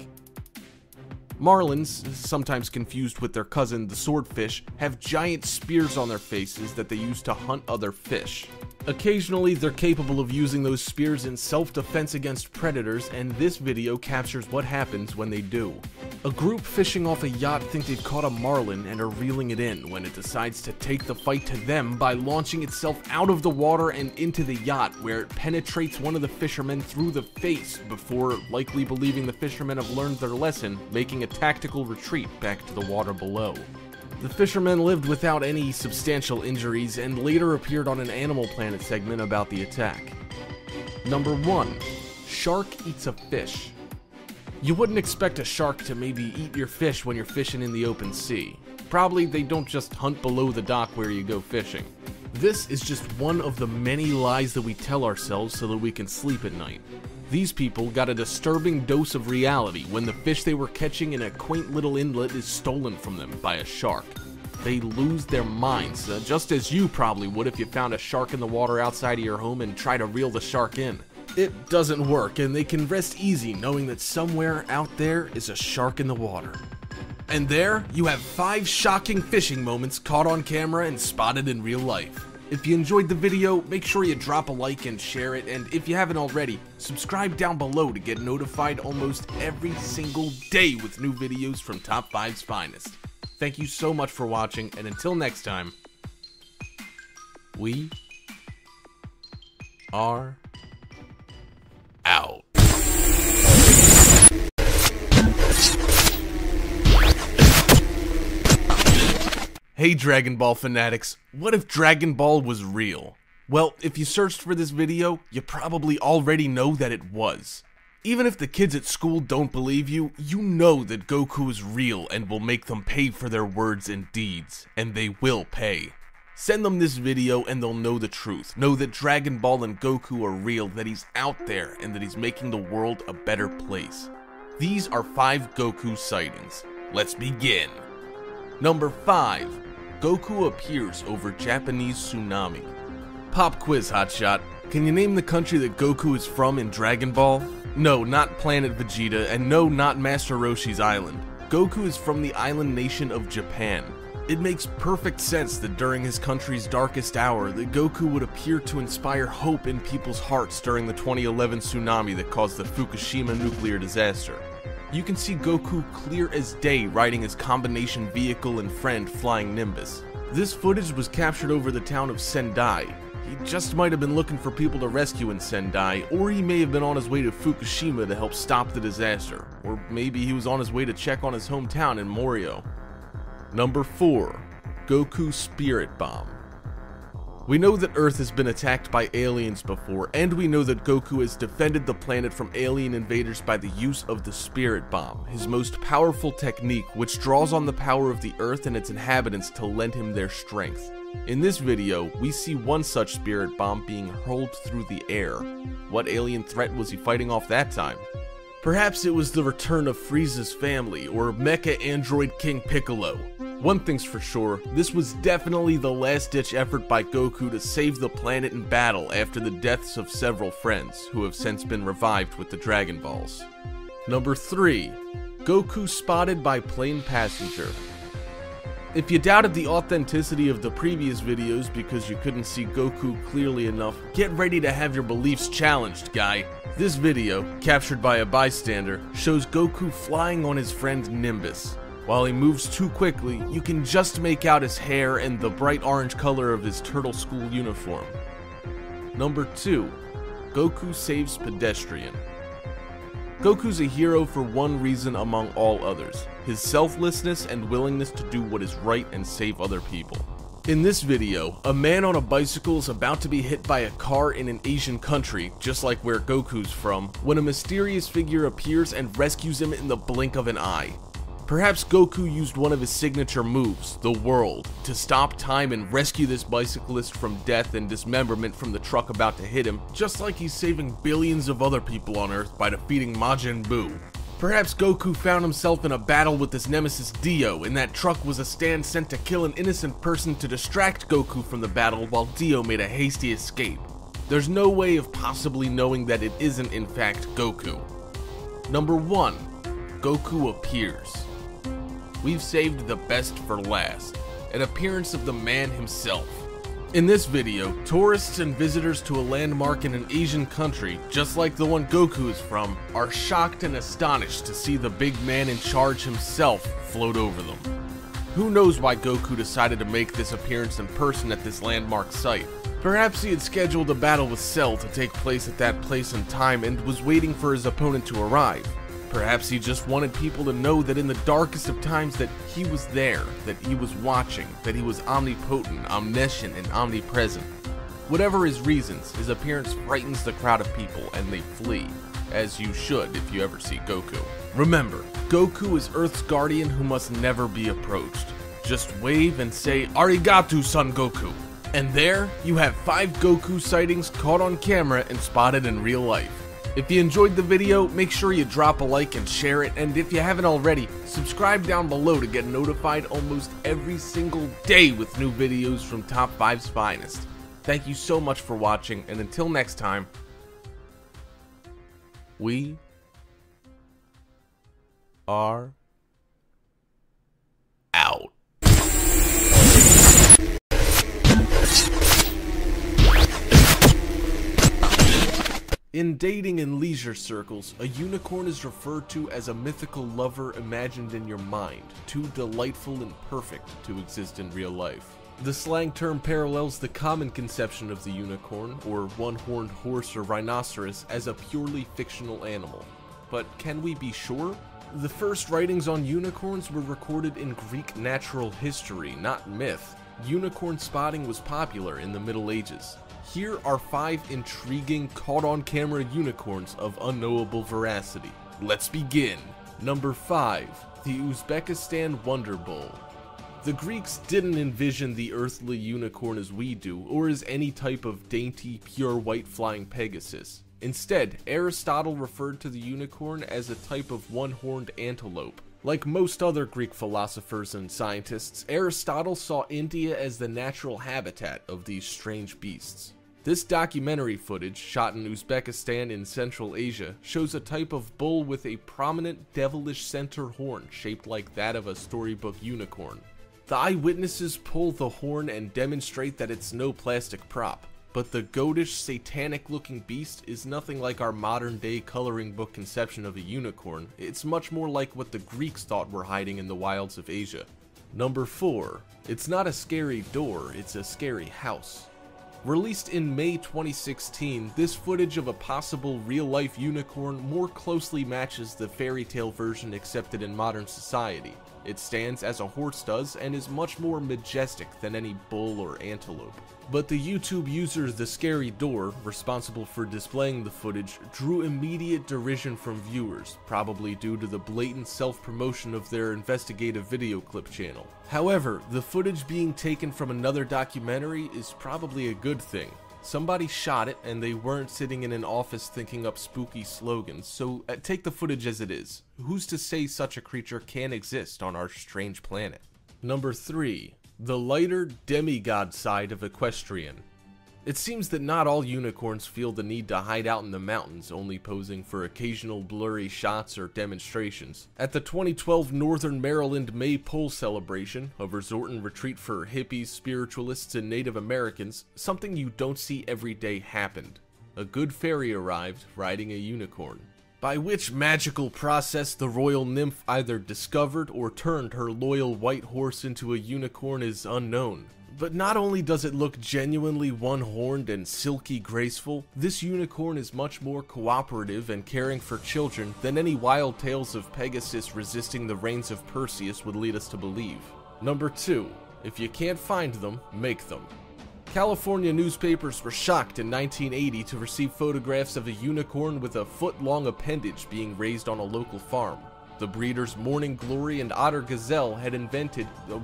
Marlins, sometimes confused with their cousin the swordfish, have giant spears on their faces that they use to hunt other fish. Occasionally, they're capable of using those spears in self-defense against predators, and this video captures what happens when they do. A group fishing off a yacht think they've caught a marlin and are reeling it in when it decides to take the fight to them by launching itself out of the water and into the yacht, where it penetrates one of the fishermen through the face before, likely believing the fishermen have learned their lesson, making a tactical retreat back to the water below. The fishermen lived without any substantial injuries and later appeared on an Animal Planet segment about the attack. Number 1. Shark eats a fish. You wouldn't expect a shark to maybe eat your fish when you're fishing in the open sea. Probably they don't just hunt below the dock where you go fishing. This is just one of the many lies that we tell ourselves so that we can sleep at night. These people got a disturbing dose of reality when the fish they were catching in a quaint little inlet is stolen from them by a shark. They lose their minds, just as you probably would if you found a shark in the water outside of your home and try to reel the shark in. It doesn't work, and they can rest easy knowing that somewhere out there is a shark in the water. And there, you have 5 shocking fishing moments caught on camera and spotted in real life. If you enjoyed the video, make sure you drop a like and share it, and if you haven't already, subscribe down below to get notified almost every single day with new videos from Top 5's finest. Thank you so much for watching, and until next time, we are out. Hey Dragon Ball fanatics, what if Dragon Ball was real? Well, if you searched for this video, you probably already know that it was. Even if the kids at school don't believe you, you know that Goku is real and will make them pay for their words and deeds, and they will pay. Send them this video and they'll know the truth. Know that Dragon Ball and Goku are real, that he's out there, and that he's making the world a better place. These are 5 Goku sightings. Let's begin. Number 5. Goku appears over Japanese tsunami. Pop quiz, hotshot. Can you name the country that Goku is from in Dragon Ball? No, not Planet Vegeta, and no, not Master Roshi's island. Goku is from the island nation of Japan. It makes perfect sense that during his country's darkest hour, that Goku would appear to inspire hope in people's hearts during the 2011 tsunami that caused the Fukushima nuclear disaster. You can see Goku clear as day riding his combination vehicle and friend flying Nimbus. This footage was captured over the town of Sendai. He just might have been looking for people to rescue in Sendai, or he may have been on his way to Fukushima to help stop the disaster, or maybe he was on his way to check on his hometown in Morio. Number 4. Goku Spirit Bomb. We know that Earth has been attacked by aliens before, and we know that Goku has defended the planet from alien invaders by the use of the Spirit Bomb, his most powerful technique which draws on the power of the Earth and its inhabitants to lend him their strength. In this video, we see one such Spirit Bomb being hurled through the air. What alien threat was he fighting off that time? Perhaps it was the return of Frieza's family, or Mecha Android King Piccolo. One thing's for sure, this was definitely the last-ditch effort by Goku to save the planet in battle after the deaths of several friends, who have since been revived with the Dragon Balls. Number 3. Goku spotted by plane passenger. If you doubted the authenticity of the previous videos because you couldn't see Goku clearly enough, get ready to have your beliefs challenged, guy. This video, captured by a bystander, shows Goku flying on his friend Nimbus. While he moves too quickly, you can just make out his hair and the bright orange color of his turtle school uniform. Number 2. Goku saves pedestrian. Goku's a hero for one reason among all others: his selflessness and willingness to do what is right and save other people. In this video, a man on a bicycle is about to be hit by a car in an Asian country, just like where Goku's from, when a mysterious figure appears and rescues him in the blink of an eye. Perhaps Goku used one of his signature moves, the Whirl, to stop time and rescue this bicyclist from death and dismemberment from the truck about to hit him, just like he's saving billions of other people on Earth by defeating Majin Buu. Perhaps Goku found himself in a battle with his nemesis Dio, and that truck was a stand sent to kill an innocent person to distract Goku from the battle while Dio made a hasty escape. There's no way of possibly knowing that it isn't in fact Goku. Number 1. Goku appears. We've saved the best for last, an appearance of the man himself. In this video, tourists and visitors to a landmark in an Asian country, just like the one Goku is from, are shocked and astonished to see the big man in charge himself float over them. Who knows why Goku decided to make this appearance in person at this landmark site? Perhaps he had scheduled a battle with Cell to take place at that place and time and was waiting for his opponent to arrive. Perhaps he just wanted people to know that in the darkest of times that he was there, that he was watching, that he was omnipotent, omniscient, and omnipresent. Whatever his reasons, his appearance frightens the crowd of people and they flee, as you should if you ever see Goku. Remember, Goku is Earth's guardian who must never be approached. Just wave and say, "Arigato, Son Goku." And there, you have 5 Goku sightings caught on camera and spotted in real life. If you enjoyed the video, make sure you drop a like and share it, and if you haven't already, subscribe down below to get notified almost every single day with new videos from Top 5's finest. Thank you so much for watching, and until next time, we are out. In dating and leisure circles, a unicorn is referred to as a mythical lover imagined in your mind, too delightful and perfect to exist in real life. The slang term parallels the common conception of the unicorn, or one-horned horse or rhinoceros, as a purely fictional animal. But can we be sure? The first writings on unicorns were recorded in Greek natural history, not myth. Unicorn spotting was popular in the Middle Ages. Here are 5 intriguing caught-on-camera unicorns of unknowable veracity. Let's begin. Number 5. The Uzbekistan Wonder Bull. The Greeks didn't envision the earthly unicorn as we do, or as any type of dainty, pure white flying Pegasus. Instead, Aristotle referred to the unicorn as a type of one-horned antelope. Like most other Greek philosophers and scientists, Aristotle saw India as the natural habitat of these strange beasts. This documentary footage, shot in Uzbekistan in Central Asia, shows a type of bull with a prominent devilish center horn shaped like that of a storybook unicorn. The eyewitnesses pull the horn and demonstrate that it's no plastic prop, but the goatish, satanic-looking beast is nothing like our modern-day coloring book conception of a unicorn. It's much more like what the Greeks thought were hiding in the wilds of Asia. Number 4. It's not a scary door, it's a scary house. Released in May 2016, this footage of a possible real-life unicorn more closely matches the fairy tale version accepted in modern society. It stands as a horse does and is much more majestic than any bull or antelope. But the YouTube user The Scary Door, responsible for displaying the footage, drew immediate derision from viewers, probably due to the blatant self-promotion of their investigative video clip channel. However, the footage being taken from another documentary is probably a good thing. Somebody shot it and they weren't sitting in an office thinking up spooky slogans, so take the footage as it is. Who's to say such a creature can exist on our strange planet? Number 3. The lighter demigod side of equestrian. It seems that not all unicorns feel the need to hide out in the mountains, only posing for occasional blurry shots or demonstrations. At the 2012 Northern Maryland Maypole celebration, a resort and retreat for hippies, spiritualists, and Native Americans, something you don't see every day happened. A good fairy arrived, riding a unicorn. By which magical process the royal nymph either discovered or turned her loyal white horse into a unicorn is unknown. But not only does it look genuinely one-horned and silky graceful, this unicorn is much more cooperative and caring for children than any wild tales of Pegasus resisting the reins of Perseus would lead us to believe. Number 2. If you can't find them, make them. California newspapers were shocked in 1980 to receive photographs of a unicorn with a foot-long appendage being raised on a local farm. The breeders Morning Glory and Otter Gazelle had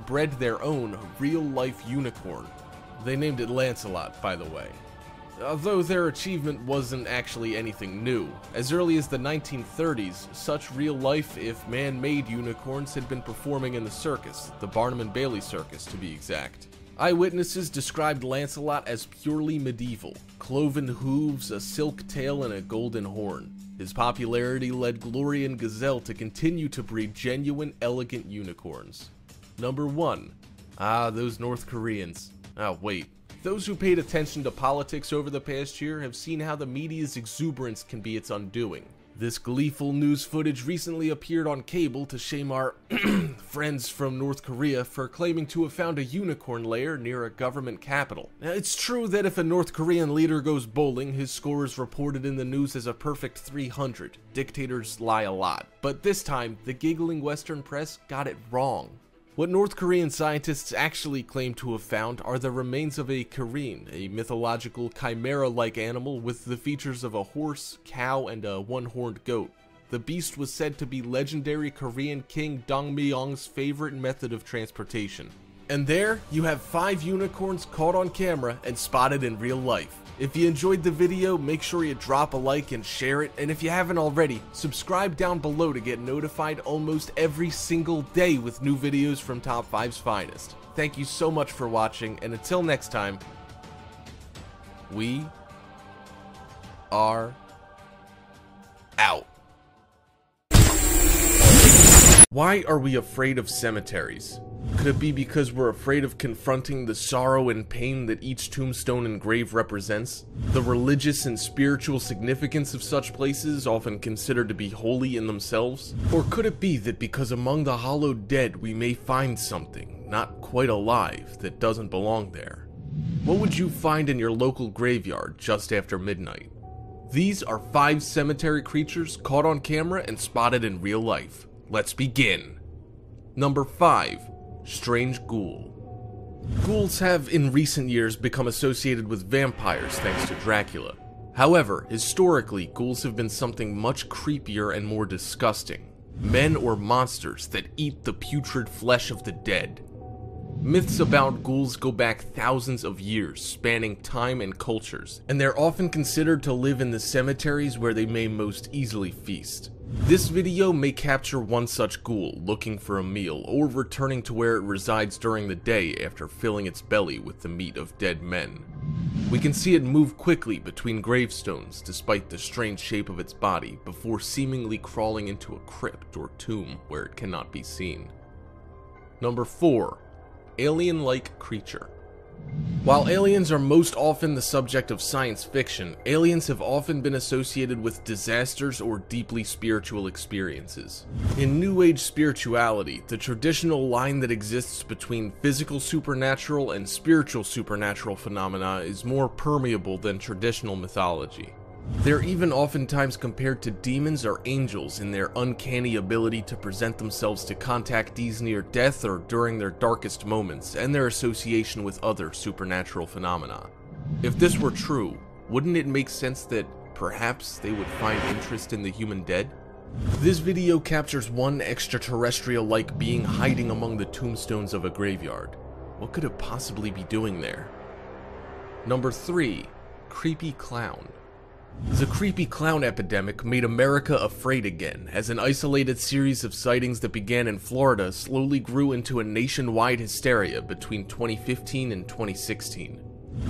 bred their own real-life unicorn. They named it Lancelot, by the way. Although their achievement wasn't actually anything new. As early as the 1930s, such real-life, if man-made unicorns had been performing in the circus, the Barnum and Bailey Circus to be exact. Eyewitnesses described Lancelot as purely medieval, cloven hooves, a silk tail, and a golden horn. His popularity led Glory and Gazelle to continue to breed genuine, elegant unicorns. Number 1. Those North Koreans. Wait. Those who paid attention to politics over the past year have seen how the media's exuberance can be its undoing. This gleeful news footage recently appeared on cable to shame our friends from North Korea for claiming to have found a unicorn lair near a government capital. Now, it's true that if a North Korean leader goes bowling, his score is reported in the news as a perfect 300. Dictators lie a lot. But this time, the giggling Western press got it wrong. What North Korean scientists actually claim to have found are the remains of a Korean, a mythological chimera-like animal with the features of a horse, cow, and a one-horned goat. The beast was said to be legendary Korean King Dongmyong's favorite method of transportation. And there, you have 5 unicorns caught on camera and spotted in real life. If you enjoyed the video, make sure you drop a like and share it, and if you haven't already, subscribe down below to get notified almost every single day with new videos from Top 5's finest. Thank you so much for watching, and until next time, we are out. Why are we afraid of cemeteries? Could it be because we're afraid of confronting the sorrow and pain that each tombstone and grave represents? The religious and spiritual significance of such places, often considered to be holy in themselves? Or could it be that because among the hollowed dead we may find something, not quite alive, that doesn't belong there? What would you find in your local graveyard just after midnight? These are 5 cemetery creatures caught on camera and spotted in real life. Let's begin. Number 5. Strange Ghoul. Ghouls have in recent years become associated with vampires thanks to Dracula. However, historically, ghouls have been something much creepier and more disgusting. Men or monsters that eat the putrid flesh of the dead. Myths about ghouls go back thousands of years, spanning time and cultures, and they're often considered to live in the cemeteries where they may most easily feast. This video may capture one such ghoul looking for a meal or returning to where it resides during the day after filling its belly with the meat of dead men. We can see it move quickly between gravestones despite the strange shape of its body before seemingly crawling into a crypt or tomb where it cannot be seen. Number 4. Alien-like creature. While aliens are most often the subject of science fiction, aliens have often been associated with disasters or deeply spiritual experiences. In New Age spirituality, the traditional line that exists between physical supernatural and spiritual supernatural phenomena is more permeable than traditional mythology. They're even oftentimes compared to demons or angels in their uncanny ability to present themselves to contactees near death or during their darkest moments, and their association with other supernatural phenomena. If this were true, wouldn't it make sense that perhaps they would find interest in the human dead? This video captures one extraterrestrial-like being hiding among the tombstones of a graveyard. What could it possibly be doing there? Number 3. Creepy Clown. The creepy clown epidemic made America afraid again, as an isolated series of sightings that began in Florida slowly grew into a nationwide hysteria between 2015 and 2016.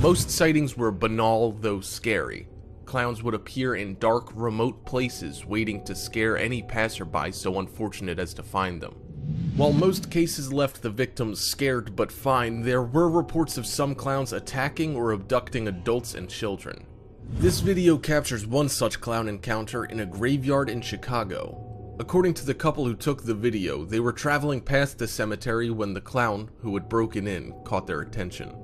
Most sightings were banal, though scary. Clowns would appear in dark, remote places, waiting to scare any passerby so unfortunate as to find them. While most cases left the victims scared but fine, there were reports of some clowns attacking or abducting adults and children. This video captures one such clown encounter in a graveyard in Chicago. According to the couple who took the video, they were traveling past the cemetery when the clown, who had broken in, caught their attention.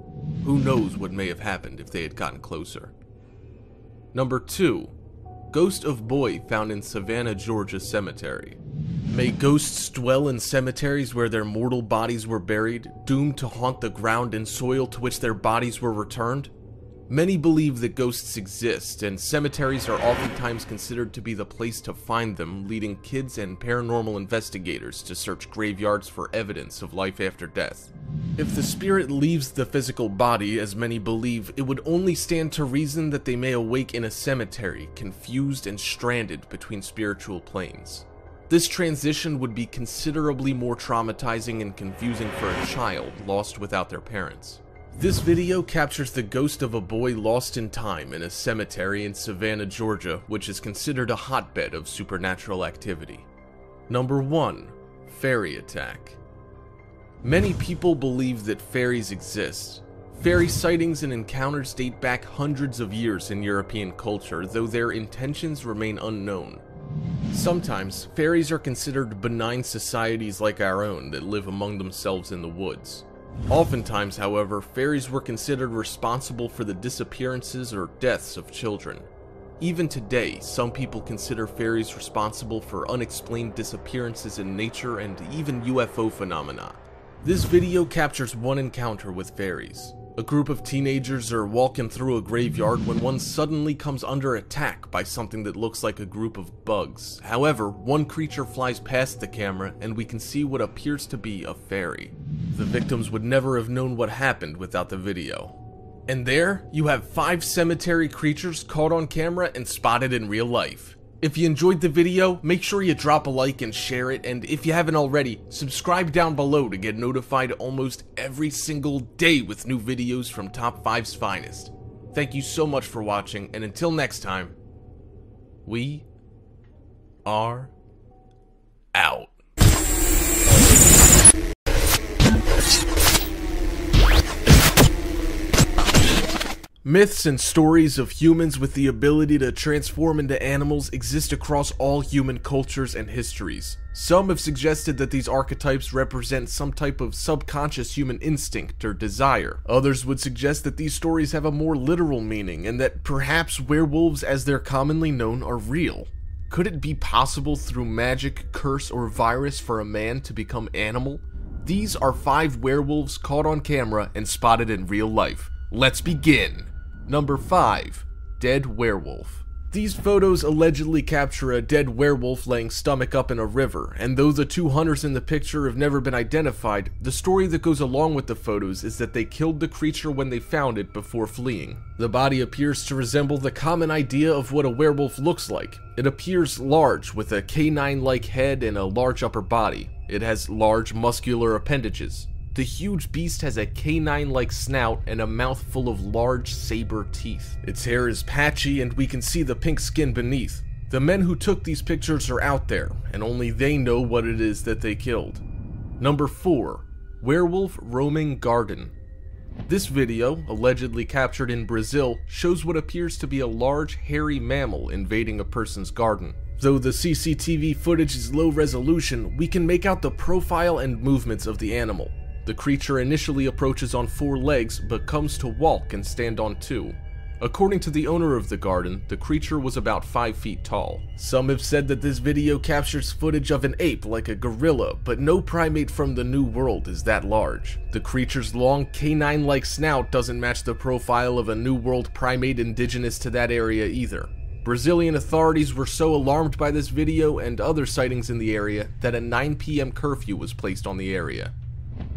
Who knows what may have happened if they had gotten closer. Number 2. Ghost of Boy found in Savannah, Georgia cemetery. May ghosts dwell in cemeteries where their mortal bodies were buried, doomed to haunt the ground and soil to which their bodies were returned? Many believe that ghosts exist, and cemeteries are oftentimes considered to be the place to find them, leading kids and paranormal investigators to search graveyards for evidence of life after death. If the spirit leaves the physical body, as many believe, it would only stand to reason that they may awake in a cemetery, confused and stranded between spiritual planes. This transition would be considerably more traumatizing and confusing for a child lost without their parents. This video captures the ghost of a boy lost in time in a cemetery in Savannah, Georgia, which is considered a hotbed of supernatural activity. Number 1. Fairy attack. Many people believe that fairies exist. Fairy sightings and encounters date back hundreds of years in European culture, though their intentions remain unknown. Sometimes, fairies are considered benign societies like our own that live among themselves in the woods. Oftentimes, however, fairies were considered responsible for the disappearances or deaths of children. Even today, some people consider fairies responsible for unexplained disappearances in nature and even UFO phenomena. This video captures one encounter with fairies. A group of teenagers are walking through a graveyard when one suddenly comes under attack by something that looks like a group of bugs. However, one creature flies past the camera and we can see what appears to be a fairy. The victims would never have known what happened without the video. And there, you have 5 cemetery creatures caught on camera and spotted in real life. If you enjoyed the video, make sure you drop a like and share it, and if you haven't already, subscribe down below to get notified almost every single day with new videos from Top 5's finest. Thank you so much for watching, and until next time, we are out. Myths and stories of humans with the ability to transform into animals exist across all human cultures and histories. Some have suggested that these archetypes represent some type of subconscious human instinct or desire. Others would suggest that these stories have a more literal meaning and that perhaps werewolves as they're commonly known are real. Could it be possible through magic, curse, or virus for a man to become animal? These are 5 werewolves caught on camera and spotted in real life. Let's begin! Number 5. Dead werewolf. These photos allegedly capture a dead werewolf laying stomach up in a river, and though the 2 hunters in the picture have never been identified, the story that goes along with the photos is that they killed the creature when they found it before fleeing. The body appears to resemble the common idea of what a werewolf looks like. It appears large, with a canine-like head and a large upper body. It has large muscular appendages. The huge beast has a canine-like snout and a mouth full of large saber teeth. Its hair is patchy and we can see the pink skin beneath. The men who took these pictures are out there, and only they know what it is that they killed. Number 4. Werewolf roaming garden. This video, allegedly captured in Brazil, shows what appears to be a large hairy mammal invading a person's garden. Though the CCTV footage is low resolution, we can make out the profile and movements of the animal. The creature initially approaches on 4 legs, but comes to walk and stand on 2. According to the owner of the garden, the creature was about 5 feet tall. Some have said that this video captures footage of an ape like a gorilla, but no primate from the New World is that large. The creature's long canine-like snout doesn't match the profile of a New World primate indigenous to that area either. Brazilian authorities were so alarmed by this video and other sightings in the area that a 9 p.m. curfew was placed on the area.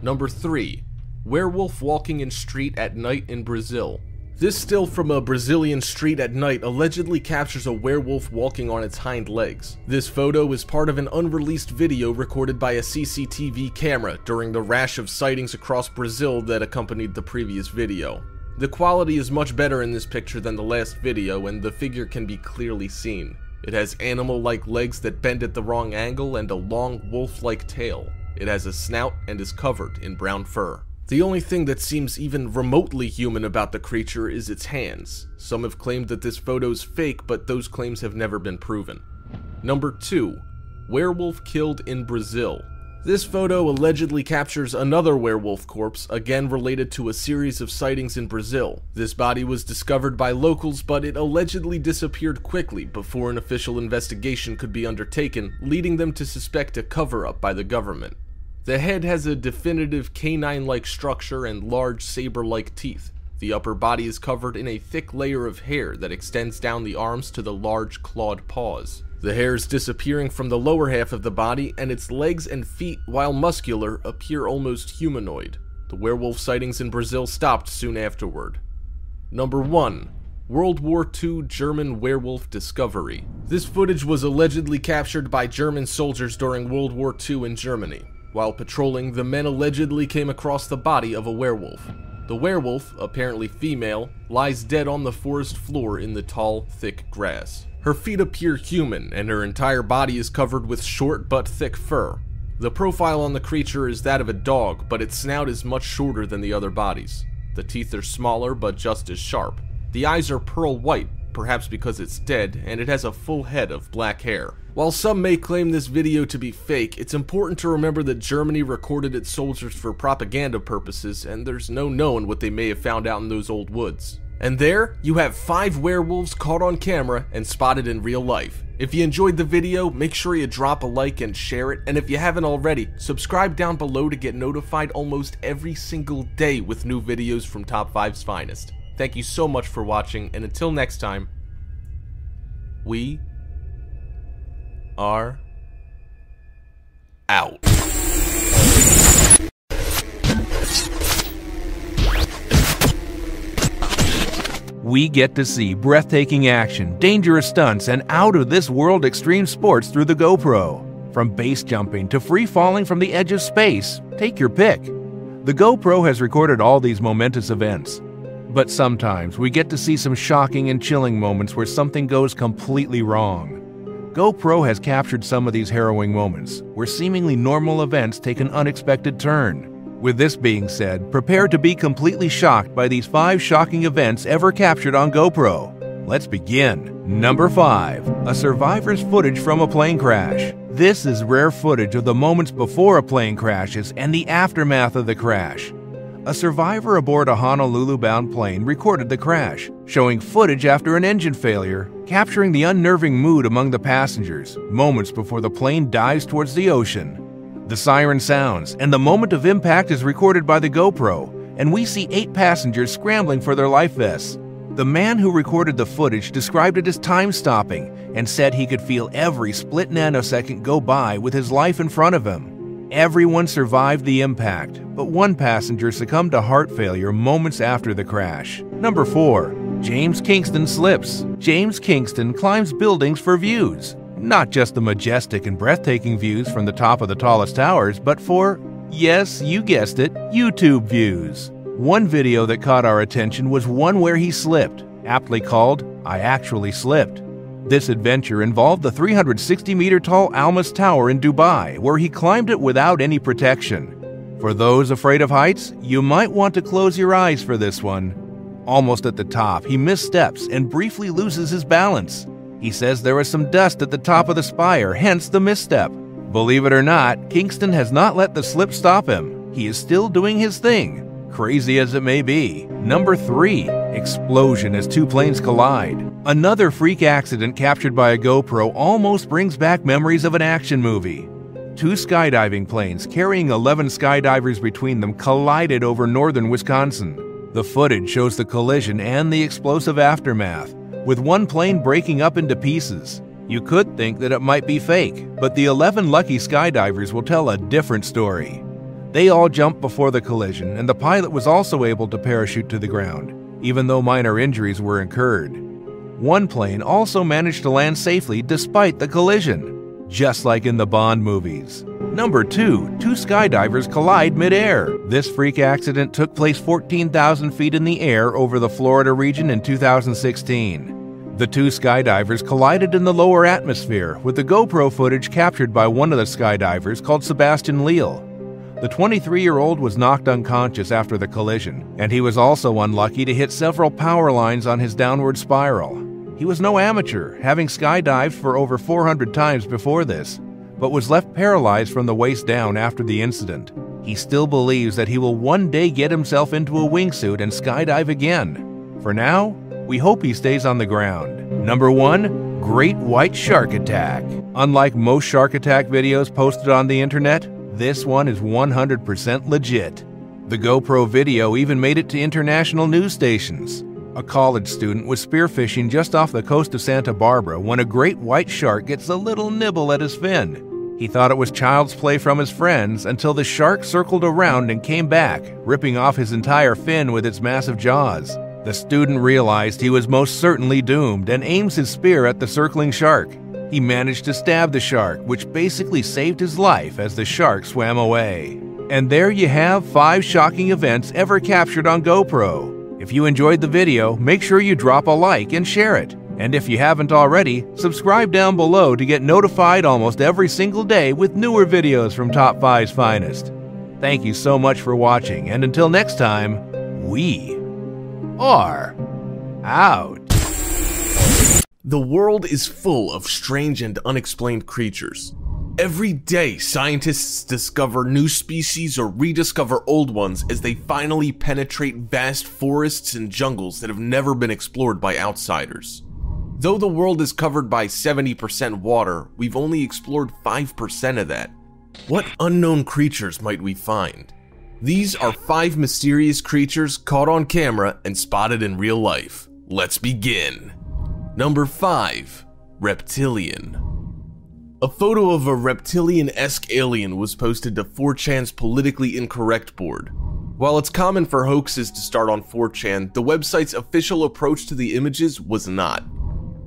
Number 3. Werewolf walking in street at night in Brazil. This still from a Brazilian street at night allegedly captures a werewolf walking on its hind legs. This photo is part of an unreleased video recorded by a CCTV camera during the rash of sightings across Brazil that accompanied the previous video. The quality is much better in this picture than the last video, and the figure can be clearly seen. It has animal-like legs that bend at the wrong angle and a long wolf-like tail. It has a snout and is covered in brown fur. The only thing that seems even remotely human about the creature is its hands. Some have claimed that this photo's fake, but those claims have never been proven. Number 2. Werewolf killed in Brazil. This photo allegedly captures another werewolf corpse, again related to a series of sightings in Brazil. This body was discovered by locals, but it allegedly disappeared quickly before an official investigation could be undertaken, leading them to suspect a cover-up by the government. The head has a definitive canine-like structure and large saber-like teeth. The upper body is covered in a thick layer of hair that extends down the arms to the large clawed paws. The hair is disappearing from the lower half of the body, and its legs and feet, while muscular, appear almost humanoid. The werewolf sightings in Brazil stopped soon afterward. Number 1. World War II German werewolf discovery. This footage was allegedly captured by German soldiers during World War II in Germany. While patrolling, the men allegedly came across the body of a werewolf. The werewolf, apparently female, lies dead on the forest floor in the tall, thick grass. Her feet appear human, and her entire body is covered with short but thick fur. The profile on the creature is that of a dog, but its snout is much shorter than the other bodies. The teeth are smaller but just as sharp. The eyes are pearl white, perhaps because it's dead, and it has a full head of black hair. While some may claim this video to be fake, it's important to remember that Germany recorded its soldiers for propaganda purposes, and there's no knowing what they may have found out in those old woods. And there, you have 5 werewolves caught on camera and spotted in real life. If you enjoyed the video, make sure you drop a like and share it, and if you haven't already, subscribe down below to get notified almost every single day with new videos from Top 5's finest. Thank you so much for watching, and until next time, we are out. We get to see breathtaking action, dangerous stunts, and out-of-this-world extreme sports through the GoPro. From base jumping to free-falling from the edge of space, take your pick. The GoPro has recorded all these momentous events. But sometimes we get to see some shocking and chilling moments where something goes completely wrong. GoPro has captured some of these harrowing moments, where seemingly normal events take an unexpected turn. With this being said, prepare to be completely shocked by these 5 shocking events ever captured on GoPro. Let's begin. Number 5. A survivor's footage from a plane crash. This is rare footage of the moments before a plane crashes and the aftermath of the crash. A survivor aboard a Honolulu-bound plane recorded the crash, showing footage after an engine failure, capturing the unnerving mood among the passengers, moments before the plane dives towards the ocean. The siren sounds, and the moment of impact is recorded by the GoPro, and we see 8 passengers scrambling for their life vests. The man who recorded the footage described it as time-stopping and said he could feel every split nanosecond go by with his life in front of him. Everyone survived the impact, but one passenger succumbed to heart failure moments after the crash. Number 4. James Kingston slips. James Kingston climbs buildings for views. Not just the majestic and breathtaking views from the top of the tallest towers, but for, yes, you guessed it, YouTube views. One video that caught our attention was one where he slipped, aptly called, "I Actually Slipped." This adventure involved the 360-meter-tall Almas Tower in Dubai, where he climbed it without any protection. For those afraid of heights, you might want to close your eyes for this one. Almost at the top, he missteps and briefly loses his balance. He says there was some dust at the top of the spire, hence the misstep. Believe it or not, Kingston has not let the slip stop him. He is still doing his thing, crazy as it may be. Number 3. Explosion as 2 planes collide. Another freak accident captured by a GoPro almost brings back memories of an action movie. 2 skydiving planes carrying 11 skydivers between them collided over northern Wisconsin. The footage shows the collision and the explosive aftermath, with one plane breaking up into pieces. You could think that it might be fake, but the 11 lucky skydivers will tell a different story. They all jumped before the collision, and the pilot was also able to parachute to the ground, even though minor injuries were incurred. One plane also managed to land safely despite the collision, just like in the Bond movies. Number 2. 2 skydivers collide mid-air. This freak accident took place 14,000 feet in the air over the Florida region in 2016. The 2 skydivers collided in the lower atmosphere, with the GoPro footage captured by one of the skydivers called Sebastian Leal. The 23-year-old was knocked unconscious after the collision, and he was also unlucky to hit several power lines on his downward spiral. He was no amateur, having skydived for over 400 times before this, but was left paralyzed from the waist down after the incident. He still believes that he will one day get himself into a wingsuit and skydive again. For now, we hope he stays on the ground. Number 1. Great White Shark Attack. Unlike most shark attack videos posted on the internet, this one is 100% legit. The GoPro video even made it to international news stations. A college student was spearfishing just off the coast of Santa Barbara when a great white shark gets a little nibble at his fin. He thought it was child's play from his friends until the shark circled around and came back, ripping off his entire fin with its massive jaws. The student realized he was most certainly doomed and aims his spear at the circling shark. He managed to stab the shark, which basically saved his life as the shark swam away. And there you have 5 shocking events ever captured on GoPro. If you enjoyed the video, make sure you drop a like and share it. And if you haven't already, subscribe down below to get notified almost every single day with newer videos from Top 5's finest. Thank you so much for watching, and until next time, We are out. The world is full of strange and unexplained creatures. Every day, scientists discover new species or rediscover old ones as they finally penetrate vast forests and jungles that have never been explored by outsiders. Though the world is covered by 70% water, we've only explored 5% of that. What unknown creatures might we find? These are 5 mysterious creatures caught on camera and spotted in real life. Let's begin. Number 5. Reptilian. A photo of a reptilian-esque alien was posted to 4chan's politically incorrect board. While it's common for hoaxes to start on 4chan, the website's official approach to the images was not.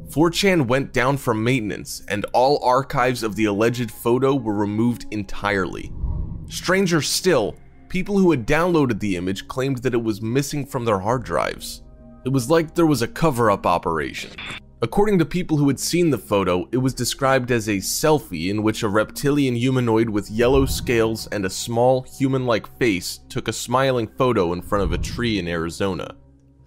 4chan went down from maintenance, and all archives of the alleged photo were removed entirely. Stranger still, people who had downloaded the image claimed that it was missing from their hard drives. It was like there was a cover-up operation. According to people who had seen the photo, it was described as a selfie in which a reptilian humanoid with yellow scales and a small, human-like face took a smiling photo in front of a tree in Arizona.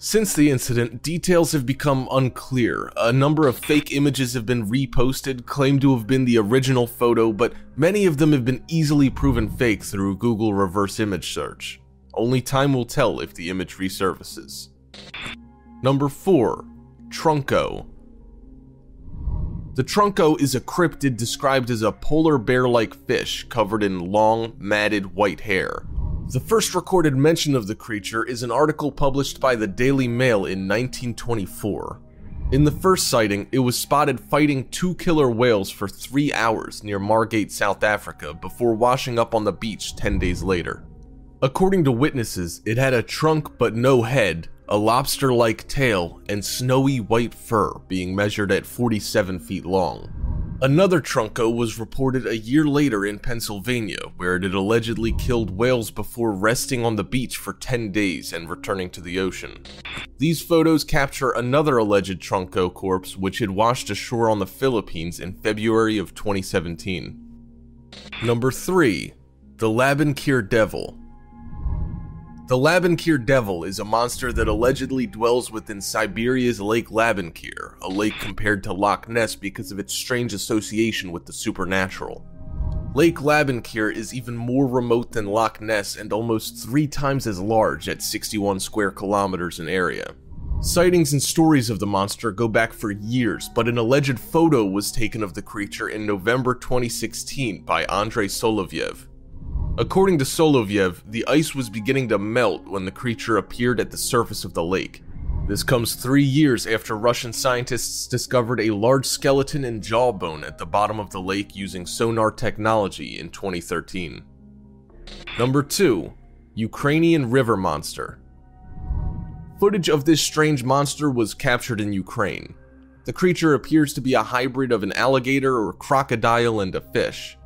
Since the incident, details have become unclear. A number of fake images have been reposted, claimed to have been the original photo, but many of them have been easily proven fake through Google reverse image search. Only time will tell if the image resurfaces. Number 4. Trunco. The Trunco is a cryptid described as a polar bear-like fish covered in long, matted white hair. The first recorded mention of the creature is an article published by the Daily Mail in 1924. In the first sighting, it was spotted fighting 2 killer whales for 3 hours near Margate, South Africa, before washing up on the beach 10 days later. According to witnesses, it had a trunk but no head, a lobster-like tail, and snowy white fur, being measured at 47 feet long. Another Trunco was reported a year later in Pennsylvania, where it had allegedly killed whales before resting on the beach for 10 days and returning to the ocean. These photos capture another alleged Trunco corpse which had washed ashore on the Philippines in February of 2017. Number 3. The Labankier Devil. The Labankier Devil is a monster that allegedly dwells within Siberia's Lake Labankier, a lake compared to Loch Ness because of its strange association with the supernatural. Lake Labankier is even more remote than Loch Ness and almost 3 times as large at 61 square kilometers in area. Sightings and stories of the monster go back for years, but an alleged photo was taken of the creature in November 2016 by Andrei Solovyev. According to Solovyev, the ice was beginning to melt when the creature appeared at the surface of the lake. This comes 3 years after Russian scientists discovered a large skeleton and jawbone at the bottom of the lake using sonar technology in 2013. Number 2. Ukrainian River Monster. Footage of this strange monster was captured in Ukraine. The creature appears to be a hybrid of an alligator or crocodile and a fish.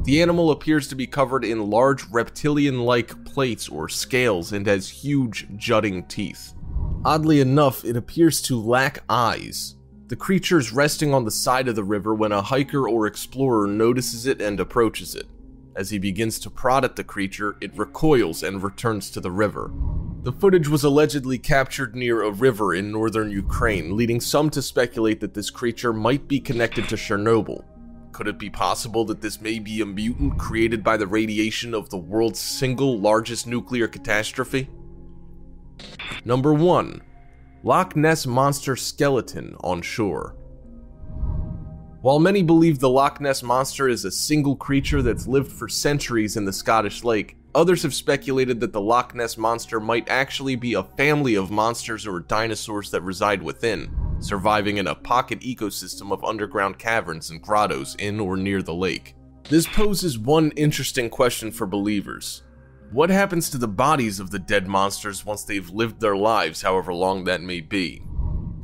The animal appears to be covered in large reptilian-like plates or scales and has huge, jutting teeth. Oddly enough, it appears to lack eyes. The creature is resting on the side of the river when a hiker or explorer notices it and approaches it. As he begins to prod at the creature, it recoils and returns to the river. The footage was allegedly captured near a river in northern Ukraine, leading some to speculate that this creature might be connected to Chernobyl. Could it be possible that this may be a mutant created by the radiation of the world's single largest nuclear catastrophe? Number 1. Loch Ness Monster Skeleton on Shore. While many believe the Loch Ness Monster is a single creature that's lived for centuries in the Scottish Lake, others have speculated that the Loch Ness Monster might actually be a family of monsters or dinosaurs that reside within, surviving in a pocket ecosystem of underground caverns and grottos in or near the lake. This poses one interesting question for believers. What happens to the bodies of the dead monsters once they've lived their lives, however long that may be?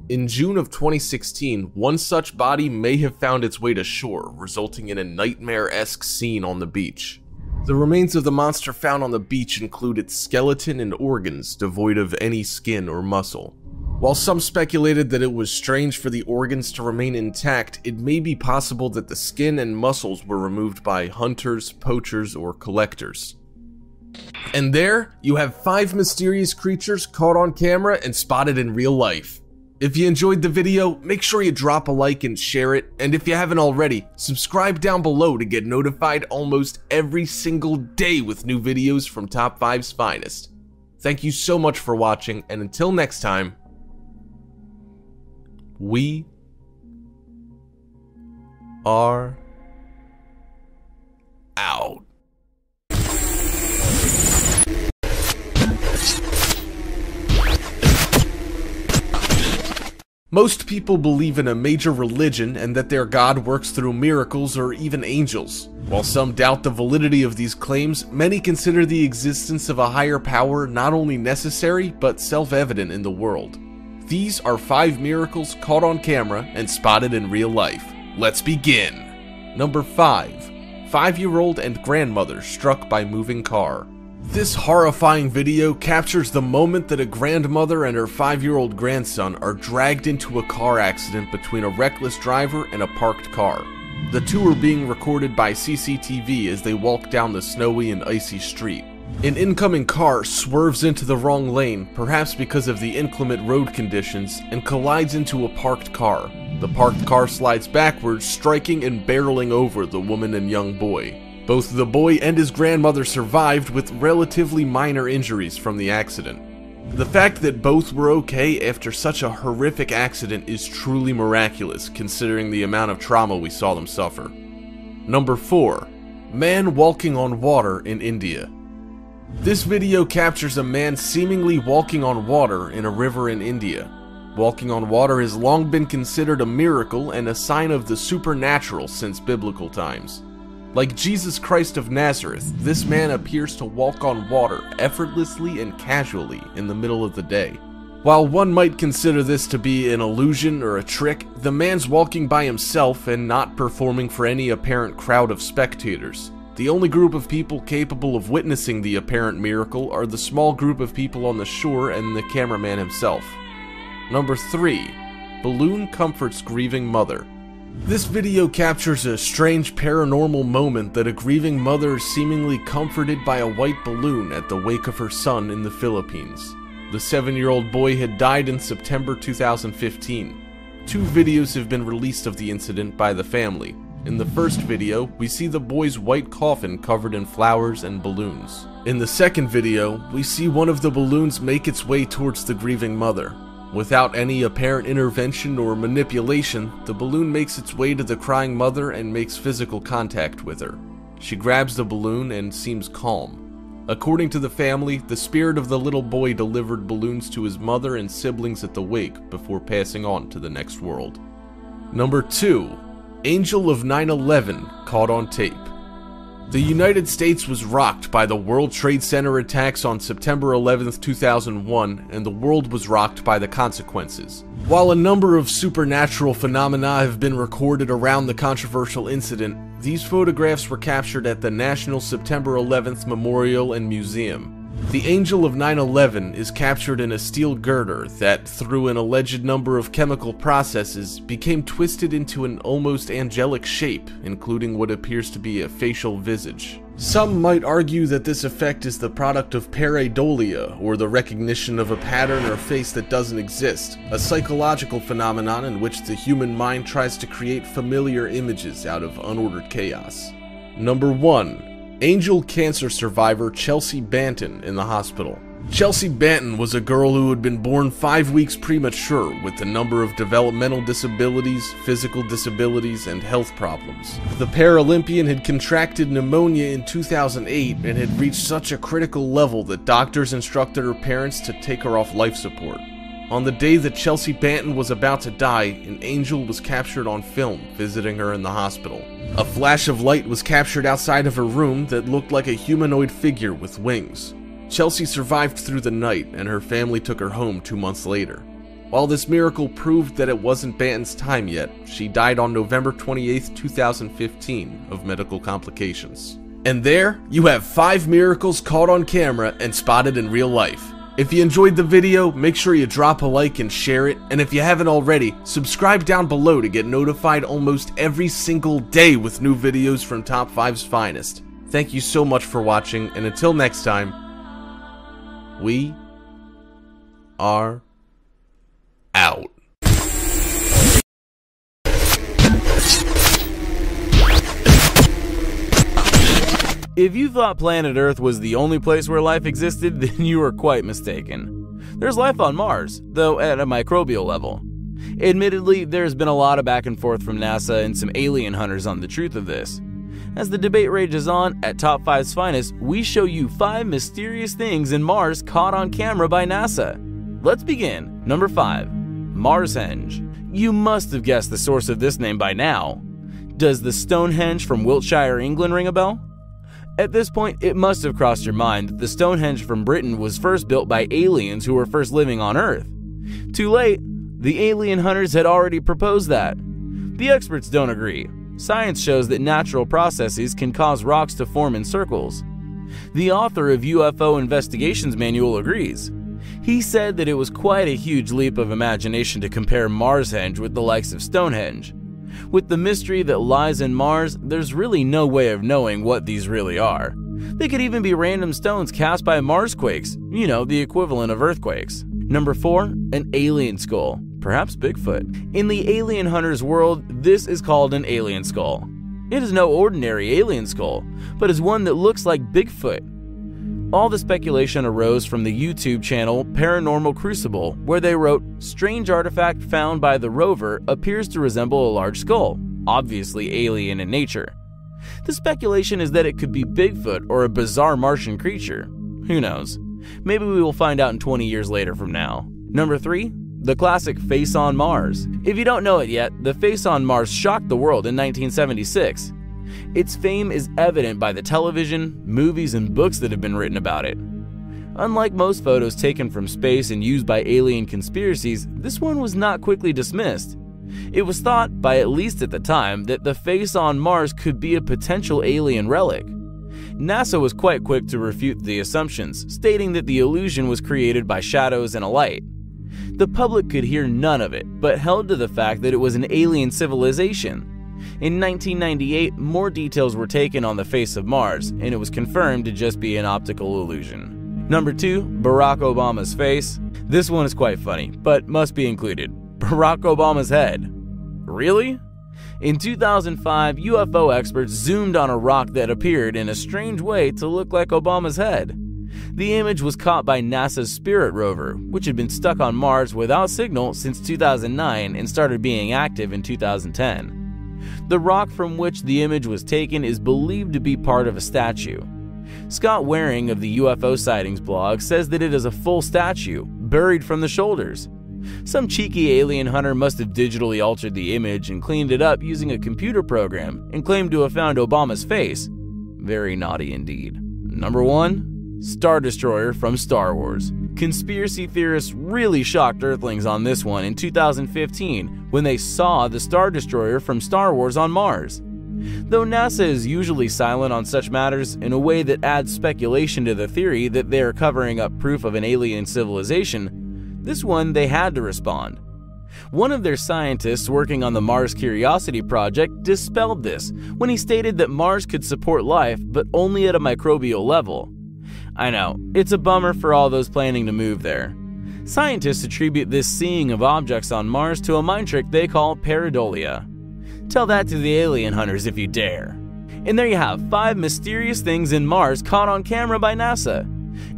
In June of 2016, one such body may have found its way to shore, resulting in a nightmare-esque scene on the beach. The remains of the monster found on the beach include its skeleton and organs, devoid of any skin or muscle. While some speculated that it was strange for the organs to remain intact, it may be possible that the skin and muscles were removed by hunters, poachers, or collectors. And there, you have 5 mysterious creatures caught on camera and spotted in real life. If you enjoyed the video, make sure you drop a like and share it, and if you haven't already, subscribe down below to get notified almost every single day with new videos from Top 5's finest. Thank you so much for watching, and until next time, we are out. Most people believe in a major religion and that their God works through miracles or even angels. While some doubt the validity of these claims, many consider the existence of a higher power not only necessary, but self-evident in the world. These are 5 miracles caught on camera and spotted in real life. Let's begin. Number 5. 5-year-old and grandmother struck by moving car. This horrifying video captures the moment that a grandmother and her 5-year-old grandson are dragged into a car accident between a reckless driver and a parked car. The two are being recorded by CCTV as they walk down the snowy and icy street. An incoming car swerves into the wrong lane, perhaps because of the inclement road conditions, and collides into a parked car. The parked car slides backwards, striking and barreling over the woman and young boy. Both the boy and his grandmother survived with relatively minor injuries from the accident. The fact that both were okay after such a horrific accident is truly miraculous, considering the amount of trauma we saw them suffer. Number 4. Man walking on water in India. This video captures a man seemingly walking on water in a river in India. Walking on water has long been considered a miracle and a sign of the supernatural since biblical times. Like Jesus Christ of Nazareth, this man appears to walk on water effortlessly and casually in the middle of the day. While one might consider this to be an illusion or a trick, the man's walking by himself and not performing for any apparent crowd of spectators. The only group of people capable of witnessing the apparent miracle are the small group of people on the shore and the cameraman himself. Number 3. Balloon comforts grieving mother. This video captures a strange paranormal moment that a grieving mother is seemingly comforted by a white balloon at the wake of her son in the Philippines. The 7-year-old boy had died in September 2015. 2 videos have been released of the incident by the family. In the first video, we see the boy's white coffin covered in flowers and balloons. In the second video, we see one of the balloons make its way towards the grieving mother. Without any apparent intervention or manipulation, the balloon makes its way to the crying mother and makes physical contact with her. She grabs the balloon and seems calm. According to the family, the spirit of the little boy delivered balloons to his mother and siblings at the wake before passing on to the next world. Number 2. Angel of 9/11 caught on tape. The United States was rocked by the World Trade Center attacks on September 11, 2001, and the world was rocked by the consequences. While a number of supernatural phenomena have been recorded around the controversial incident, these photographs were captured at the National September 11th Memorial and Museum. The Angel of 9/11 is captured in a steel girder that, through an alleged number of chemical processes, became twisted into an almost angelic shape, including what appears to be a facial visage. Some might argue that this effect is the product of pareidolia, or the recognition of a pattern or face that doesn't exist, a psychological phenomenon in which the human mind tries to create familiar images out of unordered chaos. Number 1. Angel cancer survivor Chelsea Banton in the hospital. Chelsea Banton was a girl who had been born 5 weeks premature with a number of developmental disabilities, physical disabilities, and health problems. The Paralympian had contracted pneumonia in 2008 and had reached such a critical level that doctors instructed her parents to take her off life support. On the day that Chelsea Banton was about to die, an angel was captured on film visiting her in the hospital. A flash of light was captured outside of her room that looked like a humanoid figure with wings. Chelsea survived through the night, and her family took her home 2 months later. While this miracle proved that it wasn't Banton's time yet, she died on November 28, 2015 of medical complications. And there, you have 5 miracles caught on camera and spotted in real life. If you enjoyed the video, make sure you drop a like and share it, and if you haven't already, subscribe down below to get notified almost every single day with new videos from Top 5's finest. Thank you so much for watching, and until next time, we are out. If you thought planet Earth was the only place where life existed, then you were quite mistaken. There's life on Mars, though at a microbial level. Admittedly, there's been a lot of back and forth from NASA and some alien hunters on the truth of this. As the debate rages on, at Top 5's Finest, we show you 5 mysterious things in Mars caught on camera by NASA. Let's begin. Number 5. Marshenge. You must have guessed the source of this name by now. Does the Stonehenge from Wiltshire, England ring a bell? At this point, it must have crossed your mind that the Stonehenge from Britain was first built by aliens who were first living on Earth. Too late, the alien hunters had already proposed that. The experts don't agree. Science shows that natural processes can cause rocks to form in circles. The author of UFO Investigations Manual agrees. He said that it was quite a huge leap of imagination to compare Marshenge with the likes of Stonehenge. With the mystery that lies in Mars, there's really no way of knowing what these really are. They could even be random stones cast by Marsquakes, the equivalent of earthquakes. Number 4. An alien skull. Perhaps Bigfoot. In the alien hunter's world, this is called an alien skull. It is no ordinary alien skull, but is one that looks like Bigfoot. All the speculation arose from the YouTube channel Paranormal Crucible, where they wrote, "Strange artifact found by the rover appears to resemble a large skull, obviously alien in nature." The speculation is that it could be Bigfoot or a bizarre Martian creature. Who knows? Maybe we will find out in 20 years later from now. Number 3. The classic face on Mars. If you don't know it yet, the face on Mars shocked the world in 1976. Its fame is evident by the television, movies, and books that have been written about it. Unlike most photos taken from space and used by alien conspiracies, this one was not quickly dismissed. It was thought, by at least at the time, that the face on Mars could be a potential alien relic. NASA was quite quick to refute the assumptions, stating that the illusion was created by shadows and a light. The public could hear none of it, but held to the fact that it was an alien civilization. In 1998, more details were taken on the face of Mars, and it was confirmed to just be an optical illusion. Number 2. Barack Obama's face. This one is quite funny, but must be included. Barack Obama's head. Really? In 2005, UFO experts zoomed on a rock that appeared in a strange way to look like Obama's head. The image was caught by NASA's Spirit rover, which had been stuck on Mars without signal since 2009 and started being active in 2010. The rock from which the image was taken is believed to be part of a statue. Scott Waring of the UFO Sightings blog says that it is a full statue, buried from the shoulders. Some cheeky alien hunter must have digitally altered the image and cleaned it up using a computer program and claimed to have found Obama's face. Very naughty indeed. Number 1. Star Destroyer from Star Wars. Conspiracy theorists really shocked Earthlings on this one in 2015 when they saw the Star Destroyer from Star Wars on Mars. Though NASA is usually silent on such matters in a way that adds speculation to the theory that they are covering up proof of an alien civilization, this one they had to respond. One of their scientists working on the Mars Curiosity project dispelled this when he stated that Mars could support life, but only at a microbial level. I know, it's a bummer for all those planning to move there. Scientists attribute this seeing of objects on Mars to a mind trick they call pareidolia. Tell that to the alien hunters if you dare. And there you have 5 mysterious things in Mars caught on camera by NASA.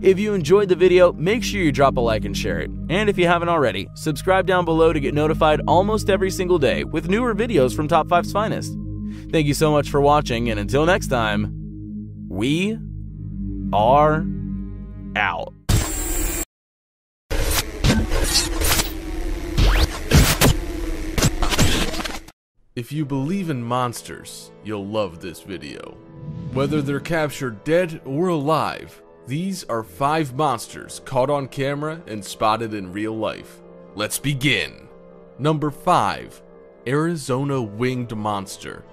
If you enjoyed the video, make sure you drop a like and share it. And if you haven't already, subscribe down below to get notified almost every single day with newer videos from Top 5's Finest. Thank you so much for watching, and until next time, we are out. If you believe in monsters, you'll love this video. Whether they're captured dead or alive, these are 5 monsters caught on camera and spotted in real life. Let's begin. Number 5. Arizona Winged Monster.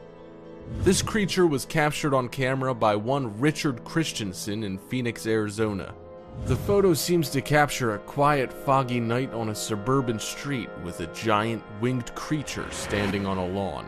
This creature was captured on camera by one Richard Christensen in Phoenix, Arizona. The photo seems to capture a quiet, foggy night on a suburban street with a giant winged creature standing on a lawn.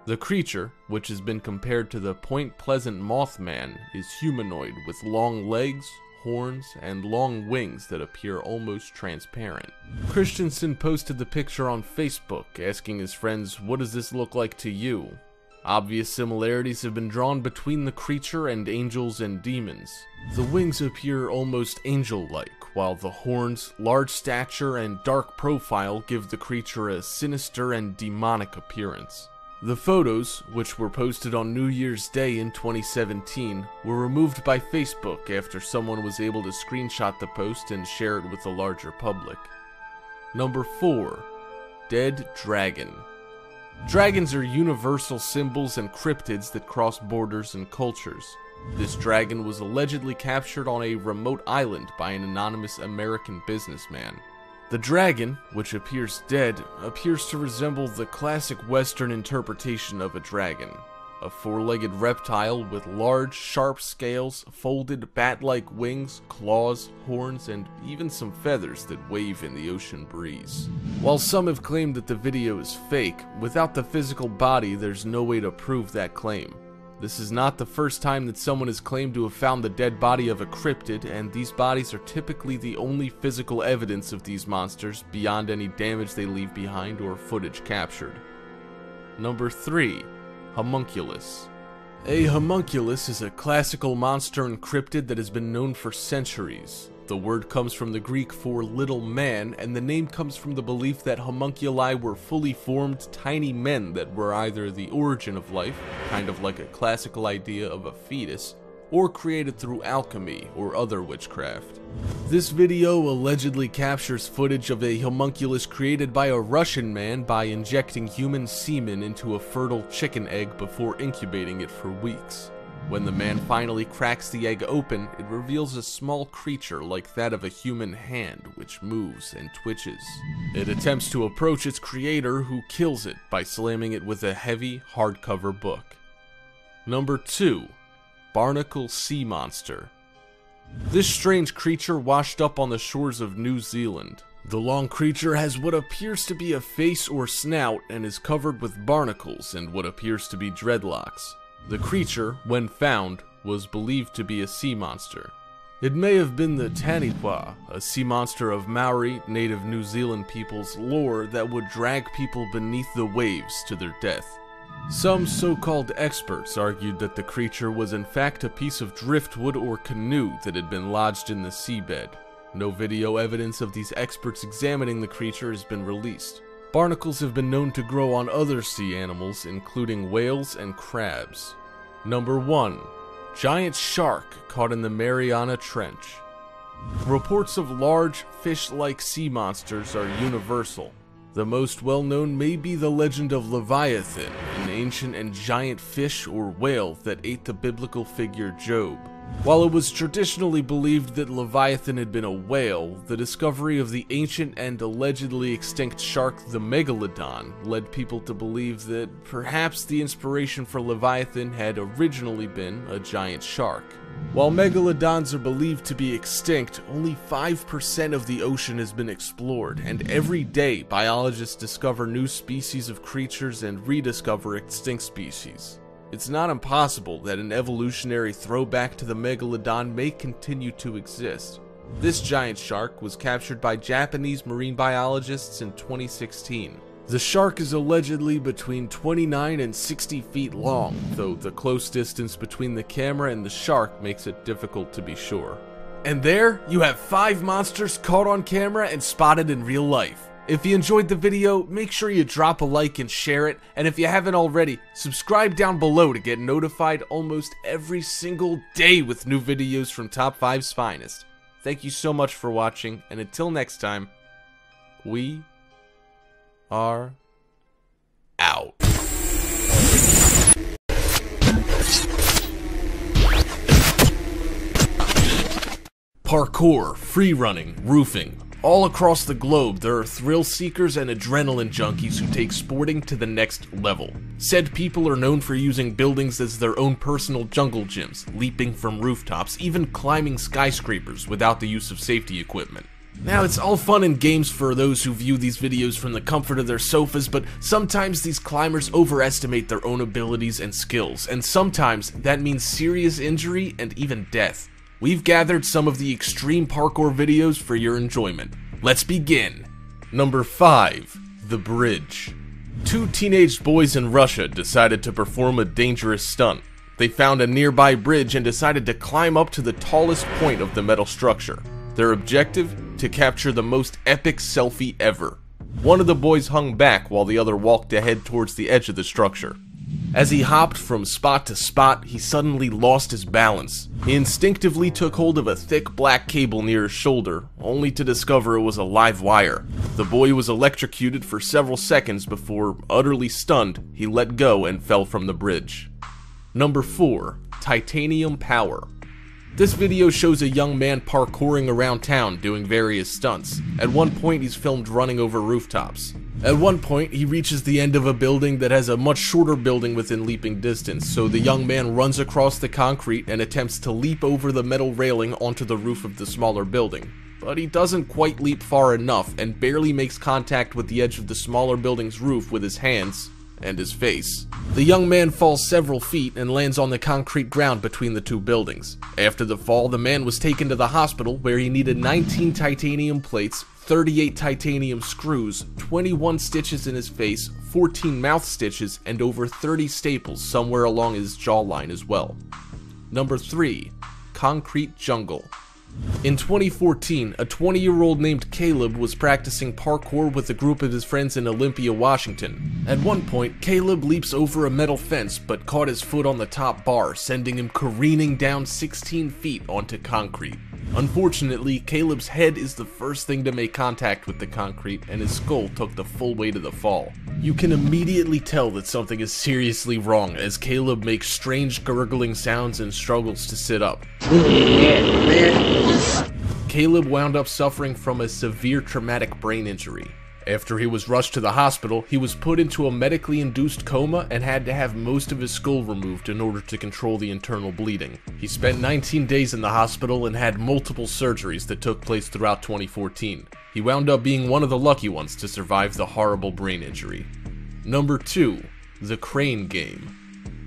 The creature, which has been compared to the Point Pleasant Mothman, is humanoid with long legs, horns, and long wings that appear almost transparent. Christensen posted the picture on Facebook, asking his friends, "What does this look like to you?" Obvious similarities have been drawn between the creature and angels and demons. The wings appear almost angel-like, while the horns, large stature, and dark profile give the creature a sinister and demonic appearance. The photos, which were posted on New Year's Day in 2017, were removed by Facebook after someone was able to screenshot the post and share it with the larger public. Number 4. Dead Dragon. Dragons are universal symbols and cryptids that cross borders and cultures. This dragon was allegedly captured on a remote island by an anonymous American businessman. The dragon, which appears dead, appears to resemble the classic Western interpretation of a dragon. A four-legged reptile with large, sharp scales, folded bat-like wings, claws, horns, and even some feathers that wave in the ocean breeze. While some have claimed that the video is fake, without the physical body there's no way to prove that claim. This is not the first time that someone has claimed to have found the dead body of a cryptid, and these bodies are typically the only physical evidence of these monsters beyond any damage they leave behind or footage captured. Number 3. Homunculus. A homunculus is a classical monster and cryptid that has been known for centuries. The word comes from the Greek for little man, and the name comes from the belief that homunculi were fully formed tiny men that were either the origin of life, kind of like a classical idea of a fetus, or created through alchemy or other witchcraft. This video allegedly captures footage of a homunculus created by a Russian man by injecting human semen into a fertile chicken egg before incubating it for weeks. When the man finally cracks the egg open, it reveals a small creature like that of a human hand, which moves and twitches. It attempts to approach its creator, who kills it by slamming it with a heavy, hardcover book. Number 2. Barnacle Sea Monster. This strange creature washed up on the shores of New Zealand. The long creature has what appears to be a face or snout and is covered with barnacles and what appears to be dreadlocks. The creature, when found, was believed to be a sea monster. It may have been the Taniwha, a sea monster of Maori, native New Zealand people's lore that would drag people beneath the waves to their death. Some so-called experts argued that the creature was in fact a piece of driftwood or canoe that had been lodged in the seabed. No video evidence of these experts examining the creature has been released. Barnacles have been known to grow on other sea animals, including whales and crabs. Number 1. Giant shark caught in the Mariana Trench. Reports of large, fish-like sea monsters are universal. The most well-known may be the legend of Leviathan, an ancient and giant fish or whale that ate the biblical figure Job. While it was traditionally believed that Leviathan had been a whale, the discovery of the ancient and allegedly extinct shark the Megalodon led people to believe that perhaps the inspiration for Leviathan had originally been a giant shark. While megalodons are believed to be extinct, only 5% of the ocean has been explored, and every day biologists discover new species of creatures and rediscover extinct species. It's not impossible that an evolutionary throwback to the megalodon may continue to exist. This giant shark was captured by Japanese marine biologists in 2016. The shark is allegedly between 29 and 60 feet long, though the close distance between the camera and the shark makes it difficult to be sure. And there, you have 5 monsters caught on camera and spotted in real life. If you enjoyed the video, make sure you drop a like and share it, and if you haven't already, subscribe down below to get notified almost every single day with new videos from Top 5's finest. Thank you so much for watching, and until next time, we are out. Parkour, free running, roofing. All across the globe, there are thrill seekers and adrenaline junkies who take sporting to the next level. Said people are known for using buildings as their own personal jungle gyms, leaping from rooftops, even climbing skyscrapers without the use of safety equipment. Now, it's all fun and games for those who view these videos from the comfort of their sofas, but sometimes these climbers overestimate their own abilities and skills, and sometimes that means serious injury and even death. We've gathered some of the extreme parkour videos for your enjoyment. Let's begin. Number 5. The Bridge. Two teenage boys in Russia decided to perform a dangerous stunt. They found a nearby bridge and decided to climb up to the tallest point of the metal structure. Their objective? To capture the most epic selfie ever. One of the boys hung back while the other walked ahead towards the edge of the structure. As he hopped from spot to spot, he suddenly lost his balance. He instinctively took hold of a thick black cable near his shoulder, only to discover it was a live wire. The boy was electrocuted for several seconds before, utterly stunned, he let go and fell from the bridge. Number 4. Titanium Power. This video shows a young man parkouring around town doing various stunts. At one point he's filmed running over rooftops. At one point he reaches the end of a building that has a much shorter building within leaping distance, so the young man runs across the concrete and attempts to leap over the metal railing onto the roof of the smaller building. But he doesn't quite leap far enough and barely makes contact with the edge of the smaller building's roof with his hands and his face. The young man falls several feet and lands on the concrete ground between the two buildings. After the fall, the man was taken to the hospital where he needed 19 titanium plates, 38 titanium screws, 21 stitches in his face, 14 mouth stitches, and over 30 staples somewhere along his jawline as well. Number 3. Concrete Jungle. In 2014, a 20-year-old named Caleb was practicing parkour with a group of his friends in Olympia, Washington. At one point, Caleb leaps over a metal fence but caught his foot on the top bar, sending him careening down 16 feet onto concrete. Unfortunately, Caleb's head is the first thing to make contact with the concrete, and his skull took the full weight of the fall. You can immediately tell that something is seriously wrong as Caleb makes strange gurgling sounds and struggles to sit up. Caleb wound up suffering from a severe traumatic brain injury. After he was rushed to the hospital, he was put into a medically induced coma and had to have most of his skull removed in order to control the internal bleeding. He spent 19 days in the hospital and had multiple surgeries that took place throughout 2014. He wound up being one of the lucky ones to survive the horrible brain injury. Number 2. The Crane Game.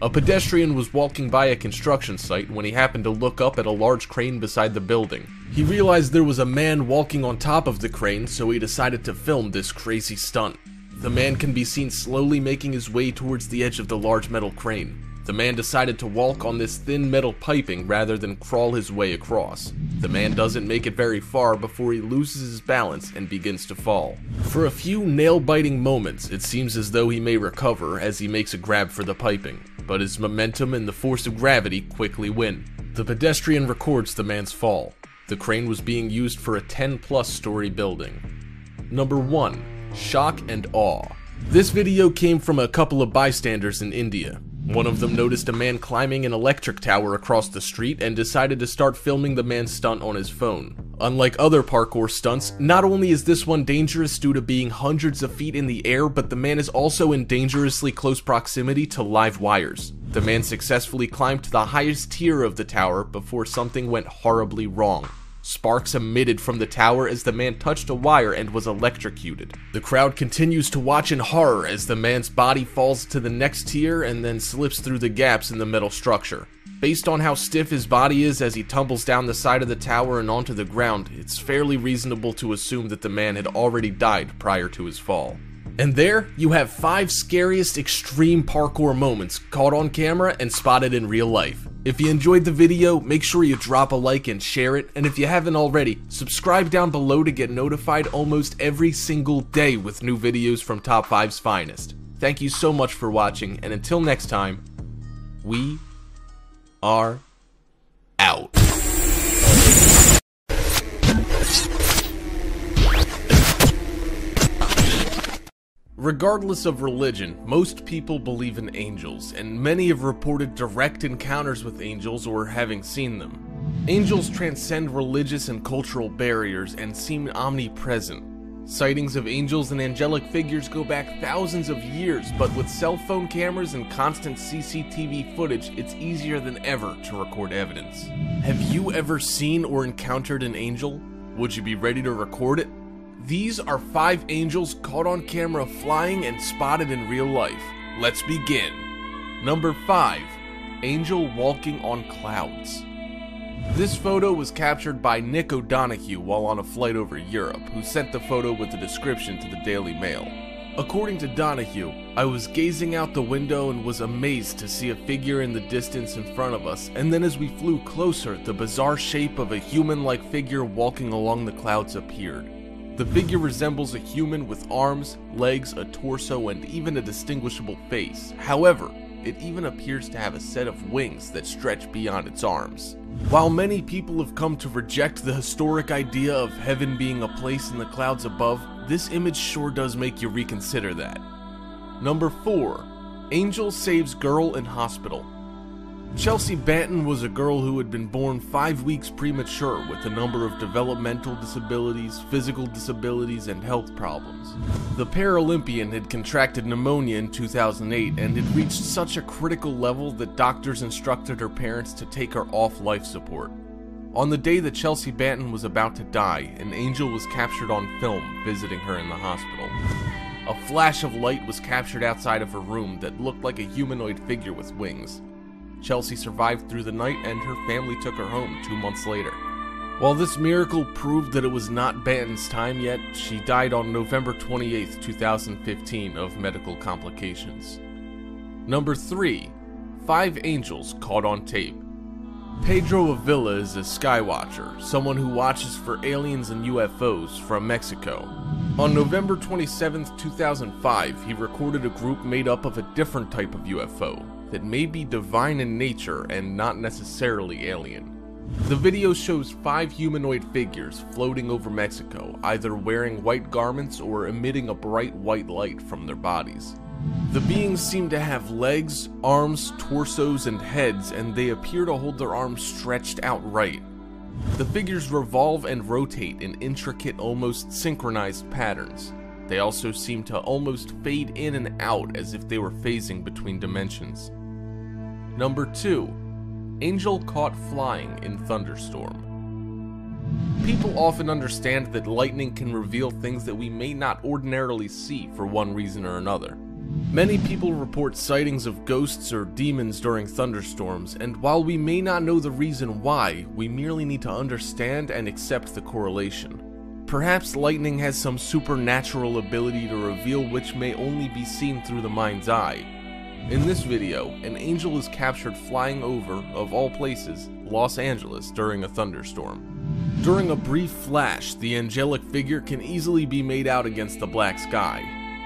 A pedestrian was walking by a construction site when he happened to look up at a large crane beside the building. He realized there was a man walking on top of the crane, so he decided to film this crazy stunt. The man can be seen slowly making his way towards the edge of the large metal crane. The man decided to walk on this thin metal piping rather than crawl his way across. The man doesn't make it very far before he loses his balance and begins to fall. For a few nail-biting moments, it seems as though he may recover as he makes a grab for the piping, but his momentum and the force of gravity quickly win. The pedestrian records the man's fall. The crane was being used for a 10-plus story building. Number 1. Shock and Awe. This video came from a couple of bystanders in India. One of them noticed a man climbing an electric tower across the street and decided to start filming the man's stunt on his phone. Unlike other parkour stunts, not only is this one dangerous due to being hundreds of feet in the air, but the man is also in dangerously close proximity to live wires. The man successfully climbed to the highest tier of the tower before something went horribly wrong. Sparks emitted from the tower as the man touched a wire and was electrocuted. The crowd continues to watch in horror as the man's body falls to the next tier and then slips through the gaps in the metal structure. Based on how stiff his body is as he tumbles down the side of the tower and onto the ground, it's fairly reasonable to assume that the man had already died prior to his fall. And there, you have 5 scariest extreme parkour moments caught on camera and spotted in real life. If you enjoyed the video, make sure you drop a like and share it, and if you haven't already, subscribe down below to get notified almost every single day with new videos from Top 5's finest. Thank you so much for watching, and until next time, we are out. Regardless of religion, most people believe in angels, and many have reported direct encounters with angels or having seen them. Angels transcend religious and cultural barriers and seem omnipresent. Sightings of angels and angelic figures go back thousands of years, but with cell phone cameras and constant CCTV footage, it's easier than ever to record evidence. Have you ever seen or encountered an angel? Would you be ready to record it? These are 5 angels caught on camera flying and spotted in real life. Let's begin. Number 5. Angel walking on clouds. This photo was captured by Nick O'Donoghue while on a flight over Europe, who sent the photo with a description to the Daily Mail. According to Donoghue, I was gazing out the window and was amazed to see a figure in the distance in front of us, and then as we flew closer, the bizarre shape of a human-like figure walking along the clouds appeared. The figure resembles a human with arms, legs, a torso, and even a distinguishable face. However, it even appears to have a set of wings that stretch beyond its arms. While many people have come to reject the historic idea of heaven being a place in the clouds above, this image sure does make you reconsider that. Number 4. Angel saves girl in hospital. Chelsea Banton was a girl who had been born 5 weeks premature with a number of developmental disabilities, physical disabilities, and health problems. The Paralympian had contracted pneumonia in 2008 and had reached such a critical level that doctors instructed her parents to take her off life support. On the day that Chelsea Banton was about to die, an angel was captured on film visiting her in the hospital. A flash of light was captured outside of her room that looked like a humanoid figure with wings. Chelsea survived through the night and her family took her home 2 months later. While this miracle proved that it was not Banton's time yet, she died on November 28, 2015 of medical complications. Number 3. 5 angels caught on tape. Pedro Avila is a skywatcher, someone who watches for aliens and UFOs from Mexico. On November 27, 2005, he recorded a group made up of a different type of UFO that may be divine in nature and not necessarily alien. The video shows 5 humanoid figures floating over Mexico, either wearing white garments or emitting a bright white light from their bodies. The beings seem to have legs, arms, torsos, and heads, and they appear to hold their arms stretched outright. The figures revolve and rotate in intricate, almost synchronized patterns. They also seem to almost fade in and out as if they were phasing between dimensions. Number 2. Angel caught flying in thunderstorm. People often understand that lightning can reveal things that we may not ordinarily see for one reason or another. Many people report sightings of ghosts or demons during thunderstorms, and while we may not know the reason why, we merely need to understand and accept the correlation. Perhaps lightning has some supernatural ability to reveal which may only be seen through the mind's eye. In this video, an angel is captured flying over, of all places, Los Angeles during a thunderstorm. During a brief flash, the angelic figure can easily be made out against the black sky.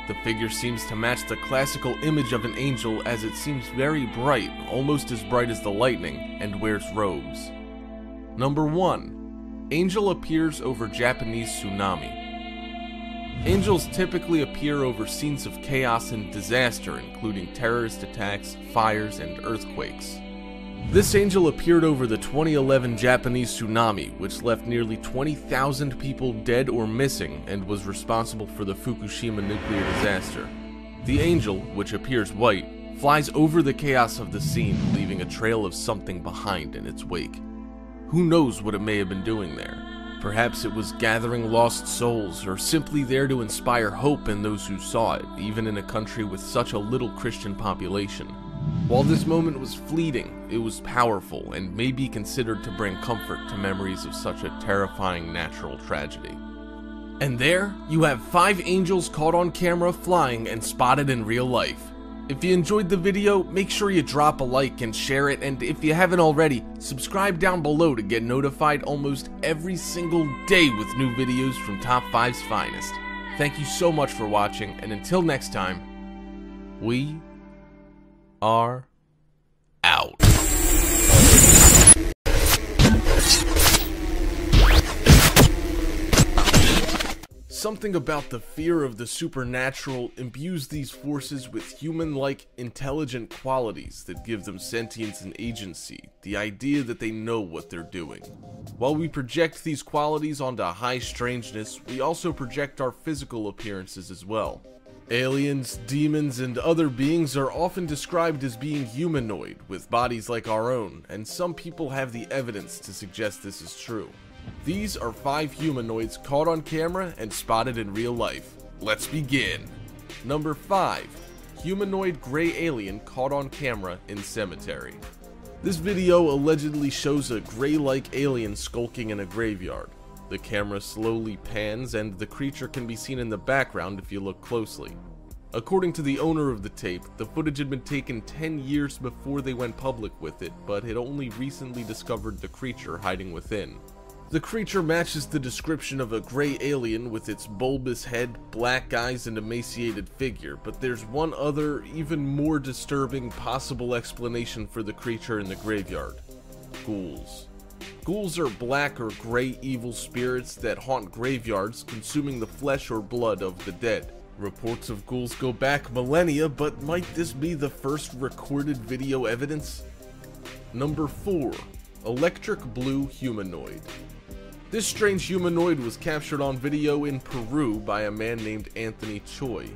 The figure seems to match the classical image of an angel as it seems very bright, almost as bright as the lightning, and wears robes. Number 1. Angel appears over Japanese tsunami. Angels typically appear over scenes of chaos and disaster, including terrorist attacks, fires, and earthquakes. This angel appeared over the 2011 Japanese tsunami, which left nearly 20,000 people dead or missing and was responsible for the Fukushima nuclear disaster. The angel, which appears white, flies over the chaos of the scene, leaving a trail of something behind in its wake. Who knows what it may have been doing there? Perhaps it was gathering lost souls, or simply there to inspire hope in those who saw it, even in a country with such a little Christian population. While this moment was fleeting, it was powerful and may be considered to bring comfort to memories of such a terrifying natural tragedy. And there, you have 5 angels caught on camera flying and spotted in real life. If you enjoyed the video, make sure you drop a like and share it, and if you haven't already, subscribe down below to get notified almost every single day with new videos from Top 5's finest. Thank you so much for watching, and until next time, we are out. Something about the fear of the supernatural imbues these forces with human-like intelligent qualities that give them sentience and agency, the idea that they know what they're doing. While we project these qualities onto high strangeness, we also project our physical appearances as well. Aliens, demons, and other beings are often described as being humanoid, with bodies like our own, and some people have the evidence to suggest this is true. These are 5 humanoids caught on camera and spotted in real life. Let's begin. Number 5. Humanoid gray alien caught on camera in cemetery. This video allegedly shows a gray-like alien skulking in a graveyard. The camera slowly pans and the creature can be seen in the background if you look closely. According to the owner of the tape, the footage had been taken 10 years before they went public with it, but had only recently discovered the creature hiding within. The creature matches the description of a gray alien with its bulbous head, black eyes, and emaciated figure, but there's one other, even more disturbing possible explanation for the creature in the graveyard. Ghouls. Ghouls are black or gray evil spirits that haunt graveyards, consuming the flesh or blood of the dead. Reports of ghouls go back millennia, but might this be the first recorded video evidence? Number 4. Electric blue humanoid. This strange humanoid was captured on video in Peru by a man named Anthony Choi.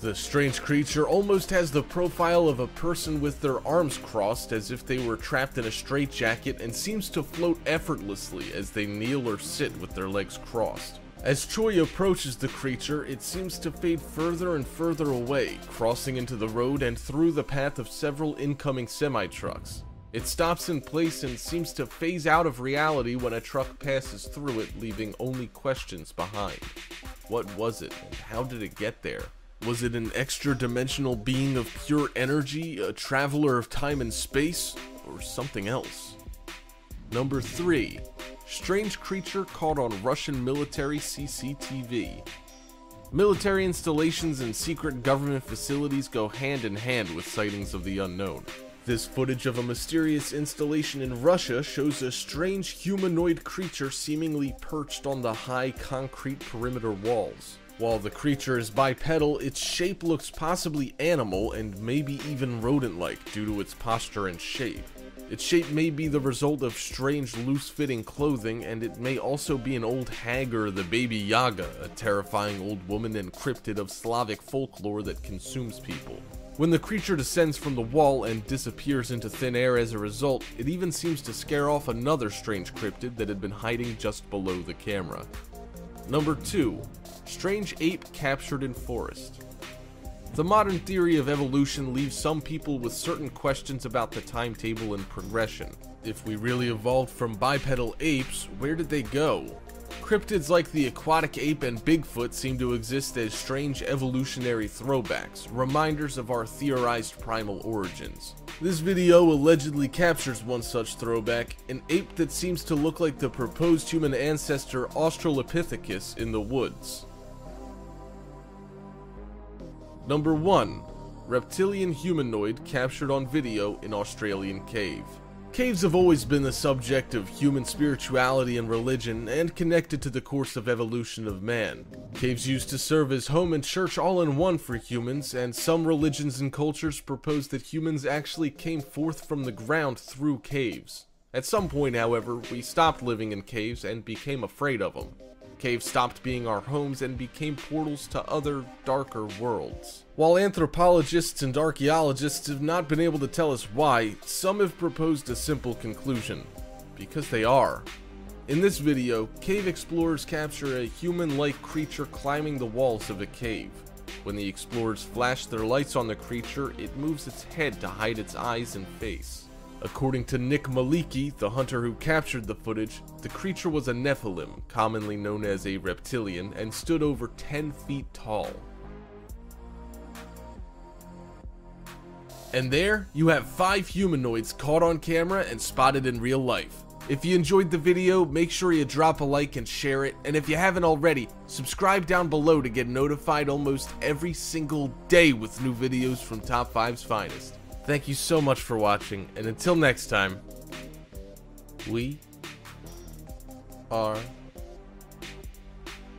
The strange creature almost has the profile of a person with their arms crossed as if they were trapped in a straitjacket, and seems to float effortlessly as they kneel or sit with their legs crossed. As Choi approaches the creature, it seems to fade further and further away, crossing into the road and through the path of several incoming semi-trucks. It stops in place and seems to phase out of reality when a truck passes through it, leaving only questions behind. What was it, and how did it get there? Was it an extra-dimensional being of pure energy, a traveler of time and space, or something else? Number 3. Strange creature caught on Russian military CCTV. Military installations and secret government facilities go hand in hand with sightings of the unknown. This footage of a mysterious installation in Russia shows a strange humanoid creature seemingly perched on the high concrete perimeter walls. While the creature is bipedal, its shape looks possibly animal and maybe even rodent-like due to its posture and shape. Its shape may be the result of strange loose-fitting clothing, and it may also be an old hag or the Baby Yaga, a terrifying old woman and cryptid of Slavic folklore that consumes people. When the creature descends from the wall and disappears into thin air as a result, it even seems to scare off another strange cryptid that had been hiding just below the camera. Number 2. Strange ape captured in forest. The modern theory of evolution leaves some people with certain questions about the timetable and progression. If we really evolved from bipedal apes, where did they go? Cryptids like the aquatic ape and Bigfoot seem to exist as strange evolutionary throwbacks, reminders of our theorized primal origins. This video allegedly captures one such throwback, an ape that seems to look like the proposed human ancestor Australopithecus in the woods. Number 1. Reptilian humanoid captured on video in Australian cave. Caves have always been the subject of human spirituality and religion, and connected to the course of evolution of man. Caves used to serve as home and church all in one for humans, and some religions and cultures propose that humans actually came forth from the ground through caves. At some point, however, we stopped living in caves and became afraid of them. Caves stopped being our homes and became portals to other, darker worlds. While anthropologists and archaeologists have not been able to tell us why, some have proposed a simple conclusion: because they are. In this video, cave explorers capture a human-like creature climbing the walls of a cave. When the explorers flash their lights on the creature, it moves its head to hide its eyes and face. According to Nick Maliki, the hunter who captured the footage, the creature was a Nephilim, commonly known as a reptilian, and stood over 10 feet tall. And there, you have 5 humanoids caught on camera and spotted in real life. If you enjoyed the video, make sure you drop a like and share it, and if you haven't already, subscribe down below to get notified almost every single day with new videos from Top 5's finest. Thank you so much for watching, and until next time, we are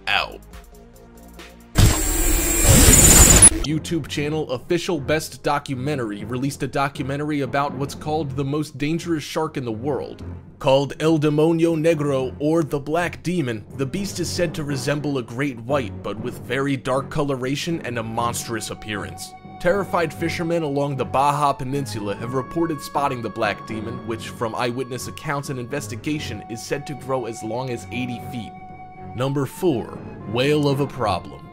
out. YouTube channel Official Best Documentary released a documentary about what's called the most dangerous shark in the world. Called El Demonio Negro, or the Black Demon, the beast is said to resemble a great white, but with very dark coloration and a monstrous appearance. Terrified fishermen along the Baja Peninsula have reported spotting the black demon, which from eyewitness accounts and investigation is said to grow as long as 80 feet. Number 4. Whale of a problem.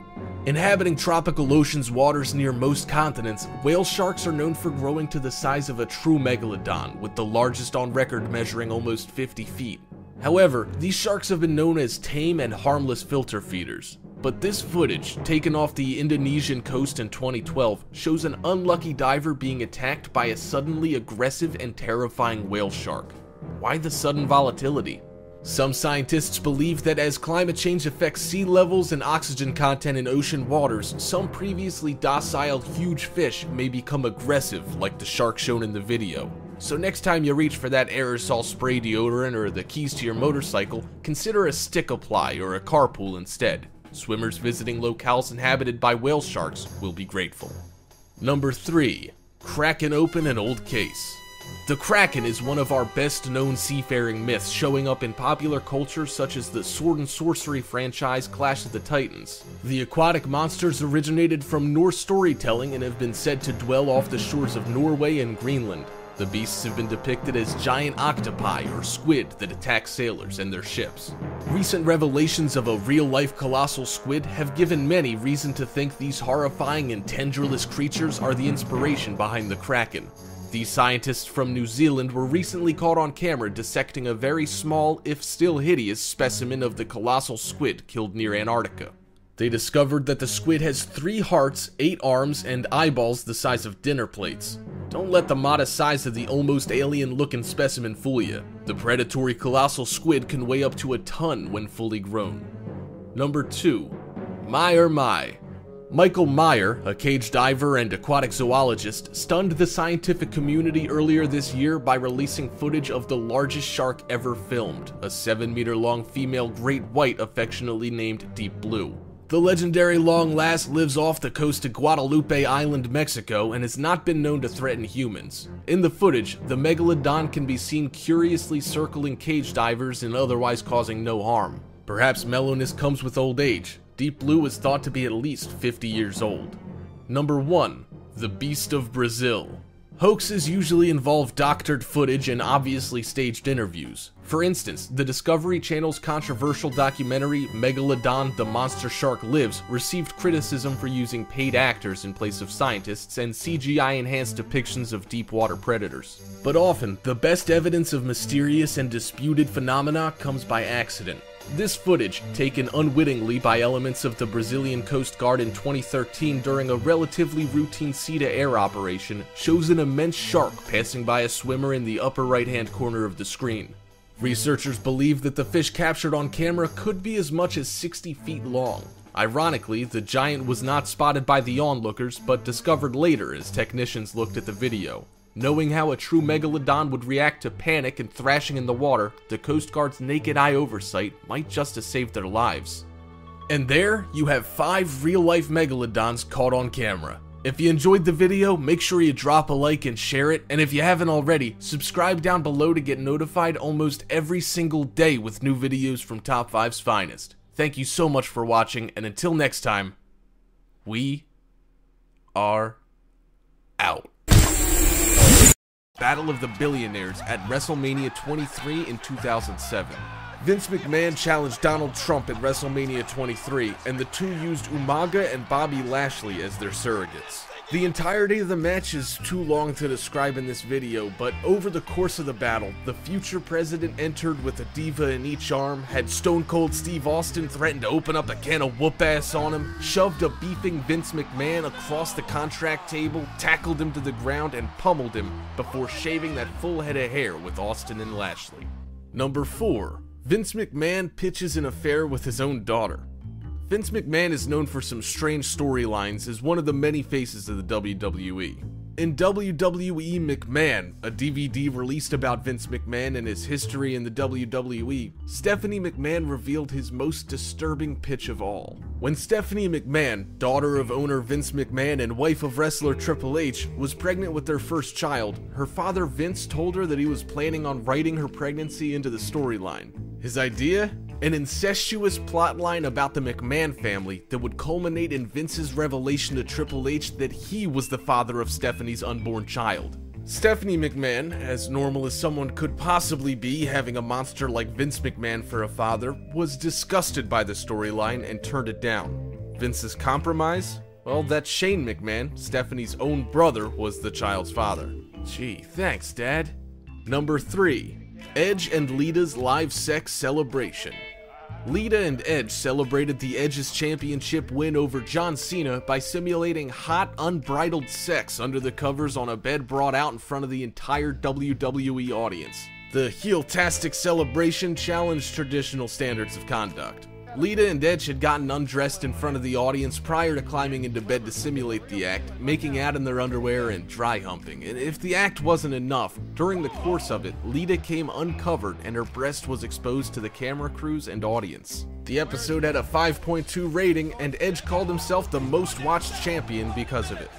Inhabiting tropical oceans waters near most continents, whale sharks are known for growing to the size of a true megalodon, with the largest on record measuring almost 50 feet. However, these sharks have been known as tame and harmless filter feeders. But this footage, taken off the Indonesian coast in 2012, shows an unlucky diver being attacked by a suddenly aggressive and terrifying whale shark. Why the sudden volatility? Some scientists believe that as climate change affects sea levels and oxygen content in ocean waters, some previously docile huge fish may become aggressive, like the shark shown in the video. So next time you reach for that aerosol spray deodorant or the keys to your motorcycle, consider a stick apply or a carpool instead. Swimmers visiting locales inhabited by whale sharks will be grateful. Number 3. Cracking open an old case. The Kraken is one of our best known seafaring myths, showing up in popular culture such as the sword and sorcery franchise Clash of the Titans. The aquatic monsters originated from Norse storytelling and have been said to dwell off the shores of Norway and Greenland. The beasts have been depicted as giant octopi or squid that attack sailors and their ships. Recent revelations of a real-life colossal squid have given many reason to think these horrifying and tendrilless creatures are the inspiration behind the Kraken. These scientists from New Zealand were recently caught on camera dissecting a very small, if still hideous, specimen of the colossal squid killed near Antarctica. They discovered that the squid has 3 hearts, 8 arms, and eyeballs the size of dinner plates. Don't let the modest size of the almost alien-looking specimen fool you. The predatory colossal squid can weigh up to a ton when fully grown. Number 2. My. Michael Meyer, a cage diver and aquatic zoologist, stunned the scientific community earlier this year by releasing footage of the largest shark ever filmed, a 7-meter-long female great white affectionately named Deep Blue. The legendary long lass lives off the coast of Guadalupe Island, Mexico, and has not been known to threaten humans. In the footage, the megalodon can be seen curiously circling cage divers and otherwise causing no harm. Perhaps mellowness comes with old age. Deep Blue is thought to be at least 50 years old. Number 1. The Beast of Brazil. Hoaxes usually involve doctored footage and obviously staged interviews. For instance, the Discovery Channel's controversial documentary Megalodon: The Monster Shark Lives received criticism for using paid actors in place of scientists and CGI-enhanced depictions of deep water predators. But often, the best evidence of mysterious and disputed phenomena comes by accident. This footage, taken unwittingly by elements of the Brazilian Coast Guard in 2013 during a relatively routine sea-to-air operation, shows an immense shark passing by a swimmer in the upper right-hand corner of the screen. Researchers believe that the fish captured on camera could be as much as 60 feet long. Ironically, the giant was not spotted by the onlookers, but discovered later as technicians looked at the video. Knowing how a true megalodon would react to panic and thrashing in the water, the Coast Guard's naked eye oversight might just have saved their lives. And there, you have 5 real-life megalodons caught on camera. If you enjoyed the video, make sure you drop a like and share it, and if you haven't already, subscribe down below to get notified almost every single day with new videos from Top 5's finest. Thank you so much for watching, and until next time, we are out. Battle of the Billionaires at WrestleMania 23 in 2007. Vince McMahon challenged Donald Trump at WrestleMania 23, and the two used Umaga and Bobby Lashley as their surrogates. The entirety of the match is too long to describe in this video, but over the course of the battle, the future president entered with a diva in each arm, had Stone Cold Steve Austin threaten to open up a can of whoop-ass on him, shoved a beefing Vince McMahon across the contract table, tackled him to the ground, and pummeled him before shaving that full head of hair with Austin and Lashley. Number 4. Vince McMahon pitches an affair with his own daughter. Vince McMahon is known for some strange storylines as one of the many faces of the WWE. In WWE McMahon, a DVD released about Vince McMahon and his history in the WWE, Stephanie McMahon revealed his most disturbing pitch of all. When Stephanie McMahon, daughter of owner Vince McMahon and wife of wrestler Triple H, was pregnant with their first child, her father Vince told her that he was planning on writing her pregnancy into the storyline. His idea? An incestuous plotline about the McMahon family that would culminate in Vince's revelation to Triple H that he was the father of Stephanie's unborn child. Stephanie McMahon, as normal as someone could possibly be having a monster like Vince McMahon for a father, was disgusted by the storyline and turned it down. Vince's compromise? Well, that Shane McMahon, Stephanie's own brother, was the child's father. Gee, thanks, Dad. Number 3. Edge and Lita's live sex celebration. Lita and Edge celebrated the Edge's championship win over John Cena by simulating hot, unbridled sex under the covers on a bed brought out in front of the entire WWE audience. The heel-tastic celebration challenged traditional standards of conduct. Lita and Edge had gotten undressed in front of the audience prior to climbing into bed to simulate the act, making out in their underwear and dry humping. And if the act wasn't enough, during the course of it, Lita came uncovered and her breast was exposed to the camera crews and audience. The episode had a 5.2 rating, and Edge called himself the most watched champion because of it.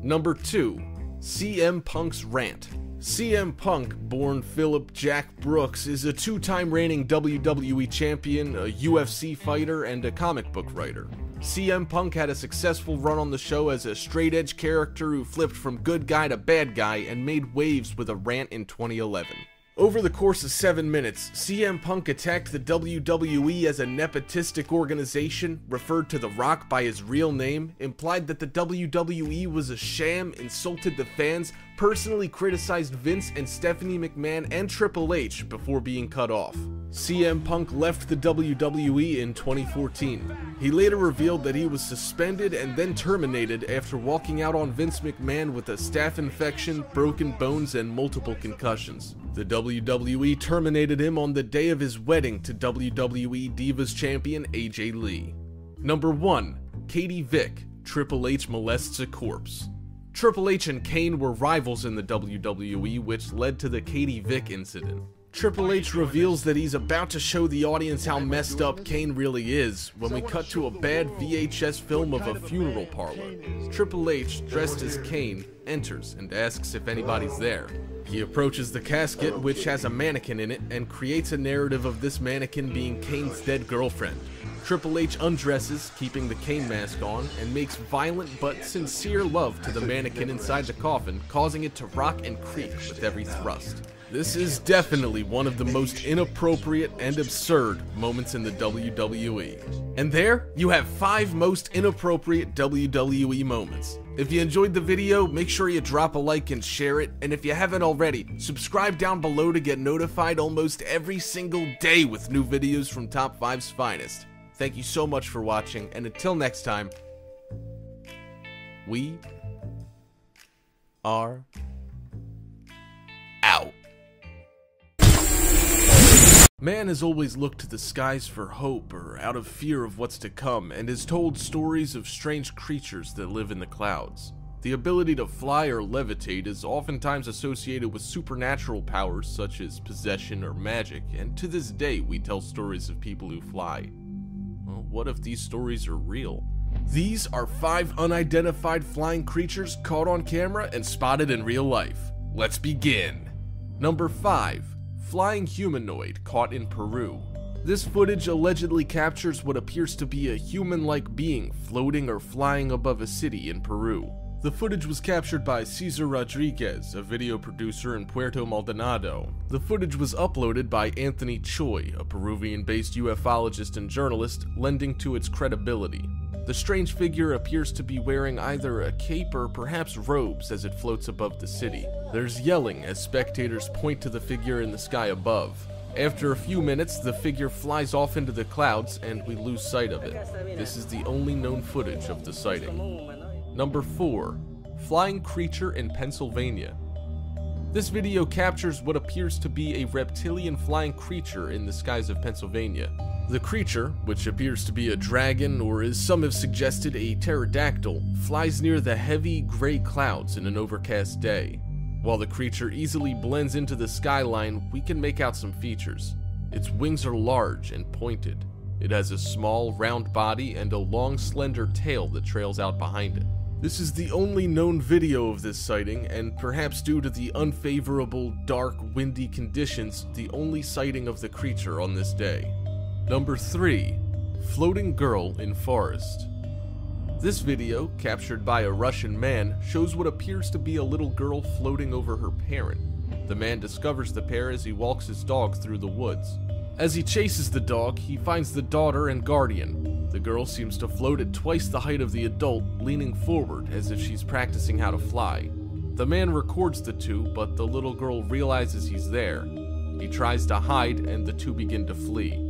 Number 2. CM Punk's rant. CM Punk, born Philip Jack Brooks, is a 2-time reigning WWE champion, a UFC fighter, and a comic book writer. CM Punk had a successful run on the show as a straight-edge character who flipped from good guy to bad guy and made waves with a rant in 2011. Over the course of 7 minutes, CM Punk attacked the WWE as a nepotistic organization, referred to The Rock by his real name, implied that the WWE was a sham, insulted the fans, personally criticized Vince and Stephanie McMahon and Triple H before being cut off. CM Punk left the WWE in 2014. He later revealed that he was suspended and then terminated after walking out on Vince McMahon with a staph infection, broken bones, and multiple concussions. The WWE terminated him on the day of his wedding to WWE Divas champion AJ Lee. Number 1. Katie Vick, Triple H molests a corpse. Triple H and Kane were rivals in the WWE, which led to the Katie Vick incident. Triple H reveals that he's about to show the audience how messed up Kane really is when we cut to a bad VHS film of a funeral parlor. Triple H, dressed as Kane, enters and asks if anybody's there. He approaches the casket, which has a mannequin in it, and creates a narrative of this mannequin being Kane's dead girlfriend. Triple H undresses, keeping the Kane mask on, and makes violent but sincere love to the mannequin inside the coffin, causing it to rock and creak with every thrust. This is definitely one of the most inappropriate and absurd moments in the WWE. And there, you have 5 most inappropriate WWE moments. If you enjoyed the video, make sure you drop a like and share it, and if you haven't already, subscribe down below to get notified almost every single day with new videos from Top 5's finest. Thank you so much for watching, and until next time, we are out. Man has always looked to the skies for hope or out of fear of what's to come, and has told stories of strange creatures that live in the clouds. The ability to fly or levitate is oftentimes associated with supernatural powers such as possession or magic, and to this day we tell stories of people who fly. Well, what if these stories are real? These are 5 unidentified flying creatures caught on camera and spotted in real life. Let's begin. Number 5. Flying humanoid caught in Peru. This footage allegedly captures what appears to be a human-like being floating or flying above a city in Peru. The footage was captured by Cesar Rodriguez, a video producer in Puerto Maldonado. The footage was uploaded by Anthony Choi, a Peruvian-based ufologist and journalist, lending to its credibility. The strange figure appears to be wearing either a cape or perhaps robes as it floats above the city. There's yelling as spectators point to the figure in the sky above. After a few minutes, the figure flies off into the clouds and we lose sight of it. This is the only known footage of the sighting. Number 4. Flying creature in Pennsylvania. This video captures what appears to be a reptilian flying creature in the skies of Pennsylvania. The creature, which appears to be a dragon or as some have suggested a pterodactyl, flies near the heavy gray clouds in an overcast day. While the creature easily blends into the skyline, we can make out some features. Its wings are large and pointed. It has a small, round body and a long, slender tail that trails out behind it. This is the only known video of this sighting, and perhaps due to the unfavorable, dark, windy conditions, the only sighting of the creature on this day. Number 3. Floating girl in forest. This video, captured by a Russian man, shows what appears to be a little girl floating over her parent. The man discovers the pair as he walks his dog through the woods. As he chases the dog, he finds the daughter and guardian. The girl seems to float at twice the height of the adult, leaning forward as if she's practicing how to fly. The man records the two, but the little girl realizes he's there. He tries to hide, and the two begin to flee.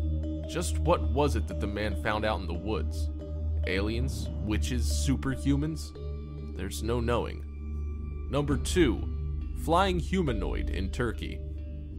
Just what was it that the man found out in the woods? Aliens? Witches? Superhumans? There's no knowing. Number 2. Flying humanoid in Turkey.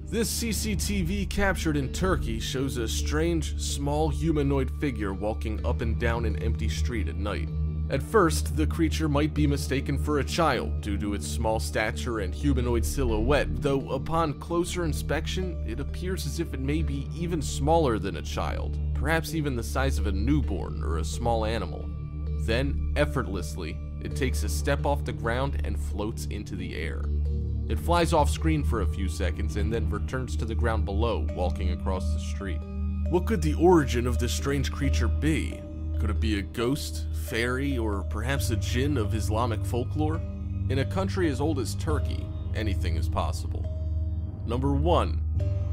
This CCTV captured in Turkey shows a strange, small humanoid figure walking up and down an empty street at night. At first, the creature might be mistaken for a child due to its small stature and humanoid silhouette, though upon closer inspection, it appears as if it may be even smaller than a child, perhaps even the size of a newborn or a small animal. Then, effortlessly, it takes a step off the ground and floats into the air. It flies off screen for a few seconds and then returns to the ground below, walking across the street. What could the origin of this strange creature be? Could it be a ghost, fairy, or perhaps a jinn of Islamic folklore? In a country as old as Turkey, anything is possible. Number 1.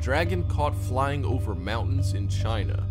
Dragon caught flying over mountains in China.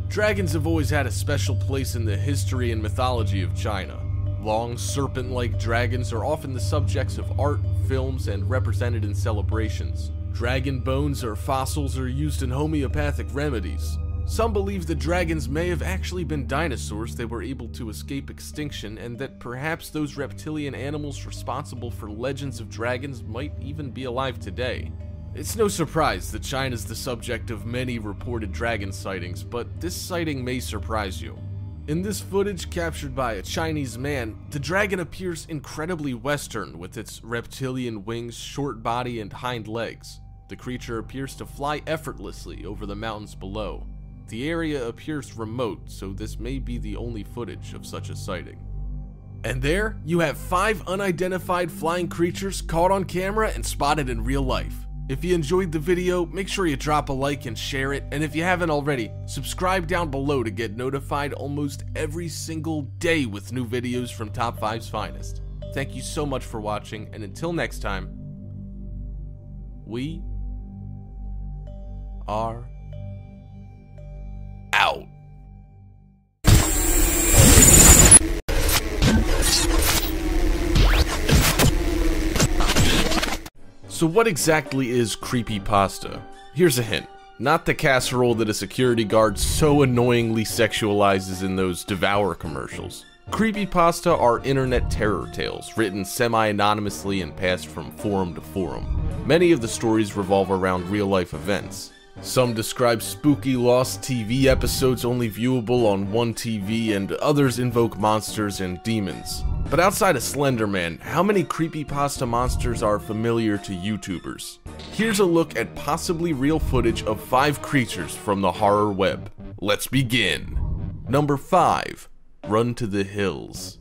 Dragons have always had a special place in the history and mythology of China. Long, serpent-like dragons are often the subjects of art, films, and represented in celebrations. Dragon bones or fossils are used in homeopathic remedies. Some believe that dragons may have actually been dinosaurs that were able to escape extinction, and that perhaps those reptilian animals responsible for legends of dragons might even be alive today. It's no surprise that China's the subject of many reported dragon sightings, but this sighting may surprise you. In this footage captured by a Chinese man, the dragon appears incredibly Western with its reptilian wings, short body, and hind legs. The creature appears to fly effortlessly over the mountains below. The area appears remote, so this may be the only footage of such a sighting. And there, you have 5 unidentified flying creatures caught on camera and spotted in real life. If you enjoyed the video, make sure you drop a like and share it, and if you haven't already, subscribe down below to get notified almost every single day with new videos from Top 5's finest. Thank you so much for watching, and until next time, we are out. So what exactly is creepypasta? Here's a hint. Not the casserole that a security guard so annoyingly sexualizes in those Devour commercials. Creepypasta are internet terror tales, written semi-anonymously and passed from forum to forum. Many of the stories revolve around real-life events. Some describe spooky lost TV episodes only viewable on one TV, and others invoke monsters and demons. But outside of Slender Man, how many creepypasta monsters are familiar to YouTubers? Here's a look at possibly real footage of 5 creatures from the horror web. Let's begin. Number 5. Run to the Hills.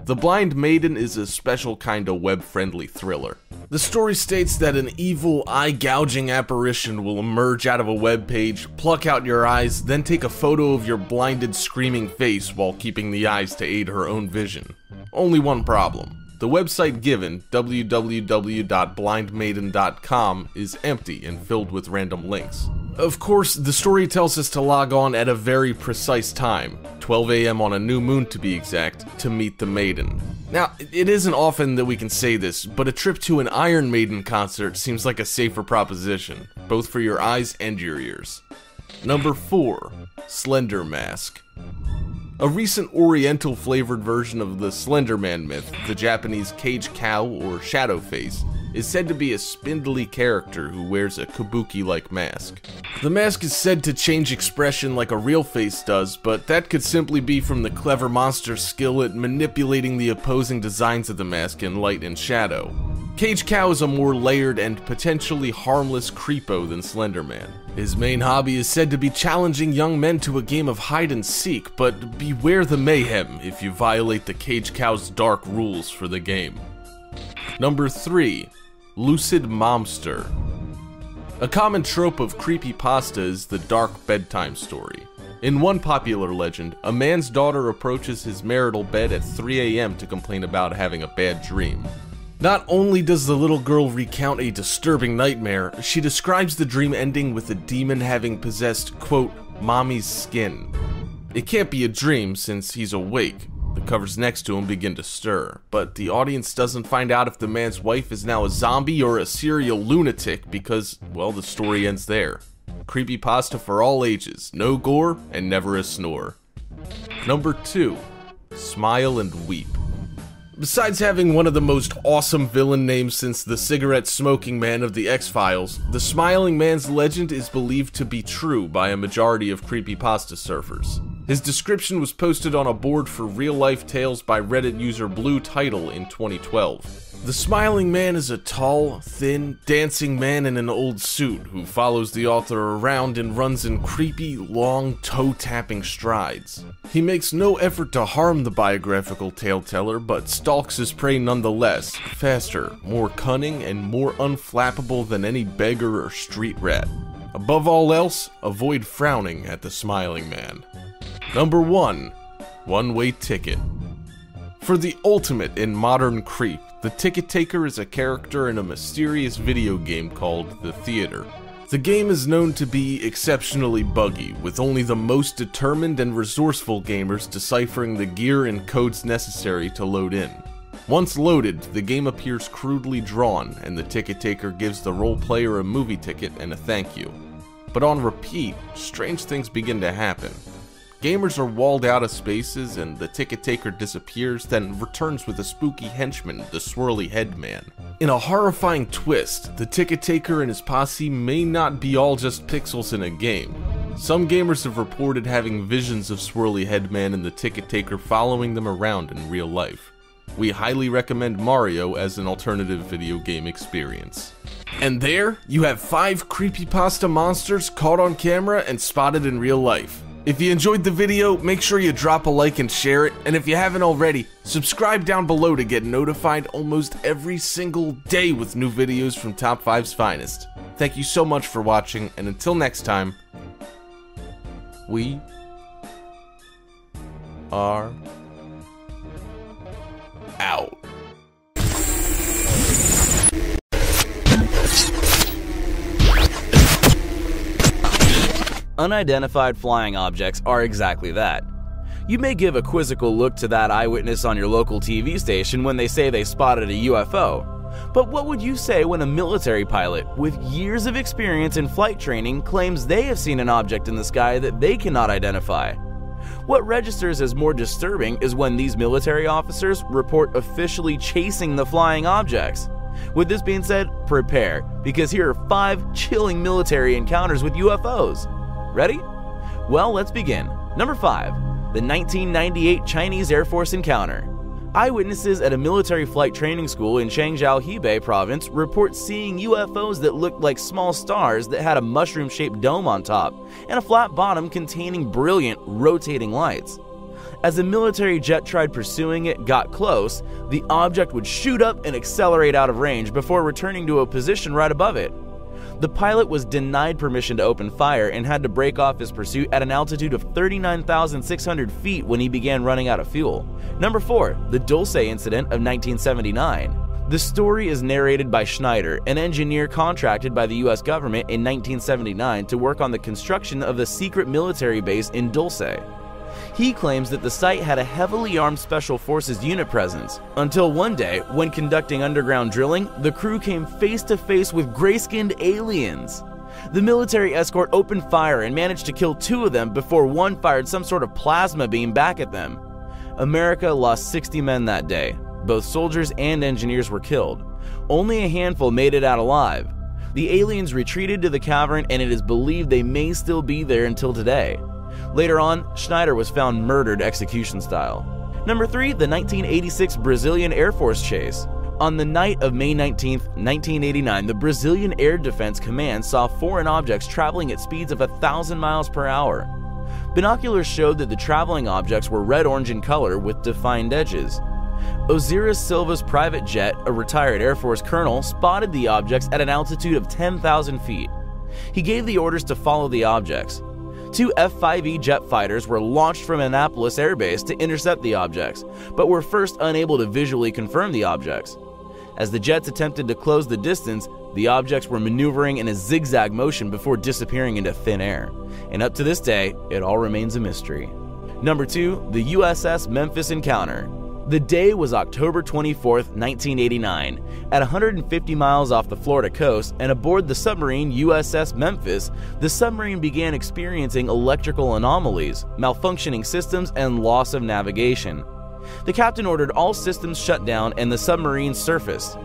The Blind Maiden is a special kind of web-friendly thriller. The story states that an evil, eye-gouging apparition will emerge out of a web page, pluck out your eyes, then take a photo of your blinded, screaming face while keeping the eyes to aid her own vision. Only one problem. The website given, www.blindmaiden.com, is empty and filled with random links. Of course, the story tells us to log on at a very precise time, 12 AM on a new moon to be exact, to meet the maiden. Now, it isn't often that we can say this, but a trip to an Iron Maiden concert seems like a safer proposition, both for your eyes and your ears. Number 4. Slender Mask. A recent Oriental flavored version of the Slender Man myth, the Japanese cage cow or shadow face, is said to be a spindly character who wears a kabuki-like mask. The mask is said to change expression like a real face does, but that could simply be from the clever monster's skill at manipulating the opposing designs of the mask in light and shadow. Cage Cow is a more layered and potentially harmless creepo than Slender Man. His main hobby is said to be challenging young men to a game of hide and seek, but beware the mayhem if you violate the Cage Cow's dark rules for the game. Number 3. Lucid Momster. A common trope of creepypasta is the dark bedtime story. In one popular legend, a man's daughter approaches his marital bed at 3 a.m. to complain about having a bad dream. Not only does the little girl recount a disturbing nightmare, she describes the dream ending with a demon having possessed, quote, mommy's skin. It can't be a dream since he's awake. The covers next to him begin to stir, but the audience doesn't find out if the man's wife is now a zombie or a serial lunatic because, well, the story ends there. Creepypasta for all ages, no gore and never a snore. Number 2. Smile and Weep. Besides having one of the most awesome villain names since the cigarette-smoking man of the X-Files, the Smiling Man's legend is believed to be true by a majority of creepypasta surfers. His description was posted on a board for real-life tales by Reddit user Blue Title in 2012. The Smiling Man is a tall, thin, dancing man in an old suit who follows the author around and runs in creepy, long, toe-tapping strides. He makes no effort to harm the biographical tale-teller, but stalks his prey nonetheless, faster, more cunning, and more unflappable than any beggar or street rat. Above all else, avoid frowning at the Smiling Man. Number 1. One-Way Ticket. For the ultimate in modern creep, the ticket taker is a character in a mysterious video game called The Theater. The game is known to be exceptionally buggy, with only the most determined and resourceful gamers deciphering the gear and codes necessary to load in. Once loaded, the game appears crudely drawn, and the ticket taker gives the role player a movie ticket and a thank you. But on repeat, strange things begin to happen. Gamers are walled out of spaces and the ticket taker disappears, then returns with a spooky henchman, the Swirly Head Man. In a horrifying twist, the ticket taker and his posse may not be all just pixels in a game. Some gamers have reported having visions of Swirly Head Man and the ticket taker following them around in real life. We highly recommend Mario as an alternative video game experience. And there, you have 5 creepypasta monsters caught on camera and spotted in real life. If you enjoyed the video, make sure you drop a like and share it, and if you haven't already, subscribe down below to get notified almost every single day with new videos from Top 5's finest. Thank you so much for watching, and until next time, we are out. Unidentified flying objects are exactly that. You may give a quizzical look to that eyewitness on your local TV station when they say they spotted a UFO. But what would you say when a military pilot with years of experience in flight training claims they have seen an object in the sky that they cannot identify? What registers as more disturbing is when these military officers report officially chasing the flying objects. With this being said, prepare, because here are 5 chilling military encounters with UFOs. Ready? Well, let's begin. Number 5. The 1998 Chinese Air Force encounter. Eyewitnesses at a military flight training school in Changzhou, Hebei province report seeing UFOs that looked like small stars that had a mushroom-shaped dome on top and a flat bottom containing brilliant, rotating lights. As a military jet tried pursuing it got close, the object would shoot up and accelerate out of range before returning to a position right above it. The pilot was denied permission to open fire and had to break off his pursuit at an altitude of 39,600 feet when he began running out of fuel. Number 4. The Dulce incident of 1979. The story is narrated by Schneider, an engineer contracted by the US government in 1979 to work on the construction of the secret military base in Dulce. He claims that the site had a heavily armed Special Forces unit presence, until one day, when conducting underground drilling, the crew came face to face with gray-skinned aliens. The military escort opened fire and managed to kill 2 of them before one fired some sort of plasma beam back at them. America lost 60 men that day. Both soldiers and engineers were killed. Only a handful made it out alive. The aliens retreated to the cavern, and it is believed they may still be there until today. Later on, Schneider was found murdered execution style. Number 3. The 1986 Brazilian Air Force chase. On the night of May 19, 1989, the Brazilian Air Defense Command saw foreign objects traveling at speeds of 1,000 miles per hour. Binoculars showed that the traveling objects were red-orange in color with defined edges. Osiris Silva's private jet, a retired Air Force colonel, spotted the objects at an altitude of 10,000 feet. He gave the orders to follow the objects. 2 F-5E jet fighters were launched from Annapolis Air Base to intercept the objects, but were first unable to visually confirm the objects. As the jets attempted to close the distance, the objects were maneuvering in a zigzag motion before disappearing into thin air. And up to this day, it all remains a mystery. Number 2, the USS Memphis encounter. The day was October 24, 1989. At 150 miles off the Florida coast and aboard the submarine USS Memphis, the submarine began experiencing electrical anomalies, malfunctioning systems, and loss of navigation. The captain ordered all systems shut down and the submarine surfaced.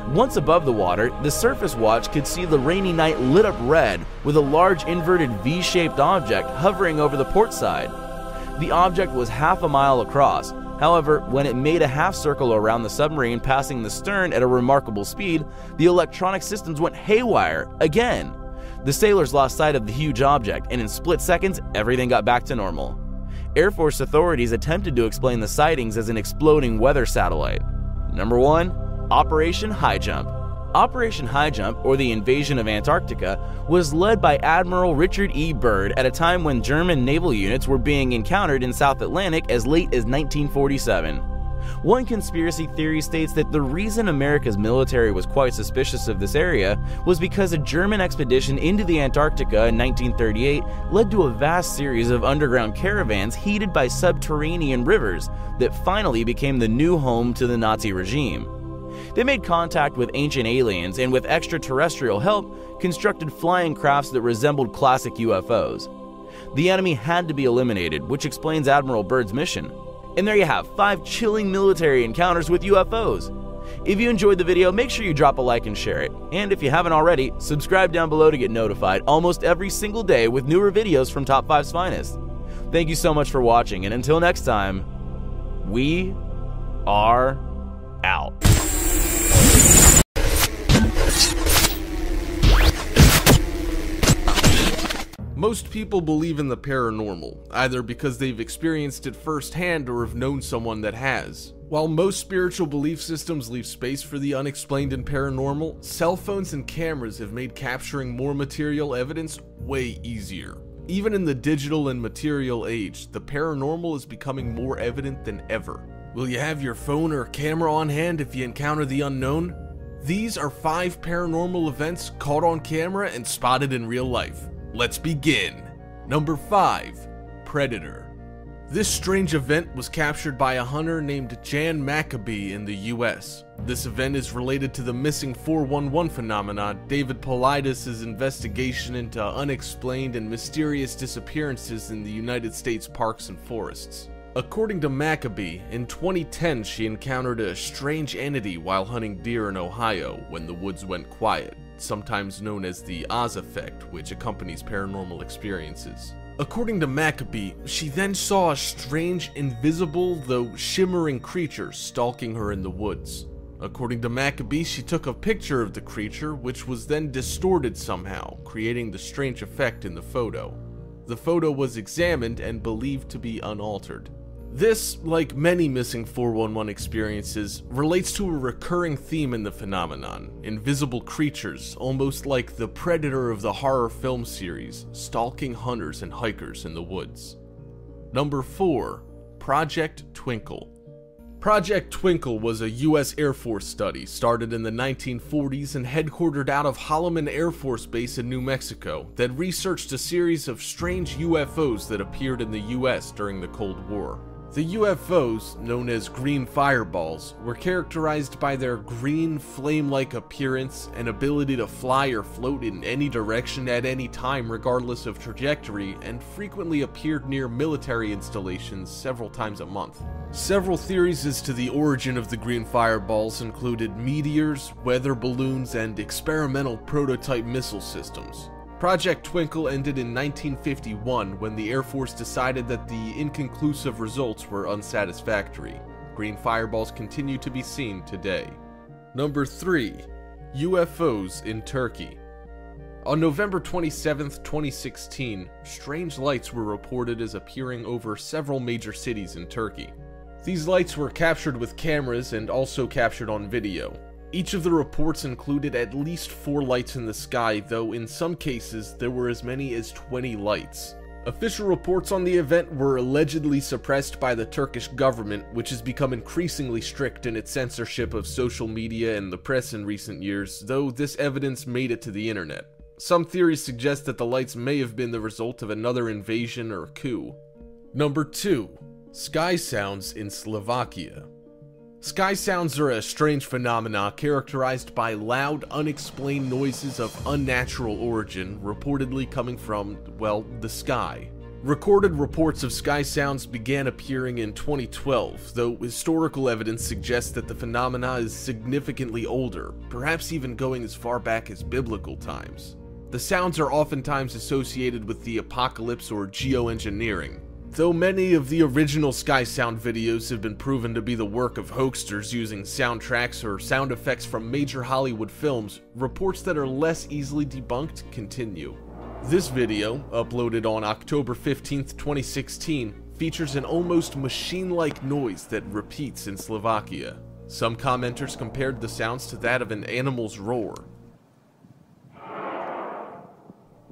Once above the water, the surface watch could see the rainy night lit up red with a large inverted V-shaped object hovering over the port side. The object was half a mile across. However, when it made a half circle around the submarine passing the stern at a remarkable speed, the electronic systems went haywire again. The sailors lost sight of the huge object, and in split seconds, everything got back to normal. Air Force authorities attempted to explain the sightings as an exploding weather satellite. Number 1. Operation High Jump. Operation High Jump, or the invasion of Antarctica, was led by Admiral Richard E. Byrd at a time when German naval units were being encountered in South Atlantic as late as 1947. One conspiracy theory states that the reason America's military was quite suspicious of this area was because a German expedition into the Antarctica in 1938 led to a vast series of underground caravans heated by subterranean rivers that finally became the new home to the Nazi regime. They made contact with ancient aliens and with extraterrestrial help constructed flying crafts that resembled classic UFOs. The enemy had to be eliminated, which explains Admiral Byrd's mission. And there you have 5 chilling military encounters with UFOs. If you enjoyed the video, make sure you drop a like and share it. And if you haven't already, subscribe down below to get notified almost every single day with newer videos from Top 5's finest. Thank you so much for watching, and until next time, we are out. Most people believe in the paranormal, either because they've experienced it firsthand or have known someone that has. While most spiritual belief systems leave space for the unexplained and paranormal, cell phones and cameras have made capturing more material evidence way easier. Even in the digital and material age, the paranormal is becoming more evident than ever. Will you have your phone or camera on hand if you encounter the unknown? These are 5 paranormal events caught on camera and spotted in real life. Let's begin. Number 5. Predator. This strange event was captured by a hunter named Jan Maccabee in the US. This event is related to the missing 411 phenomena, David Paulides' investigation into unexplained and mysterious disappearances in the United States parks and forests. According to Maccabee, in 2010 she encountered a strange entity while hunting deer in Ohio when the woods went quiet, sometimes known as the Oz effect, which accompanies paranormal experiences. According to Maccabee, she then saw a strange, invisible, though shimmering creature stalking her in the woods. According to Maccabee, she took a picture of the creature, which was then distorted somehow, creating the strange effect in the photo. The photo was examined and believed to be unaltered. This, like many missing 411 experiences, relates to a recurring theme in the phenomenon: invisible creatures, almost like the Predator of the horror film series, stalking hunters and hikers in the woods. Number 4. Project Twinkle. Project Twinkle was a US Air Force study started in the 1940s and headquartered out of Holloman Air Force Base in New Mexico that researched a series of strange UFOs that appeared in the US during the Cold War. The UFOs, known as green fireballs, were characterized by their green, flame-like appearance and ability to fly or float in any direction at any time regardless of trajectory, and frequently appeared near military installations several times a month. Several theories as to the origin of the green fireballs included meteors, weather balloons, and experimental prototype missile systems. Project Twinkle ended in 1951 when the Air Force decided that the inconclusive results were unsatisfactory. Green fireballs continue to be seen today. Number 3. UFOs in Turkey. On November 27, 2016, strange lights were reported as appearing over several major cities in Turkey. These lights were captured with cameras and also captured on video. Each of the reports included at least 4 lights in the sky, though in some cases there were as many as 20 lights. Official reports on the event were allegedly suppressed by the Turkish government, which has become increasingly strict in its censorship of social media and the press in recent years, though this evidence made it to the internet. Some theories suggest that the lights may have been the result of another invasion or coup. Number 2. Sky sounds in Slovakia. Sky sounds are a strange phenomena characterized by loud, unexplained noises of unnatural origin, reportedly coming from, well, the sky. Recorded reports of sky sounds began appearing in 2012, though historical evidence suggests that the phenomena is significantly older, perhaps even going as far back as biblical times. The sounds are oftentimes associated with the apocalypse or geoengineering. Though many of the original sky sound videos have been proven to be the work of hoaxsters using soundtracks or sound effects from major Hollywood films, reports that are less easily debunked continue. This video, uploaded on October 15, 2016, features an almost machine-like noise that repeats in Slovakia. Some commenters compared the sounds to that of an animal's roar.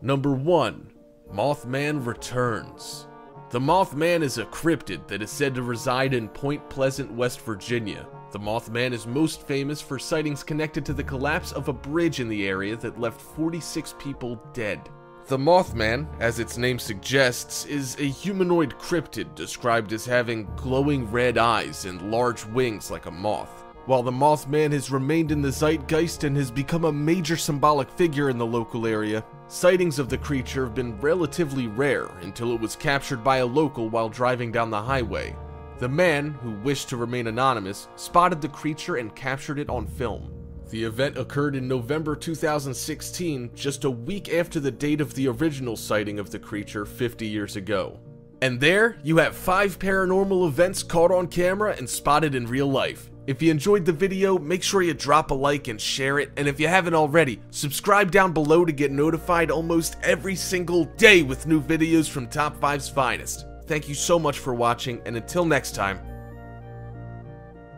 Number 1. Mothman returns. The Mothman is a cryptid that is said to reside in Point Pleasant, West Virginia. The Mothman is most famous for sightings connected to the collapse of a bridge in the area that left 46 people dead. The Mothman, as its name suggests, is a humanoid cryptid described as having glowing red eyes and large wings like a moth. While the Mothman has remained in the zeitgeist and has become a major symbolic figure in the local area, sightings of the creature have been relatively rare until it was captured by a local while driving down the highway. The man, who wished to remain anonymous, spotted the creature and captured it on film. The event occurred in November 2016, just a week after the date of the original sighting of the creature 50 years ago. And there, you have 5 paranormal events caught on camera and spotted in real life. If you enjoyed the video, make sure you drop a like and share it, and if you haven't already, subscribe down below to get notified almost every single day with new videos from Top 5's finest. Thank you so much for watching, and until next time,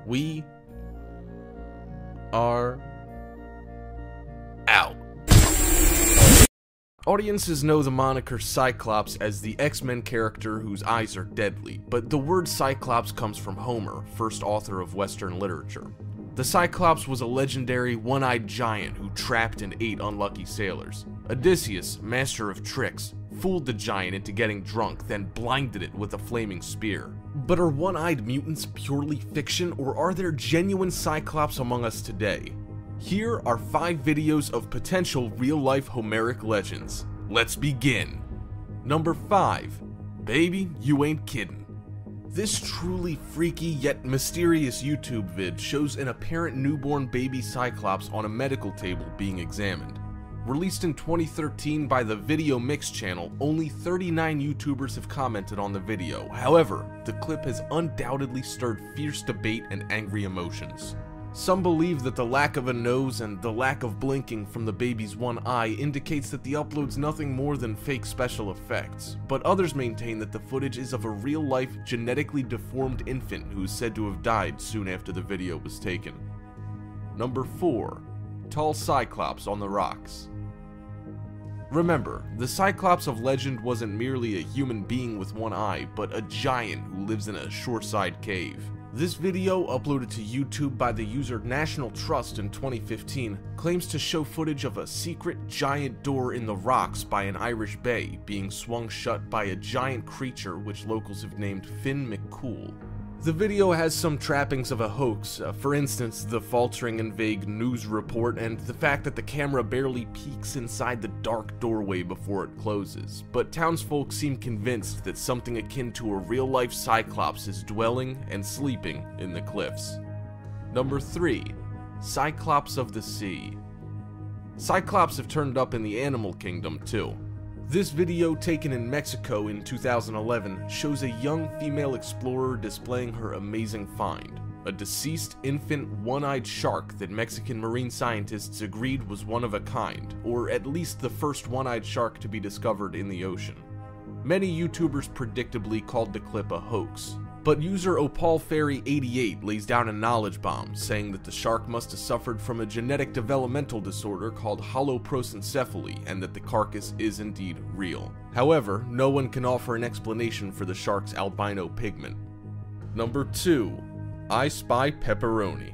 we are out. Audiences know the moniker Cyclops as the X-Men character whose eyes are deadly, but the word Cyclops comes from Homer, first author of Western literature. The Cyclops was a legendary one-eyed giant who trapped and ate unlucky sailors. Odysseus, master of tricks, fooled the giant into getting drunk, then blinded it with a flaming spear. But are one-eyed mutants purely fiction, or are there genuine Cyclops among us today? Here are 5 videos of potential real-life Homeric legends. Let's begin. Number 5. Baby, you ain't kiddin'. This truly freaky yet mysterious YouTube vid shows an apparent newborn baby Cyclops on a medical table being examined. Released in 2013 by the Video Mix channel, only 39 YouTubers have commented on the video. However, the clip has undoubtedly stirred fierce debate and angry emotions. Some believe that the lack of a nose and the lack of blinking from the baby's one eye indicates that the upload's nothing more than fake special effects, but others maintain that the footage is of a real-life, genetically deformed infant who is said to have died soon after the video was taken. Number 4. Tall Cyclops on the rocks. Remember, the Cyclops of legend wasn't merely a human being with one eye, but a giant who lives in a shoreside cave. This video, uploaded to YouTube by the user National Trust in 2015, claims to show footage of a secret giant door in the rocks by an Irish bay being swung shut by a giant creature which locals have named Finn McCool. The video has some trappings of a hoax, for instance the faltering and vague news report and the fact that the camera barely peeks inside the dark doorway before it closes, but townsfolk seem convinced that something akin to a real-life Cyclops is dwelling and sleeping in the cliffs. Number 3. Cyclops of the Sea. Cyclops have turned up in the animal kingdom too. This video, taken in Mexico in 2011, shows a young female explorer displaying her amazing find, a deceased infant one-eyed shark that Mexican marine scientists agreed was one of a kind, or at least the first one-eyed shark to be discovered in the ocean. Many YouTubers predictably called the clip a hoax. But user OpalFairy88 lays down a knowledge bomb, saying that the shark must have suffered from a genetic developmental disorder called holoprosencephaly, and that the carcass is indeed real. However, no one can offer an explanation for the shark's albino pigment. Number 2. I Spy Pepperoni.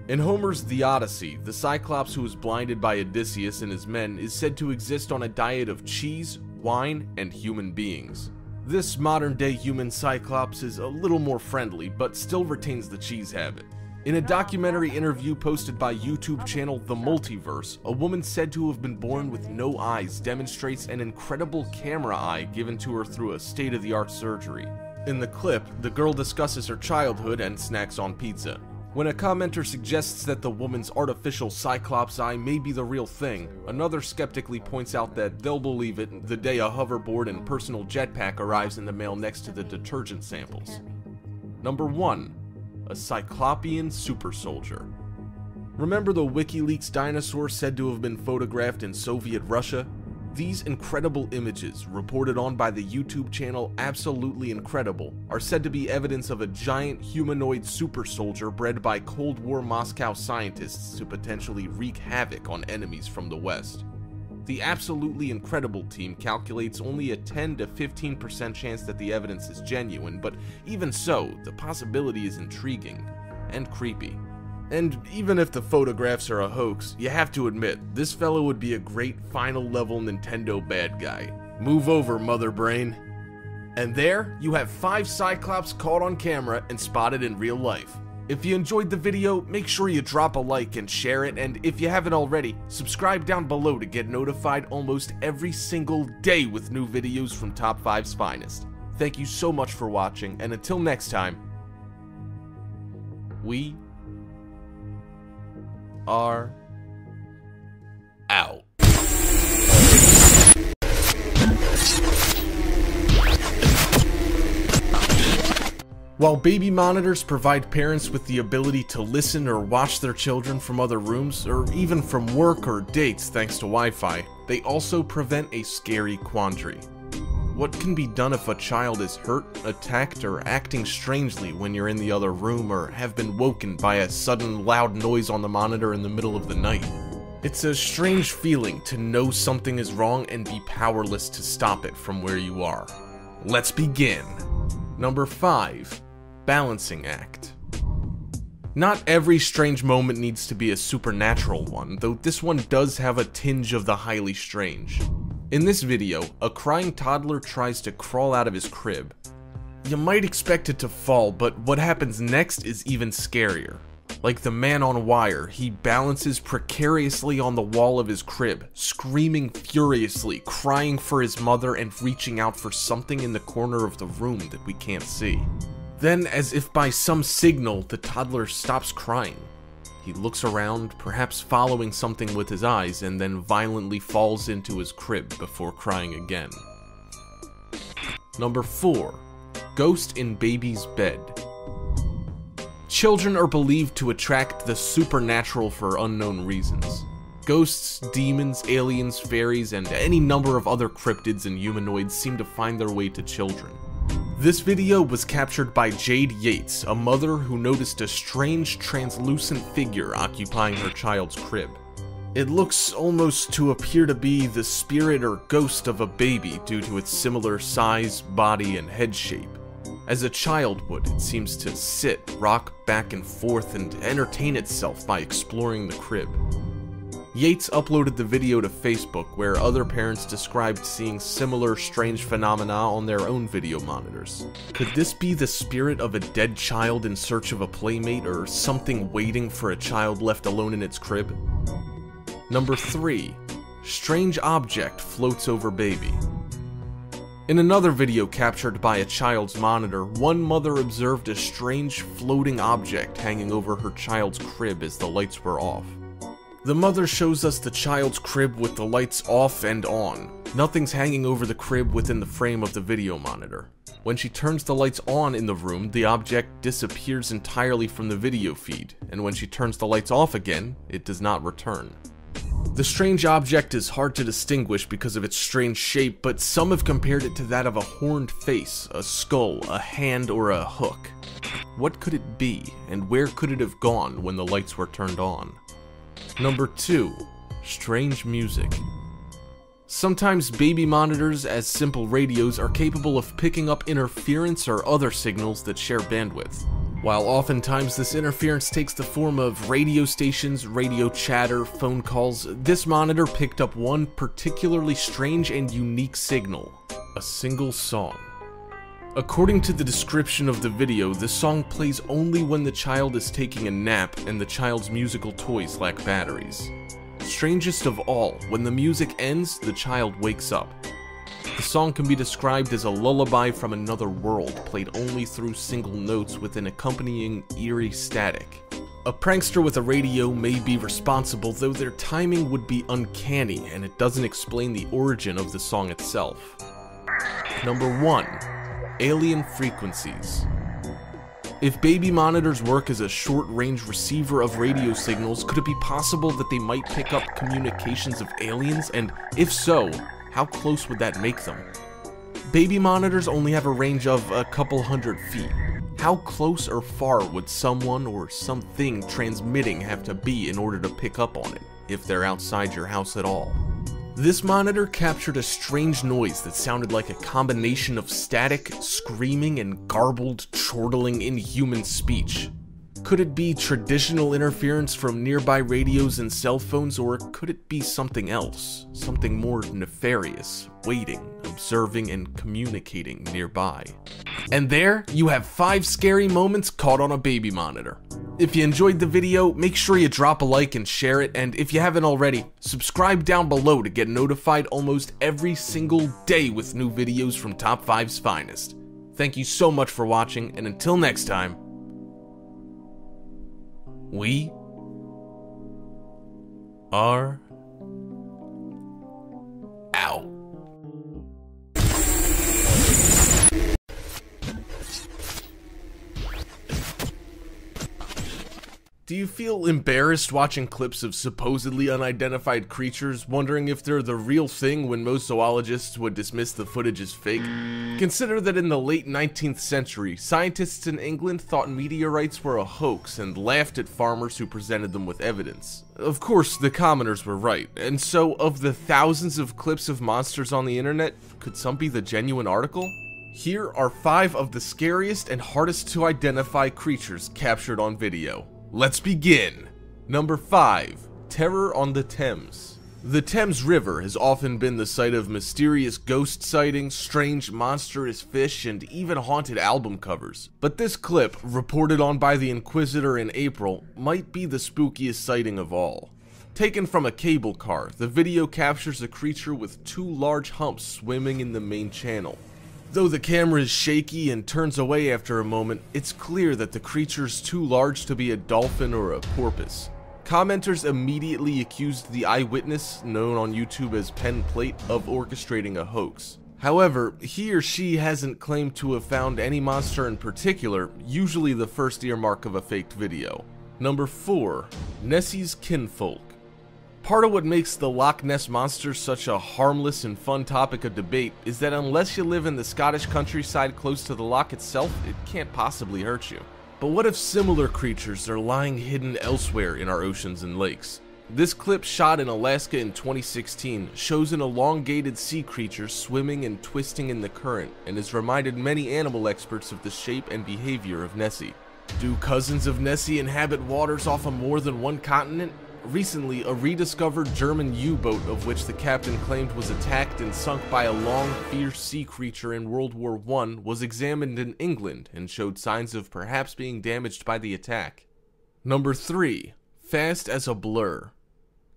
In Homer's The Odyssey, the Cyclops who was blinded by Odysseus and his men is said to exist on a diet of cheese, wine, and human beings. This modern-day human Cyclops is a little more friendly, but still retains the cheese habit. In a documentary interview posted by YouTube channel The Multiverse, a woman said to have been born with no eyes demonstrates an incredible camera eye given to her through a state-of-the-art surgery. In the clip, the girl discusses her childhood and snacks on pizza. When a commenter suggests that the woman's artificial Cyclops eye may be the real thing, another skeptically points out that they'll believe it the day a hoverboard and personal jetpack arrives in the mail next to the detergent samples. Number 1. A Cyclopean super soldier. Remember the WikiLeaks dinosaur said to have been photographed in Soviet Russia? These incredible images, reported on by the YouTube channel Absolutely Incredible, are said to be evidence of a giant humanoid super soldier bred by Cold War Moscow scientists to potentially wreak havoc on enemies from the West. The Absolutely Incredible team calculates only a 10 to 15% chance that the evidence is genuine, but even so, the possibility is intriguing and creepy. And even if the photographs are a hoax, you have to admit, this fellow would be a great final-level Nintendo bad guy. Move over, mother brain. And there, you have 5 Cyclops caught on camera and spotted in real life. If you enjoyed the video, make sure you drop a like and share it, and if you haven't already, subscribe down below to get notified almost every single day with new videos from Top 5's finest. Thank you so much for watching, and until next time, we are out. While baby monitors provide parents with the ability to listen or watch their children from other rooms, or even from work or dates thanks to Wi-Fi, they also prevent a scary quandary. What can be done if a child is hurt, attacked, or acting strangely when you're in the other room or have been woken by a sudden loud noise on the monitor in the middle of the night? It's a strange feeling to know something is wrong and be powerless to stop it from where you are. Let's begin. Number 5. Balancing act. Not every strange moment needs to be a supernatural one, though this one does have a tinge of the highly strange. In this video, a crying toddler tries to crawl out of his crib. You might expect it to fall, but what happens next is even scarier. Like the man on wire, he balances precariously on the wall of his crib, screaming furiously, crying for his mother and reaching out for something in the corner of the room that we can't see. Then, as if by some signal, the toddler stops crying. He looks around, perhaps following something with his eyes, and then violently falls into his crib before crying again. Number 4. Ghost in baby's bed. Children are believed to attract the supernatural for unknown reasons. Ghosts, demons, aliens, fairies, and any number of other cryptids and humanoids seem to find their way to children. This video was captured by Jade Yates, a mother who noticed a strange translucent figure occupying her child's crib. It looks almost to appear to be the spirit or ghost of a baby due to its similar size, body, and head shape. As a child would, it seems to sit, rock back and forth, and entertain itself by exploring the crib. Yates uploaded the video to Facebook, where other parents described seeing similar strange phenomena on their own video monitors. Could this be the spirit of a dead child in search of a playmate, or something waiting for a child left alone in its crib? Number 3. Strange object floats over baby. In another video captured by a child's monitor, one mother observed a strange floating object hanging over her child's crib as the lights were off. The mother shows us the child's crib with the lights off and on. Nothing's hanging over the crib within the frame of the video monitor. When she turns the lights on in the room, the object disappears entirely from the video feed, and when she turns the lights off again, it does not return. The strange object is hard to distinguish because of its strange shape, but some have compared it to that of a horned face, a skull, a hand, or a hook. What could it be, and where could it have gone when the lights were turned on? Number 2. Strange music. Sometimes baby monitors, as simple radios, are capable of picking up interference or other signals that share bandwidth. While oftentimes this interference takes the form of radio stations, radio chatter, phone calls, this monitor picked up one particularly strange and unique signal: a single song. According to the description of the video, the song plays only when the child is taking a nap and the child's musical toys lack batteries. Strangest of all, when the music ends, the child wakes up. The song can be described as a lullaby from another world, played only through single notes with an accompanying eerie static. A prankster with a radio may be responsible, though their timing would be uncanny, and it doesn't explain the origin of the song itself. Number 1. Alien frequencies. If baby monitors work as a short-range receiver of radio signals, could it be possible that they might pick up communications of aliens? And if so, how close would that make them? Baby monitors only have a range of a couple hundred feet. How close or far would someone or something transmitting have to be in order to pick up on it, if they're outside your house at all? This monitor captured a strange noise that sounded like a combination of static, screaming, and garbled, chortling, inhuman speech. Could it be traditional interference from nearby radios and cell phones, or could it be something else? Something more nefarious, waiting, observing, and communicating nearby. And there, you have 5 scary moments caught on a baby monitor. If you enjoyed the video, make sure you drop a like and share it, and if you haven't already, subscribe down below to get notified almost every single day with new videos from Top 5's finest. Thank you so much for watching, and until next time, we are out. Do you feel embarrassed watching clips of supposedly unidentified creatures, wondering if they're the real thing when most zoologists would dismiss the footage as fake? Consider that in the late 19th century, scientists in England thought meteorites were a hoax and laughed at farmers who presented them with evidence. Of course, the commoners were right, and so of the thousands of clips of monsters on the internet, could some be the genuine article? Here are 5 of the scariest and hardest to identify creatures captured on video. Let's begin! Number 5. Terror on the Thames. The Thames River has often been the site of mysterious ghost sightings, strange monstrous fish, and even haunted album covers. But this clip, reported on by the Inquisitor in April, might be the spookiest sighting of all. Taken from a cable car, the video captures a creature with 2 large humps swimming in the main channel. Though the camera is shaky and turns away after a moment, it's clear that the creature's too large to be a dolphin or a porpoise. Commenters immediately accused the eyewitness, known on YouTube as Pen Plate, of orchestrating a hoax. However, he or she hasn't claimed to have found any monster in particular, usually the first earmark of a faked video. Number 4. Nessie's Kinfolk. Part of what makes the Loch Ness Monster such a harmless and fun topic of debate is that unless you live in the Scottish countryside close to the loch itself, it can't possibly hurt you. But what if similar creatures are lying hidden elsewhere in our oceans and lakes? This clip, shot in Alaska in 2016, shows an elongated sea creature swimming and twisting in the current, and has reminded many animal experts of the shape and behavior of Nessie. Do cousins of Nessie inhabit waters off of more than one continent? Recently, a rediscovered German U-boat, of which the captain claimed was attacked and sunk by a long, fierce sea creature in World War I, was examined in England and showed signs of perhaps being damaged by the attack. Number 3. Fast as a blur.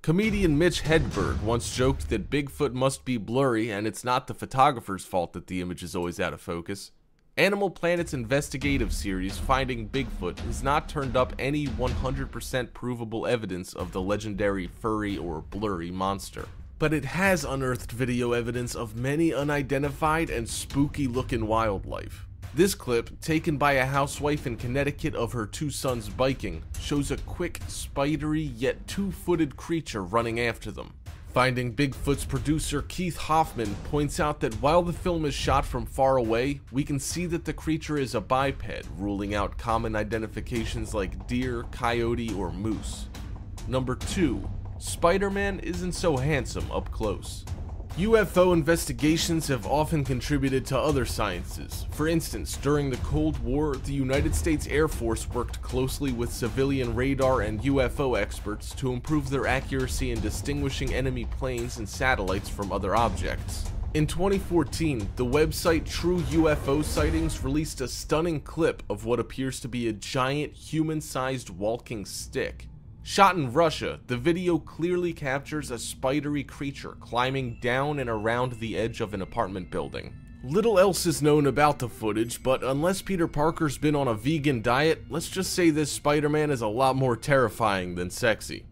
Comedian Mitch Hedberg once joked that Bigfoot must be blurry and it's not the photographer's fault that the image is always out of focus. Animal Planet's investigative series, Finding Bigfoot, has not turned up any 100% provable evidence of the legendary furry or blurry monster. But it has unearthed video evidence of many unidentified and spooky-looking wildlife. This clip, taken by a housewife in Connecticut of her 2 sons biking, shows a quick, spidery yet 2-footed creature running after them. Finding Bigfoot's producer Keith Hoffman points out that while the film is shot from far away, we can see that the creature is a biped, ruling out common identifications like deer, coyote, or moose. Number 2. Spider-Man isn't so handsome up close. UFO investigations have often contributed to other sciences. For instance, during the Cold War, the United States Air Force worked closely with civilian radar and UFO experts to improve their accuracy in distinguishing enemy planes and satellites from other objects. In 2014, the website True UFO Sightings released a stunning clip of what appears to be a giant human-sized walking stick. Shot in Russia, the video clearly captures a spidery creature climbing down and around the edge of an apartment building. Little else is known about the footage, but unless Peter Parker's been on a vegan diet, let's just say this Spider-Man is a lot more terrifying than sexy.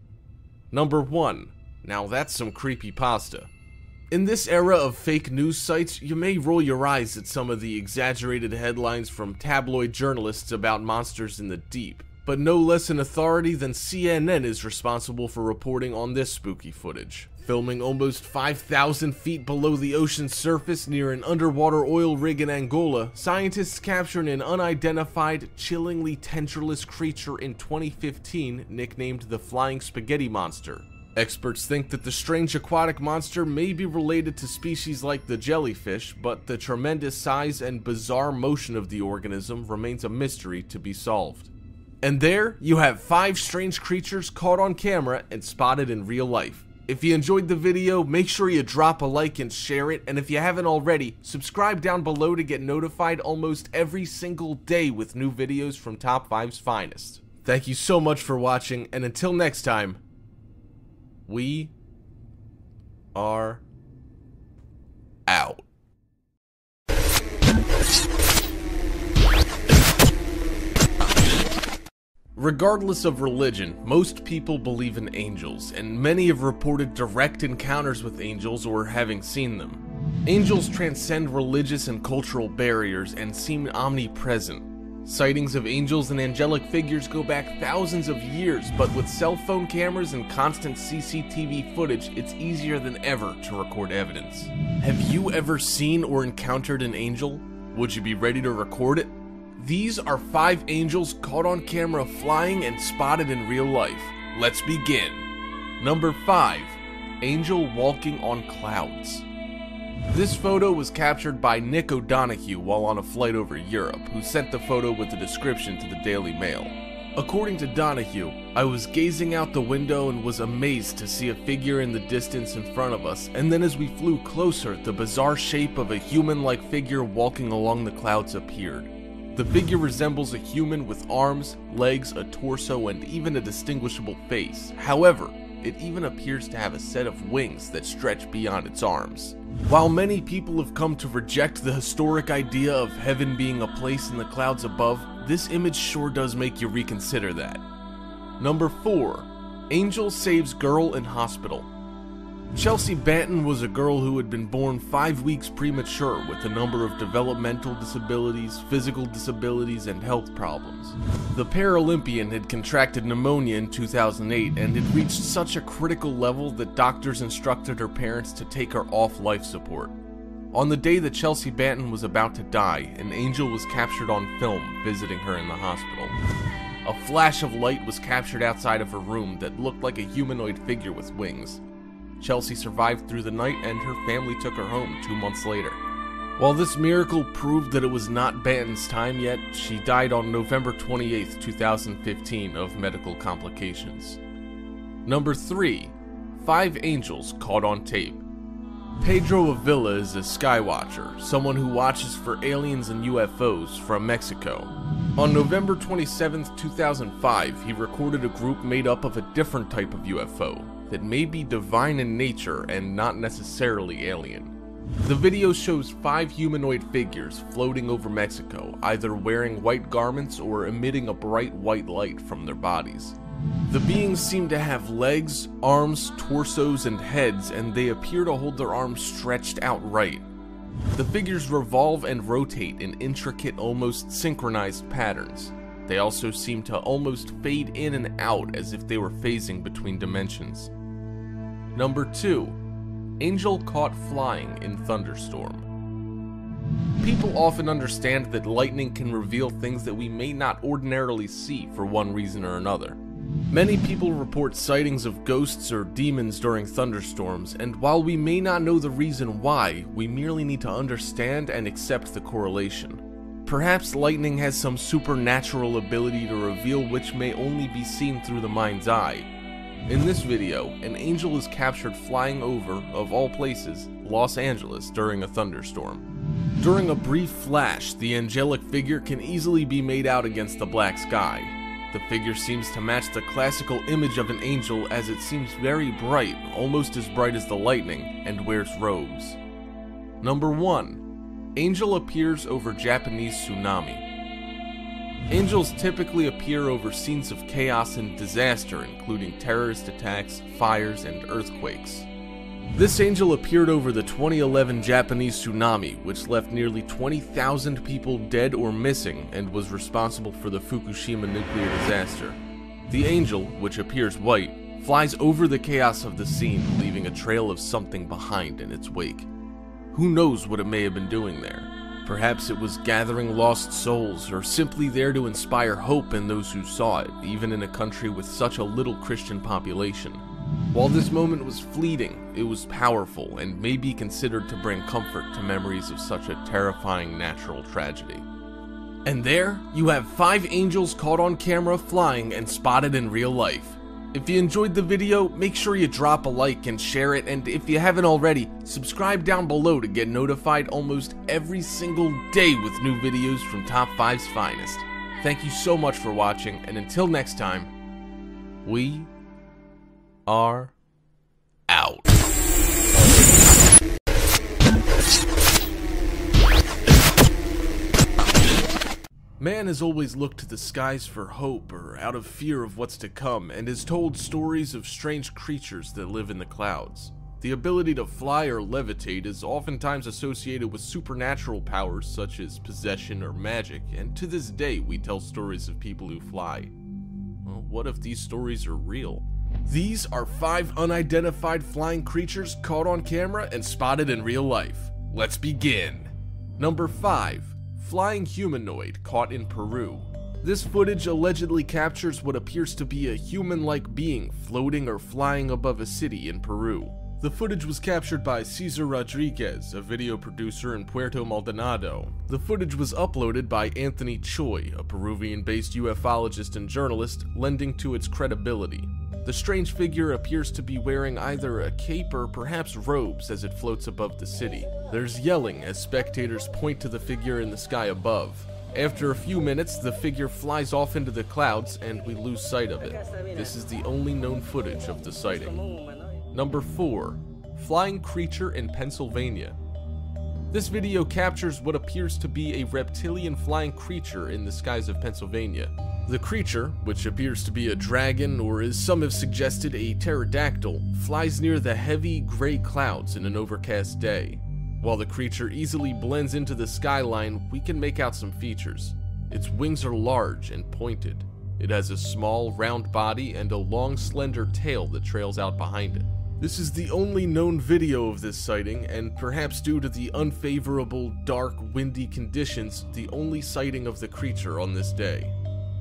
Number 1. Now that's some creepypasta. In this era of fake news sites, you may roll your eyes at some of the exaggerated headlines from tabloid journalists about monsters in the deep. But no less an authority than CNN is responsible for reporting on this spooky footage. Filming almost 5,000 feet below the ocean's surface near an underwater oil rig in Angola, scientists captured an unidentified, chillingly tendrilless creature in 2015 nicknamed the Flying Spaghetti Monster. Experts think that the strange aquatic monster may be related to species like the jellyfish, but the tremendous size and bizarre motion of the organism remains a mystery to be solved. And there, you have 5 strange creatures caught on camera and spotted in real life. If you enjoyed the video, make sure you drop a like and share it, and if you haven't already, subscribe down below to get notified almost every single day with new videos from Top 5's finest. Thank you so much for watching, and until next time, we are out. Regardless of religion, most people believe in angels, and many have reported direct encounters with angels or having seen them. Angels transcend religious and cultural barriers and seem omnipresent. Sightings of angels and angelic figures go back thousands of years, but with cell phone cameras and constant CCTV footage, it's easier than ever to record evidence. Have you ever seen or encountered an angel? Would you be ready to record it? These are 5 angels caught on camera flying and spotted in real life. Let's begin. Number 5. Angel walking on clouds. This photo was captured by Nick O'Donoghue while on a flight over Europe, who sent the photo with a description to the Daily Mail. According to Donoghue, I was gazing out the window and was amazed to see a figure in the distance in front of us, and then as we flew closer, the bizarre shape of a human-like figure walking along the clouds appeared. The figure resembles a human with arms, legs, a torso, and even a distinguishable face. However, it even appears to have a set of wings that stretch beyond its arms. While many people have come to reject the historic idea of heaven being a place in the clouds above, this image sure does make you reconsider that. Number 4. Angel saves girl in hospital. Chelsea Banton was a girl who had been born 5 weeks premature with a number of developmental disabilities, physical disabilities, and health problems. The Paralympian had contracted pneumonia in 2008 and had reached such a critical level that doctors instructed her parents to take her off life support. On the day that Chelsea Banton was about to die, an angel was captured on film visiting her in the hospital. A flash of light was captured outside of her room that looked like a humanoid figure with wings. Chelsea survived through the night and her family took her home 2 months later. While this miracle proved that it was not Banton's time yet, she died on November 28, 2015 of medical complications. Number 3. 5 angels caught on tape. Pedro Avila is a skywatcher, someone who watches for aliens and UFOs from Mexico. On November 27, 2005, he recorded a group made up of a different type of UFO that may be divine in nature and not necessarily alien. The video shows 5 humanoid figures floating over Mexico, either wearing white garments or emitting a bright white light from their bodies. The beings seem to have legs, arms, torsos, and heads, and they appear to hold their arms stretched out right. The figures revolve and rotate in intricate, almost synchronized patterns. They also seem to almost fade in and out as if they were phasing between dimensions. Number 2. Angel caught flying in thunderstorm. People often understand that lightning can reveal things that we may not ordinarily see for one reason or another. Many people report sightings of ghosts or demons during thunderstorms, and while we may not know the reason why, we merely need to understand and accept the correlation. Perhaps lightning has some supernatural ability to reveal which may only be seen through the mind's eye. In this video, an angel is captured flying over, of all places, Los Angeles during a thunderstorm. During a brief flash, the angelic figure can easily be made out against the black sky. The figure seems to match the classical image of an angel, as it seems very bright, almost as bright as the lightning, and wears robes. Number 1. Angel appears over Japanese tsunami. Angels typically appear over scenes of chaos and disaster, including terrorist attacks, fires, and earthquakes. This angel appeared over the 2011 Japanese tsunami, which left nearly 20,000 people dead or missing and was responsible for the Fukushima nuclear disaster. The angel, which appears white, flies over the chaos of the scene, leaving a trail of something behind in its wake. Who knows what it may have been doing there? Perhaps it was gathering lost souls, or simply there to inspire hope in those who saw it, even in a country with such a little Christian population. While this moment was fleeting, it was powerful and may be considered to bring comfort to memories of such a terrifying natural tragedy. And there, you have 5 angels caught on camera flying and spotted in real life. If you enjoyed the video, make sure you drop a like and share it, and if you haven't already, subscribe down below to get notified almost every single day with new videos from Top 5's finest. Thank you so much for watching, and until next time, we are out. Man has always looked to the skies for hope or out of fear of what's to come, and has told stories of strange creatures that live in the clouds. The ability to fly or levitate is oftentimes associated with supernatural powers such as possession or magic, and to this day we tell stories of people who fly. Well, what if these stories are real? These are 5 unidentified flying creatures caught on camera and spotted in real life. Let's begin. Number 5. Flying humanoid caught in Peru. This footage allegedly captures what appears to be a human-like being floating or flying above a city in Peru. The footage was captured by Cesar Rodriguez, a video producer in Puerto Maldonado. The footage was uploaded by Anthony Choi, a Peruvian-based ufologist and journalist, lending to its credibility. The strange figure appears to be wearing either a cape or perhaps robes as it floats above the city. There's yelling as spectators point to the figure in the sky above. After a few minutes, the figure flies off into the clouds and we lose sight of it. This is the only known footage of the sighting. Number 4. Flying creature in Pennsylvania. This video captures what appears to be a reptilian flying creature in the skies of Pennsylvania. The creature, which appears to be a dragon or as some have suggested a pterodactyl, flies near the heavy gray clouds in an overcast day. While the creature easily blends into the skyline, we can make out some features. Its wings are large and pointed. It has a small, round body and a long, slender tail that trails out behind it. This is the only known video of this sighting, and perhaps due to the unfavorable, dark, windy conditions, the only sighting of the creature on this day.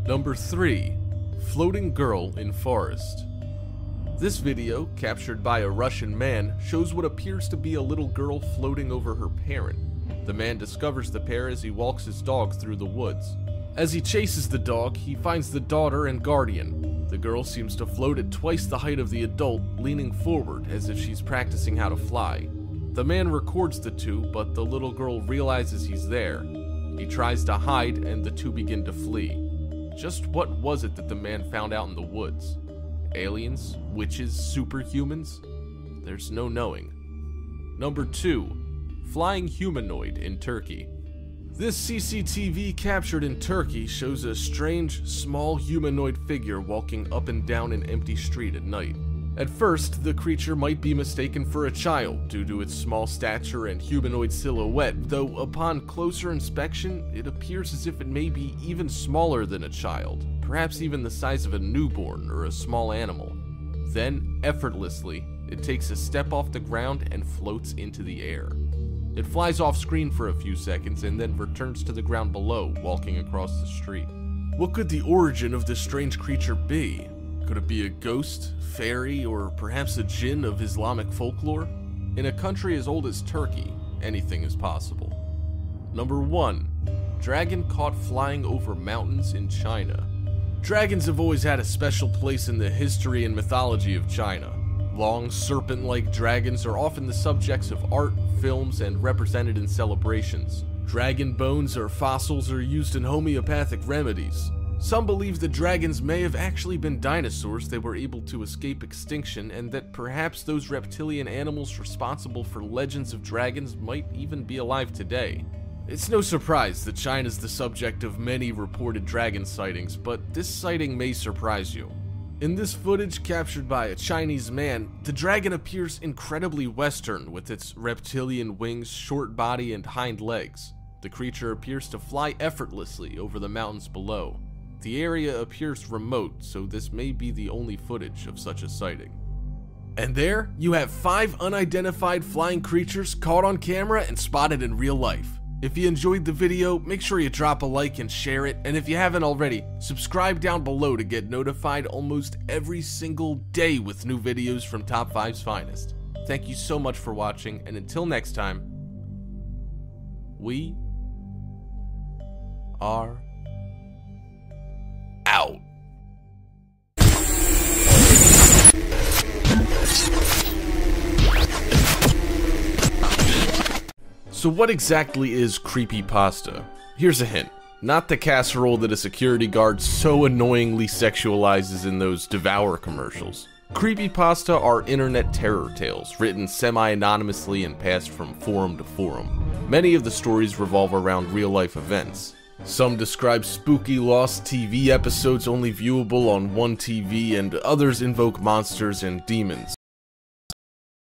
Number 3. Floating girl in forest. This video, captured by a Russian man, shows what appears to be a little girl floating over her parent. The man discovers the pair as he walks his dog through the woods. As he chases the dog, he finds the daughter and guardian. The girl seems to float at twice the height of the adult, leaning forward as if she's practicing how to fly. The man records the two, but the little girl realizes he's there. He tries to hide, and the two begin to flee. Just what was it that the man found out in the woods? Aliens? Witches? Superhumans? There's no knowing. Number 2. Flying humanoid in Turkey. This CCTV captured in Turkey shows a strange, small humanoid figure walking up and down an empty street at night. At first, the creature might be mistaken for a child due to its small stature and humanoid silhouette, though upon closer inspection, it appears as if it may be even smaller than a child, perhaps even the size of a newborn or a small animal. Then, effortlessly, it takes a step off the ground and floats into the air. It flies off screen for a few seconds and then returns to the ground below, walking across the street. What could the origin of this strange creature be? Could it be a ghost, fairy, or perhaps a jinn of Islamic folklore? In a country as old as Turkey, anything is possible. Number 1. Dragon caught flying over mountains in China. Dragons have always had a special place in the history and mythology of China. Long, serpent-like dragons are often the subjects of art, films, and represented in celebrations. Dragon bones or fossils are used in homeopathic remedies. Some believe that dragons may have actually been dinosaurs that were able to escape extinction, and that perhaps those reptilian animals responsible for legends of dragons might even be alive today. It's no surprise that China's the subject of many reported dragon sightings, but this sighting may surprise you. In this footage captured by a Chinese man, the dragon appears incredibly Western with its reptilian wings, short body, and hind legs. The creature appears to fly effortlessly over the mountains below. The area appears remote, so this may be the only footage of such a sighting. And there, you have 5 unidentified flying creatures caught on camera and spotted in real life. If you enjoyed the video, make sure you drop a like and share it, and if you haven't already, subscribe down below to get notified almost every single day with new videos from Top 5's finest. Thank you so much for watching, and until next time, we are out. So what exactly is creepypasta? Here's a hint. Not the casserole that a security guard so annoyingly sexualizes in those Devour commercials. Creepypasta are internet terror tales, written semi-anonymously and passed from forum to forum. Many of the stories revolve around real-life events. Some describe spooky lost TV episodes only viewable on one TV, and others invoke monsters and demons.